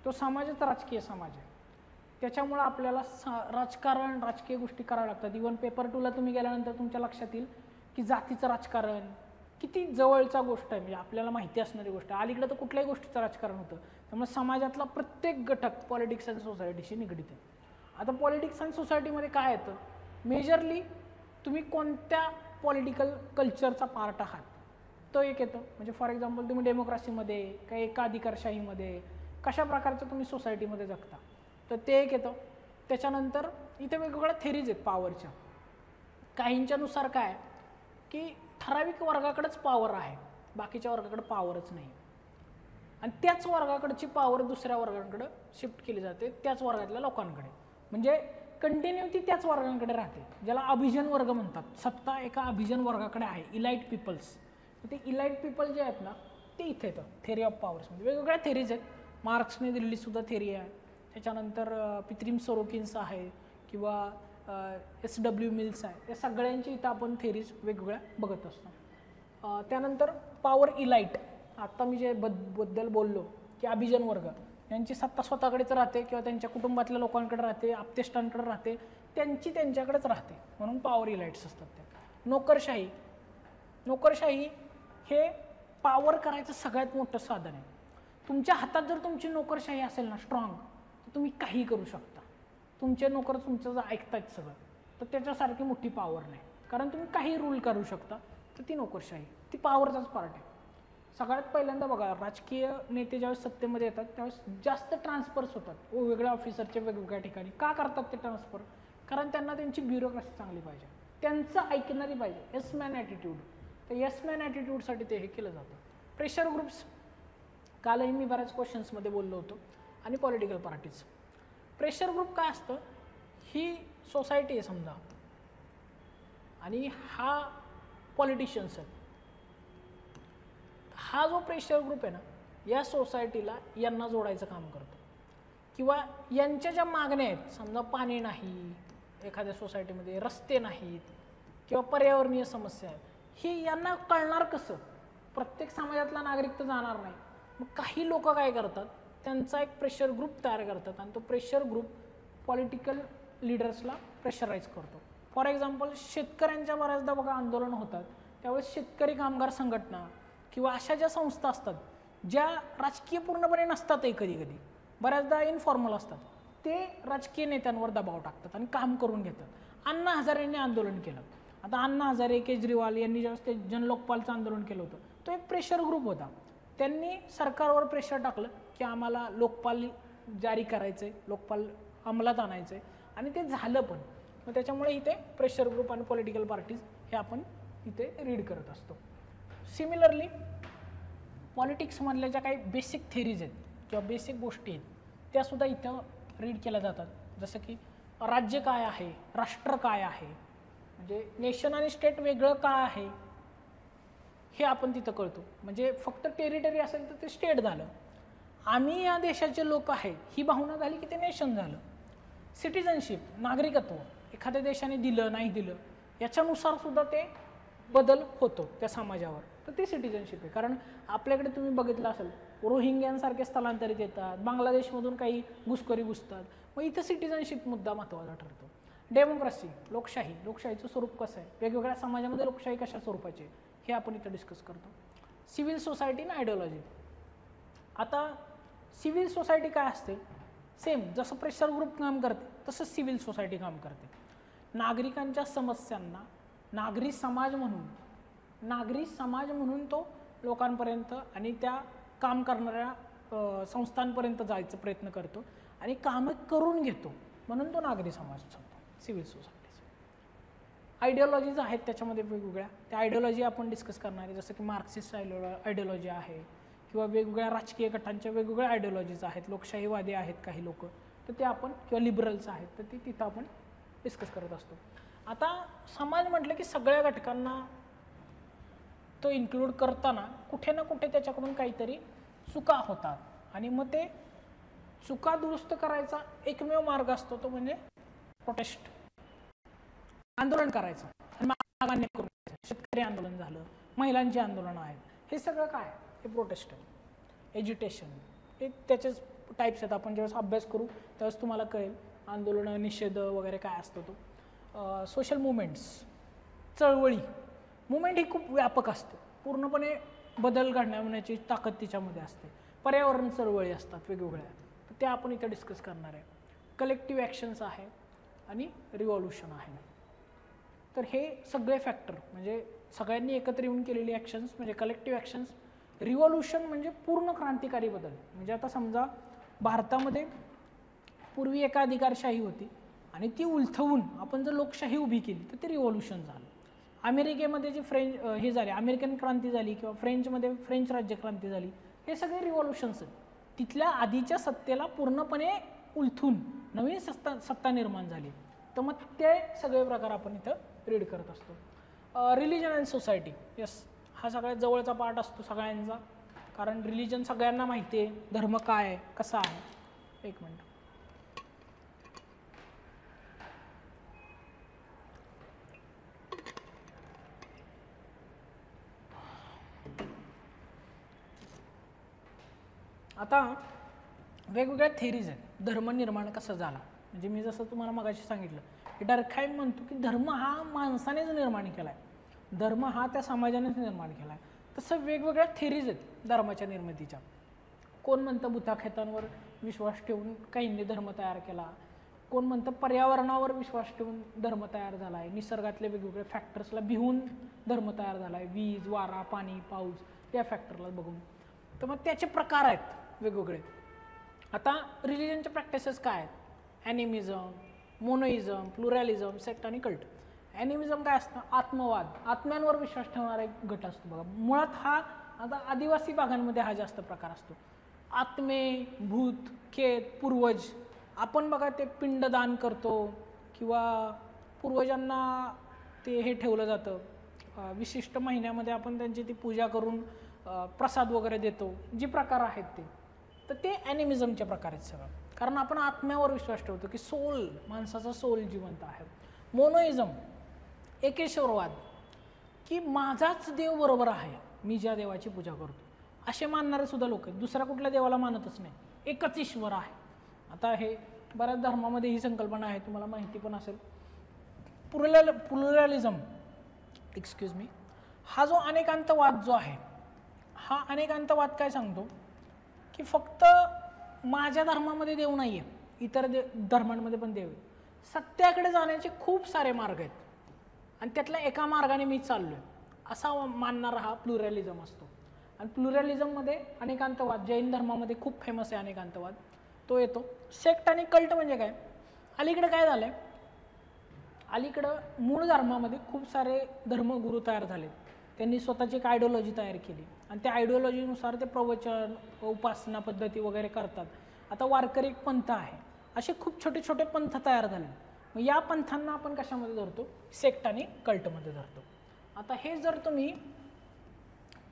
तो समाजच राजकीय समाज आहे. त्याच्यामुळं आपल्याला राजकारण, राजकीय गोष्टी कराव्या लागतात. इव्हन पेपर 2ला तुम्ही गेल्यानंतर तुमच्या लक्षात येईल की जातीचं राजकारण किती जवळचा गोष्ट आहे, म्हणजे आपल्याला माहिती असणारी गोष्ट आहे. अलीकडे तर कुठल्याही गोष्टीचं राजकारण होतं. त्यामुळे समाजातला प्रत्येक घटक पॉलिटिक्स अँड सोसायटीशी निगडीत आहे. आता पॉलिटिक्स अँड सोसायटीमध्ये काय येतं, मेजरली तुम्ही कोणत्या पॉलिटिकल कल्चरचा पार्ट आहात तो एक येतं. म्हणजे फॉर एक्झाम्पल तुम्ही डेमोक्रेसीमध्ये, काही एकाधिकारशाहीमध्ये, कशा प्रकारचं तुम्ही सोसायटीमध्ये जगता, तर ते एक येतं. त्याच्यानंतर इथे वेगवेगळ्या थेरीज आहेत पॉवरच्या. काहींच्यानुसार काय की ठराविक वर्गाकडेच पॉवर आहे, बाकीच्या वर्गाकडे पॉवरच नाही, आणि त्याच वर्गाकडची पॉवर दुसऱ्या वर्गाकडे शिफ्ट केली जाते, त्याच वर्गातल्या लोकांकडे. म्हणजे कंटिन्यू ती त्याच वर्गाकडे राहते, ज्याला अभिजन वर्ग म्हणतात. सत्ता एका अभिजन वर्गाकडे आहे, इलाइट पीपल्स. ते इलाइट पीपल जे आहेत ना, ते इथे येतं थेरी ऑफ पॉवर्समध्ये. वेगवेगळ्या थेरीज आहेत, मार्क्सने दिलेली सुद्धा थेरी आहे. त्याच्यानंतर पित्रिम सोरोकिन्स आहे किंवा SW मिल्स आहे. या सगळ्यांची इथं आपण थेरीज वेगवेगळ्या बघत असतो. त्यानंतर पॉवर इलाइट, आत्ता मी जे बद्दल बोललो की अभिजन वर्ग, यांची सत्ता स्वतःकडेच राहते किंवा त्यांच्या कुटुंबातल्या लोकांकडे राहते, आप्तेष्टांकडे राहते, त्यांची त्यांच्याकडेच राहते, म्हणून पॉवर इलाइट्स असतात त्या. नोकरशाही, नोकरशाही हे पॉवर करायचं सगळ्यात मोठं साधन आहे. तुमच्या हातात जर तुमची नोकरशाही असेल ना स्ट्रॉंग, तर तुम्ही काही करू शकता. तुमचे नोकर तुमचं जर ऐकतायत सगळं, तर त्याच्यासारखी मोठी पॉवर नाही, कारण तुम्ही काही रूल करू शकता. तर ती नोकरशाही, ती पॉवरचाच पार्ट आहे. सगळ्यात पहिल्यांदा बघा, राजकीय नेते ज्यावेळेस सत्तेमध्ये येतात त्यावेळेस जास्त ट्रान्सफर्स होतात वेगवेगळ्या ऑफिसरचे वेगवेगळ्या ठिकाणी. का करतात ते ट्रान्सफर? कारण त्यांना त्यांची ब्युरोक्रेसी चांगली पाहिजे, त्यांचं ऐकणारी पाहिजे, येस मॅन ॲटिट्यूड. तर येस मॅन ॲटिट्यूडसाठी ते हे केलं जातं. प्रेशर ग्रुप्स कालही मी बऱ्याच क्वेश्चन्समध्ये बोललो होतो. आणि पॉलिटिकल पार्टीज. प्रेशर ग्रुप काय असतं, ही सोसायटी आहे समजा आणि हा पॉलिटिशियन्स आहे. हा जो प्रेशर ग्रुप आहे ना, या सोसायटीला यांना जोडायचं काम करतो किंवा यांच्या ज्या मागण्या आहेत, समजा पाणी नाही एखाद्या सोसायटीमध्ये, रस्ते नाहीत किंवा पर्यावरणीय समस्या आहेत, ही यांना कळणार कसं? प्रत्येक समाजातला नागरिक तर जाणार नाही. मग काही लोक काय करतात, त्यांचा एक प्रेशर ग्रुप तयार करतात आणि तो प्रेशर ग्रुप पॉलिटिकल लीडर्सला प्रेशराईज करतो. फॉर एक्झाम्पल शेतकऱ्यांच्या बऱ्याचदा बघा आंदोलन होतात, त्यावेळेस शेतकरी कामगार संघटना किंवा अशा ज्या संस्था असतात ज्या राजकीय पूर्णपणे नसतातही, कधी कधी बऱ्याचदा इनफॉर्मल असतात, ते राजकीय नेत्यांवर दबाव टाकतात आणि काम करून घेतात. अण्णा हजारेंनी आंदोलन केलं. आता अण्णा हजारे, केजरीवाल यांनी ज्यावेळेस ते जनलोकपालचं आंदोलन केलं होतं, तो एक प्रेशर ग्रुप होता. त्यांनी सरकारवर प्रेशर टाकलं की आम्हाला लोकपाल जारी करायचं आहे, लोकपाल अंमलात आणायचं आहे, आणि ते झालं पण. मग त्याच्यामुळे इथे प्रेशर ग्रुप आणि पॉलिटिकल पार्टीज हे आपण इथे रीड करत असतो. सिमिलरली पॉलिटिक्समधल्या ज्या काही बेसिक थेरीज आहेत किंवा बेसिक गोष्टी आहेत, त्यासुद्धा इथं रीड केल्या जातात. जसं की राज्य काय आहे, राष्ट्र काय आहे, म्हणजे नेशन आणि स्टेट वेगळं काय आहे हे आपण तिथं कळतो. म्हणजे फक्त टेरिटरी असेल तर ते स्टेट झालं, आम्ही या देशाचे लोक आहे ही भावना झाली की ते नेशन झालं. सिटिझनशिप, नागरिकत्व एखाद्या देशाने दिलं नाही दिलं याच्यानुसार सुद्धा ते बदल होतो त्या समाजावर, तर ते सिटिझनशिप आहे. कारण आपल्याकडे तुम्ही बघितलं असेल रोहिंग्यांसारखे स्थलांतरित येतात, बांगलादेशमधून काही घुसखोरी घुसतात, मग इथं सिटिझनशिप मुद्दा महत्त्वाचा ठरतो. डेमोक्रेसी, लोकशाही, लोकशाहीचं स्वरूप कसं आहे, वेगवेगळ्या समाजामध्ये लोकशाही कशा स्वरूपाची आहे हे आपण इथं डिस्कस करतो. सिव्हिल सोसायटी आणि आयडिओलॉजी. आता सिव्हिल सोसायटी काय असते, सेम जसं प्रेशर ग्रुप काम करते तसंच सिव्हिल सोसायटी काम करते. नागरिकांच्या समस्यांना नागरी समाज म्हणून तो लोकांपर्यंत आणि त्या काम करणाऱ्या संस्थांपर्यंत जायचा प्रयत्न करतो आणि कामं करून घेतो, म्हणून तो नागरी समाज असतो सिव्हिल सोसायटी. आयडिओलॉजीज आहेत त्याच्यामध्ये वेगवेगळ्या, त्या आयडिओलॉजी आपण डिस्कस करणार आहे. जसं की मार्क्सिस्ट आयडिओलॉजी आहे किंवा वेगवेगळ्या राजकीय गटांच्या वेगवेगळ्या आयडिओलॉजीज आहेत, लोकशाहीवादी आहेत काही लोक, तर ते आपण, किंवा लिबरल्स आहेत, तर ते तिथं आपण डिस्कस करत असतो. आता समाज म्हटलं की सगळ्या घटकांना तो इन्क्लूड करताना कुठे ना कुठे त्याच्याकडून काहीतरी चुका होतात आणि मग ते चुका दुरुस्त करायचा एकमेव मार्ग असतो तो म्हणजे प्रोटेस्ट, आंदोलन करायचं आणि मान्य करून घ्यायचं. शेतकरी आंदोलन झालं, महिलांची आंदोलनं आहेत, हे सगळं काय हे प्रोटेस्ट आहे, एज्युटेशन, हे त्याचेच टाईप्स आहेत. आपण ज्यावेळेस अभ्यास करू त्यावेळेस तुम्हाला कळेल आंदोलनं, निषेध वगैरे काय असतो तो. सोशल मुवमेंट्स, चळवळी, मुवमेंट ही खूप व्यापक असते, पूर्णपणे बदल घडवण्याची ताकद तिच्यामध्ये असते. पर्यावरण चळवळी असतात वेगवेगळ्या, तर त्या आपण इथं डिस्कस करणार आहे. कलेक्टिव्ह ॲक्शन्स आहे आणि रिव्हॉल्युशन आहे. तर हे सगळे फॅक्टर म्हणजे सगळ्यांनी एकत्र येऊन केलेली ॲक्शन्स म्हणजे कलेक्टिव्ह ॲक्शन्स. रिव्हॉल्युशन म्हणजे पूर्ण क्रांतिकारी बदल. म्हणजे आता समजा भारतामध्ये पूर्वी एका अधिकारशाही होती आणि ती उलथवून आपण जर लोकशाही उभी केली तर ते रिव्हॉल्युशन झालं. अमेरिकेमध्ये जी हे झाले, अमेरिकन क्रांती झाली किंवा फ्रेंचमध्ये फ्रेंच राज्यक्रांती झाली, हे सगळे रिव्हॉल्युशन्स आहेत. तिथल्या आधीच्या सत्तेला पूर्णपणे उलथून नवीन सत्ता निर्माण झाली. तर मग ते सगळे प्रकार आपण इथं रीड करत असतो. रिलिजन अँड सोसायटी, यस, हा सगळ्यात जवळचा पार्ट असतो सगळ्यांचा, कारण रिलिजन सगळ्यांना माहिती आहे, धर्म काय आहे, कसा आहे. एक मिनिट. आता वेगवेगळ्या थेरीज आहेत. धर्म निर्माण कसा झाला, म्हणजे मी जसं तुम्हाला मगाशी सांगितलं की डर्कहाइम म्हणतो की धर्म हा माणसानेच निर्माण केला आहे, धर्म हा त्या समाजानेच निर्माण केला आहे. तसं वेगवेगळ्या थेरीज आहेत धर्माच्या निर्मितीच्या. कोण म्हणतं भूताखेतांवर विश्वास ठेवून काहींनी धर्म तयार केला, कोण म्हणतं पर्यावरणावर विश्वास ठेवून धर्म तयार झाला आहे, निसर्गातले वेगवेगळे फॅक्टर्सला भिवून धर्म तयार झाला आहे, वीज, वारा, पाणी, पाऊस या फॅक्टरला बघून. तर मग त्याचे प्रकार आहेत वेगवेगळे. आता रिलिजनच्या प्रॅक्टिसेस काय आहेत, ॲनिमिझम, मोनोइझम, प्लुरॅलिझम, सेक्ट आणि कल्ट. ॲनिमिझम काय असतं? आत्मवाद, आत्म्यांवर विश्वास ठेवणारा एक गट असतो बघा. मुळात हा आता आदिवासी भागांमध्ये हा जास्त प्रकार असतो. आत्मे, भूत, खेत, पूर्वज, आपण बघा ते पिंडदान करतो किंवा पूर्वजांना ते हे ठेवलं जातं, विशिष्ट महिन्यामध्ये आपण त्यांची ती पूजा करून प्रसाद वगैरे देतो, जे प्रकार आहेत तर ते ॲनिमिझमचे प्रकार आहेत सगळं. कारण आपण आत्म्यावर विश्वास ठेवतो की सोल, माणसाचा सोल जिवंत आहे. मोनोइझम, एकेश्वरवाद, की माझाच देव बरोबर आहे, मी ज्या देवाची पूजा करतो, असे मानणारे सुद्धा लोक आहेत. दुसऱ्या कुठल्या देवाला मानतच नाही, एकच ईश्वर आहे. आता हे बऱ्याच धर्मामध्ये ही संकल्पना आहे, तुम्हाला माहिती पण असेल. प्लुरॅलिझम, एक्सक्यूज मी, हा जो अनेकांतवाद जो आहे, हा अनेकांतवाद काय सांगतो की फक्त माझ्या धर्मामध्ये देव नाही आहे, इतर धर्मांमध्ये पण देव आहे. सत्याकडे जाण्याचे खूप सारे मार्ग आहेत आणि त्यातल्या एका मार्गाने मी चाललोय असा मानणारा हा प्लुरॅलिझम असतो. आणि प्लुरॅलिझममध्ये अनेकांतवाद, जैन धर्मामध्ये खूप फेमस आहे अनेकांतवाद, तो येतो. सेक्ट आणि कल्ट म्हणजे काय? अलीकडे काय झालंय, अलीकडं मूळ धर्मामध्ये खूप सारे धर्मगुरू तयार झाले, त्यांनी स्वतःची एक आयडिओलॉजी तयार केली आणि त्या आयडिओलॉजीनुसार ते प्रवचन, उपासना पद्धती वगैरे करतात. आता वारकरी एक पंथ आहे, असे खूप छोटे छोटे पंथ तयार झाले. मग या पंथांना आपण कशामध्ये धरतो? सेक्ट आणि कल्टमध्ये धरतो. आता हे जर तुम्ही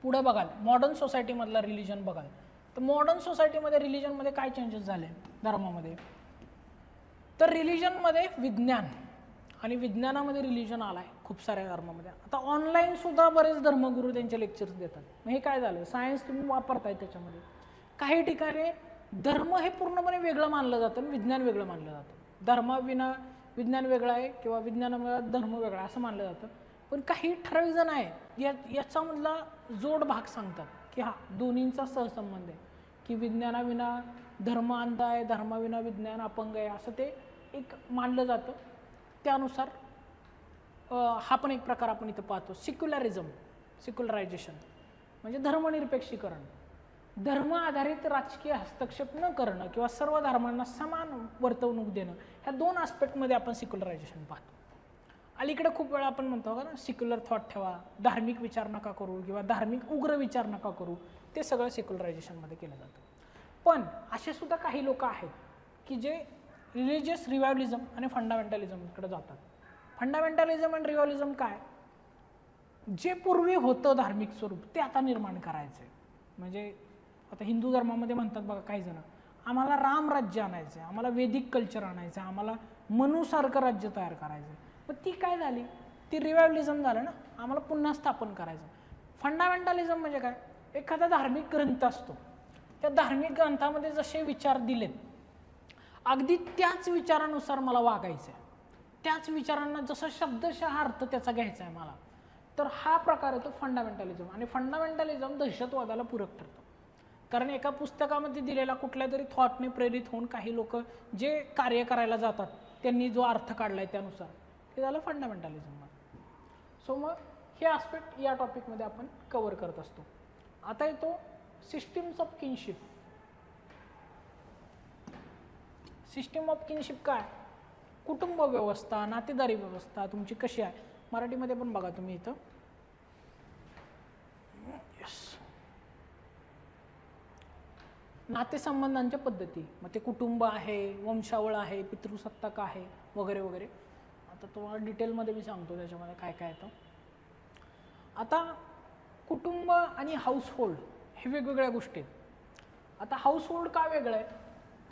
पुढे बघाल, मॉडर्न सोसायटीमधला रिलिजन बघाल, तर मॉडर्न सोसायटीमध्ये रिलिजनमध्ये काय चेंजेस झाले धर्मामध्ये? तर रिलिजनमध्ये विज्ञान आणि विज्ञानामध्ये रिलिजन आलाय खूप साऱ्या धर्मामध्ये. आता ऑनलाईन सुद्धा बरेच धर्मगुरू त्यांचे लेक्चर्स देतात. मग हे काय झालं? सायन्स तुम्ही वापरताय त्याच्यामध्ये. काही ठिकाणी धर्म हे पूर्णपणे वेगळं मानलं जातं आणि विज्ञान वेगळं मानलं जातं. धर्माविना विज्ञान वेगळं आहे किंवा विज्ञानामुळे धर्म वेगळा असं मानलं जातं. पण काही ठराविक जण आहे याच्यामधला जोड भाग सांगतात की हा दोन्हींचा सहसंबंध आहे, की विज्ञानाविना धर्म अंध आहे, धर्माविना विज्ञान अपंग आहे, असं ते एक मानलं जातं. त्यानुसार हा पण एक प्रकार आपण इथं पाहतो. सिक्युलरिझम, सिक्युलरायझेशन म्हणजे धर्मनिरपेक्षीकरण, धर्म आधारित राजकीय हस्तक्षेप न करणं किंवा सर्व धर्मांना समान वर्तवणूक देणं, ह्या दोन आस्पेक्टमध्ये आपण सिक्युलरायझेशन पाहतो. अलीकडे खूप वेळा आपण म्हणतो ना, सिक्युलर थॉट ठेवा, धार्मिक विचार नका करू किंवा धार्मिक उग्र विचार नका करू, ते सगळं सेक्युलरायझेशनमध्ये केलं जातं. पण असे सुद्धा काही लोक आहेत की जे रिलिजियस रिवायवलिझम आणि फंडामेंटलिझमकडे जातात. फंडामेंटलिझम आणि रिवायवलिझम काय? जे पूर्वी होतं धार्मिक स्वरूप ते आता निर्माण करायचं. म्हणजे आता हिंदू धर्मामध्ये म्हणतात बघा काही जण, आम्हाला राम राज्य आणायचं आहे, आम्हाला वैदिक कल्चर आणायचं आहे, आम्हाला मनुसारखं राज्य तयार करायचं आहे. मग ती काय झाली? ती रिवायवलिझम झालं ना, आम्हाला पुन्हा स्थापन करायचं. फंडामेंटलिझम म्हणजे काय? एखादा धार्मिक ग्रंथ असतो, त्या धार्मिक ग्रंथामध्ये जसे विचार दिलेत अगदी त्याच विचारानुसार मला वागायचं आहे, त्याच विचारांना जसं शब्दशः अर्थ त्याचा घ्यायचा आहे मला, तर हा प्रकार येतो फंडामेंटलिझम. आणि फंडामेंटलिझम दहशतवादाला पूरक ठरतो. कारण एका पुस्तकामध्ये दिलेला कुठल्या तरी थॉटने प्रेरित होऊन काही लोक जे कार्य करायला जातात त्यांनी जो अर्थ काढलाय त्यानुसार, ते झालं फंडामेंटलिझम. सो मग हे आस्पेक्ट या टॉपिकमध्ये आपण कव्हर करत असतो. आता येतो systems of kinship. System of kinship काय? कुटुंब व्यवस्था, नातेदारी व्यवस्था तुमची कशी आहे. मराठीमध्ये पण बघा तुम्ही इथं. नातेसंबंधांच्या पद्धती, मग ते कुटुंब आहे, वंशावळ आहे, पितृसत्ताक आहे वगैरे वगैरे. आता तुम्हाला डिटेलमध्ये मी सांगतो त्याच्यामध्ये काय काय येतं. आता कुटुंब आणि हाऊसहोल्ड हे वेगवेगळ्या गोष्टी आहेत. आता हाऊसहोल्ड का वेगळं आहे?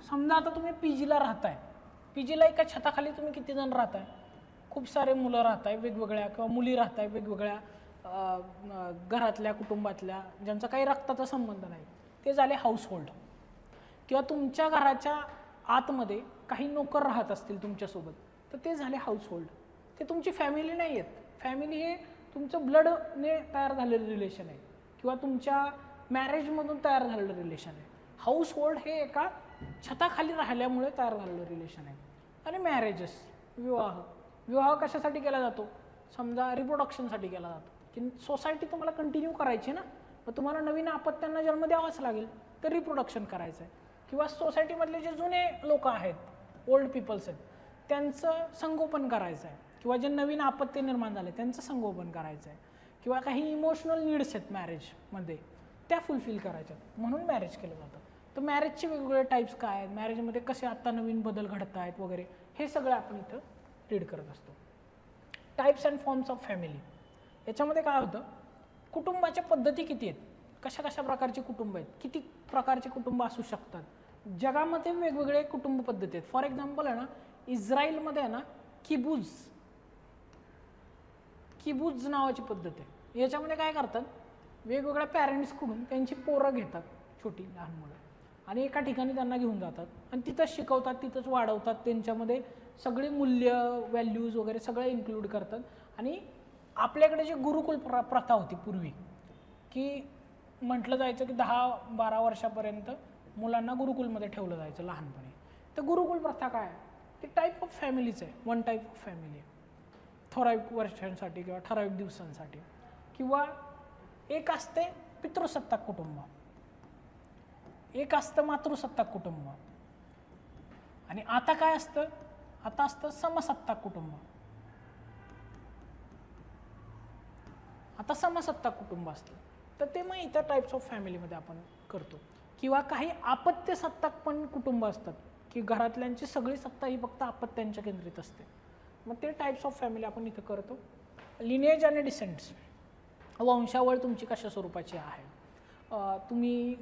समजा आता तुम्ही पीजीला राहताय, पीजीला एका छताखाली तुम्ही किती जण राहताय? खूप सारे मुलं राहताय वेगवेगळ्या किंवा मुली राहताय वेगवेगळ्या घरातल्या कुटुंबातल्या, ज्यांचा काही रक्ताचा संबंध नाही, ते झाले हाऊसहोल्ड. किंवा तुमच्या घराच्या आतमध्ये काही नोकर राहत असतील तुमच्यासोबत, तर ते झाले हाऊसहोल्ड. ते तुमची फॅमिली नाही आहेत. फॅमिली हे तुमचं ब्लडने तयार झालेलं रिलेशन आहे किंवा तुमच्या मॅरेजमधून तयार झालेलं रिलेशन आहे. हाऊसहोल्ड हे एका छताखाली राहिल्यामुळे तयार झालेलं रिलेशन आहे. आणि मॅरेजेस, विवाह, विवाह कशासाठी केला जातो? समजा रिप्रोडक्शनसाठी केला जातो, की सोसायटी तुम्हाला कंटिन्यू करायची ना, मग तुम्हाला नवीन अपत्यांना जन्म द्यावाच लागेल, तर रिप्रोडक्शन करायचं आहे. किंवा सोसायटीमधले जे जुने लोक आहेत, ओल्ड पीपल्स आहेत, त्यांचं संगोपन करायचं आहे. किंवा जे नवीन आपत्ती निर्माण झाले त्यांचं संगोपन करायचं आहे, किंवा काही इमोशनल नीड्स आहेत मॅरेजमध्ये त्या फुलफिल करायच्या, म्हणून मॅरेज केलं जातं. तर मॅरेजचे वेगवेगळे टाईप्स काय आहेत, मॅरेजमध्ये कसे आत्ता नवीन बदल घडत आहेत वगैरे, हे सगळं आपण इथं रीड करत असतो. Types and forms of family, याच्यामध्ये काय होतं, कुटुंबाच्या पद्धती किती आहेत, कशा कशा प्रकारचे कुटुंब आहेत, किती प्रकारचे कुटुंब असू शकतात. जगामध्ये वेगवेगळे कुटुंब पद्धती आहेत. फॉर एक्झाम्पल आहे ना, इस्रायलमध्ये आहे ना किबुज नावाची पद्धत आहे. याच्यामध्ये काय करतात, वेगवेगळ्या पॅरेंट्सकडून त्यांची पोरं घेतात, छोटी लहान मुलं, आणि एका ठिकाणी त्यांना घेऊन जातात आणि तिथंच शिकवतात, तिथंच वाढवतात, त्यांच्यामध्ये सगळी मूल्य व्हॅल्यूज वगैरे सगळे इन्क्लूड करतात. आणि आपल्याकडे जे गुरुकुल प्रथा होती पूर्वी, की म्हटलं जायचं की 10-12 वर्षापर्यंत मुलांना गुरुकुलमध्ये ठेवलं जायचं लहानपणी. तर गुरुकुल प्रथा काय आहे, ती टाईप ऑफ फॅमिलीच आहे, वन टाईप ऑफ फॅमिली आहे, ठराविक वर्षांसाठी किंवा ठराविक दिवसांसाठी. किंवा एक असते पितृसत्ताक कुटुंब, एक असतं मातृसत्ताक कुटुंब, आणि आता काय असतं, आता असतं समसत्ताक कुटुंब. आता समसत्ताक कुटुंब असतं. तर ते मग इतर टाईप्स ऑफ फॅमिलीमध्ये आपण करतो. किंवा काही आपत्यसत्ताक पण कुटुंब असतात, की घरातल्यांची सगळी सत्ता ही फक्त आपत्यांच्या केंद्रित असते. मग ते टाईप्स ऑफ फॅमिली आपण इथं करतो. लिनिएज आणि डिसेंट्स, वंशावळ तुमची कशा स्वरूपाची आहे, तुम्ही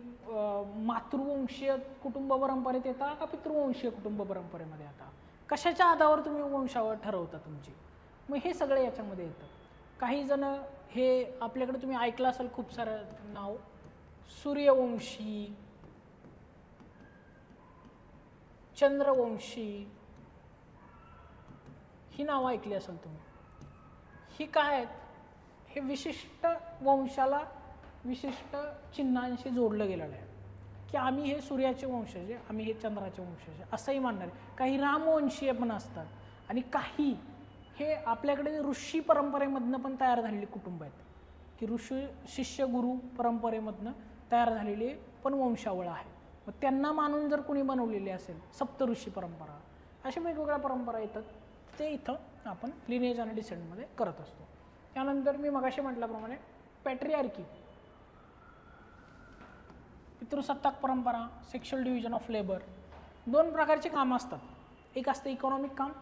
मातृवंशीय कुटुंब परंपरेत येता का पितृवंशीय कुटुंब परंपरेमध्ये येता, कशाच्या आधारावर तुम्ही वंशावळ ठरवता तुमची, मग हे सगळे याच्यामध्ये येतं. काही जण हे आपल्याकडे तुम्ही ऐकलं असेल खूप सारं नाव, सूर्यवंशी, चंद्रवंशी, ही नावं ऐकली असेल तुम्ही. ही काय आहेत, हे विशिष्ट वंशाला विशिष्ट चिन्हांशी जोडलं गेलेलं आहे, की आम्ही हे सूर्याचे वंशज, आम्ही हे चंद्राचे वंशज असंही मानणार आहे. काही रामवंशीय पण असतात, आणि काही हे आपल्याकडे ऋषी परंपरेमधनं पण तयार झालेली कुटुंब आहेत, की ऋषी शिष्य गुरु परंपरेमधनं तयार झालेली पण वंशावळ आहे. मग त्यांना मानून जर कोणी बनवलेली असेल, सप्तऋषी परंपरा, अशा वेगवेगळ्या परंपरा येतात, ते इथं आपण लिनिएज आणि डिसेंटमध्ये करत असतो. त्यानंतर मी मगाशी म्हटल्याप्रमाणे पॅट्रियार्की, पितृसत्ताक परंपरा, सेक्शुअल डिव्हिजन ऑफ लेबर, दोन प्रकारचे कामं असतात. एक असतं इकॉनॉमिक काम,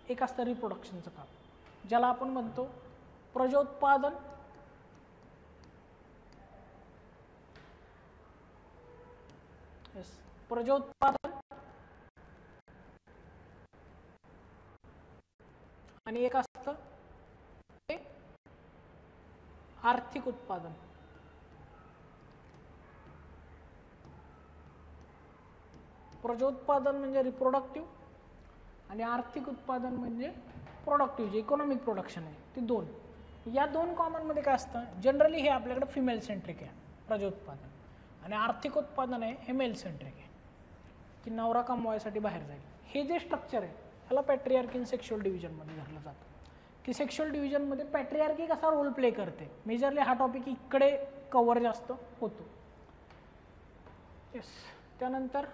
एक असतं रिप्रोडक्शनचं काम, ज्याला आपण म्हणतो प्रजोत्पादन प्रजोत्पादन आणि एक असतं ते आर्थिक उत्पादन. प्रजोत्पादन म्हणजे रिप्रोडक्टिव्ह आणि आर्थिक उत्पादन म्हणजे प्रोडक्टिव्ह, जे इकॉनॉमिक प्रोडक्शन आहे, ते दोन. या दोन कॉमनमध्ये काय असतं, जनरली हे आपल्याकडे फिमेल सेंट्रिक आहे प्रजोत्पादन, आणि आर्थिक उत्पादन आहे हे मेल सेंट्रिक आहे, की नवरा कमवायसाठी बाहेर जाईल. हे जे स्ट्रक्चर आहे त्याला पॅट्रियार्की इन सेक्शुअल डिव्हिजनमध्ये धरलं जातं, की सेक्शुअल डिव्हिजनमध्ये पॅट्रियार्की कसा रोल प्ले करते. मेजरली हा टॉपिक इकडे कव्हर जास्त होतो. येस. त्यानंतर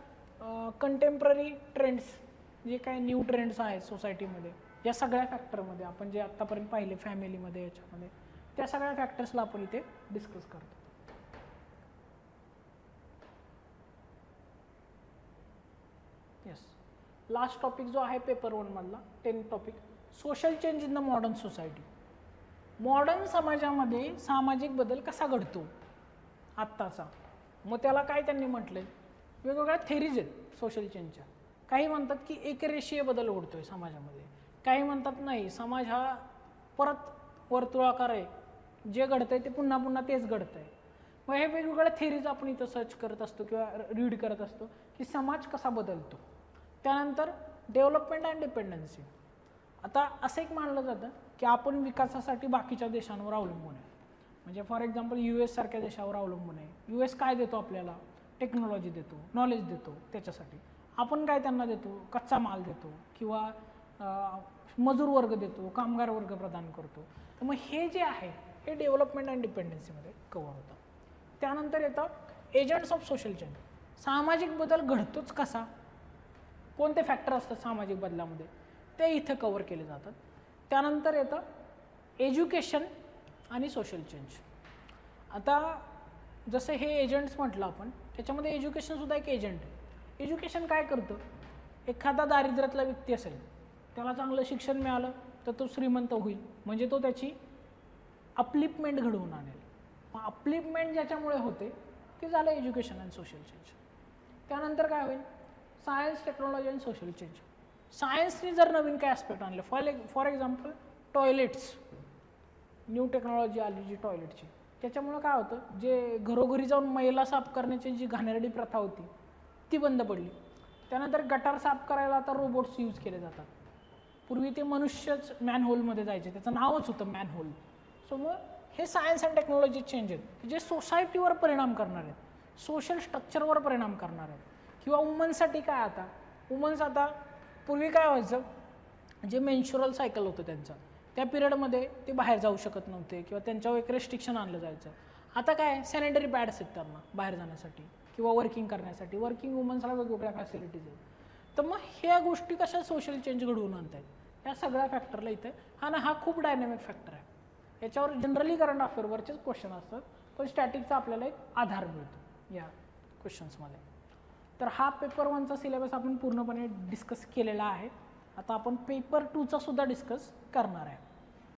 कंटेम्पररी ट्रेंड्स, जे काय न्यू ट्रेंड्स आहेत सोसायटीमध्ये, या सगळ्या फॅक्टरमध्ये आपण जे आत्तापर्यंत पाहिले फॅमिलीमध्ये, याच्यामध्ये त्या सगळ्या फॅक्टर्सला आपण इथे डिस्कस करतो. येस. लास्ट टॉपिक जो आहे पेपर 1 मधला 10th topic, social change in the modern society. Modern समाजामध्ये सामाजिक बदल कसा घडतो आत्ताचा. मग त्याला काय त्यांनी म्हटलंय, वेगवेगळ्या थेरीज आहेत सोशल चेंजच्या. काही म्हणतात की एकरेषीय बदल घडतोय समाजामध्ये, काही म्हणतात नाही, समाज हा परत वर्तुळाकार आहे, जे घडतंय ते पुन्हा पुन्हा तेच घडतंय. मग हे वेगवेगळ्या थेरीज आपण इथं सर्च करत असतो किंवा रीड करत असतो, की समाज कसा बदलतो. त्यानंतर डेव्हलपमेंट अँड डिपेंडन्सी. आता असं एक मानलं जातं की आपण विकासासाठी बाकीच्या देशांवर अवलंबून आहे. म्हणजे फॉर एक्झाम्पल US सारख्या देशावर अवलंबून आहे. US काय देतो आपल्याला, टेक्नॉलॉजी देतो, नॉलेज देतो. त्याच्यासाठी आपण काय त्यांना देतो, कच्चा माल देतो किंवा मजूर वर्ग देतो, कामगार वर्ग प्रदान करतो. तर मग हे जे आहे हे डेव्हलपमेंट अँड डिपेंडन्सीमध्ये कव्हर होतं. त्यानंतर येतं एजंट्स ऑफ सोशल चेंज. सामाजिक बदल घडतोच कसा, कोणते फॅक्टर असतात सामाजिक बदलामध्ये, ते इथं कव्हर केले जातात. त्यानंतर येतं एज्युकेशन आणि सोशल चेंज. आता जसं हे एजंट्स म्हटलं आपण, त्याच्यामध्ये एज्युकेशनसुद्धा एक एजंट आहे. एज्युकेशन काय करतं, एखादा दारिद्र्यातला व्यक्ती असेल, त्याला चांगलं शिक्षण मिळालं तर तो श्रीमंत होईल, म्हणजे तो त्याची अपलिपमेंट घडवून आणेल. मग अपलिपमेंट ज्याच्यामुळे होते ते झालं एज्युकेशन अँड सोशल चेंज. त्यानंतर काय होईल, science, technology and social change. सायन्सने जर नवीन काय ॲस्पेक्ट आणले, for example toilets, new technology आली जी टॉयलेटची, त्याच्यामुळं काय होतं, जे घरोघरी जाऊन मैला साफ करण्याची जी घाणेरडी प्रथा होती ती बंद पडली. त्यानंतर गटार साफ करायला आता रोबोट्स यूज केले जातात. पूर्वी ते मनुष्यच मॅनहोलमध्ये जायचे, त्याचं नावच होतं मॅनहोल. सो मग हे सायन्स अँड टेक्नॉलॉजी चेंज आहेत जे सोसायटीवर परिणाम करणार आहेत, सोशल स्ट्रक्चरवर परिणाम करणार आहेत. किंवा वुमन्ससाठी काय, आता वुमन्स आता पूर्वी काय व्हायचं, जे मेन्शुरल सायकल होतं त्यांचं, त्या पिरियडमध्ये ते बाहेर जाऊ शकत नव्हते किंवा त्यांच्यावर एक रेस्ट्रिक्शन आणलं जायचं. आता काय सॅनिटरी पॅड्स आहेत त्यांना बाहेर जाण्यासाठी किंवा वर्किंग करण्यासाठी, वर्किंग वुमन्सला वेगवेगळ्या फॅसिलिटीज आहेत. तर मग ह्या गोष्टी कशा सोशल चेंज घडवून आणतायत, ह्या सगळ्या फॅक्टरला इथे हा खूप डायनॅमिक फॅक्टर आहे. याच्यावर जनरली करंट अफेअरवरचेच क्वेश्चन असतात, पण स्टॅटिकचा आपल्याला एक आधार मिळतो या क्वेश्चन्समध्ये. तर हा पेपर 1चा सिलेबस आपण पूर्णपणे डिस्कस केलेला आहे. आता आपण पेपर 2चा सुद्धा डिस्कस करणार आहे.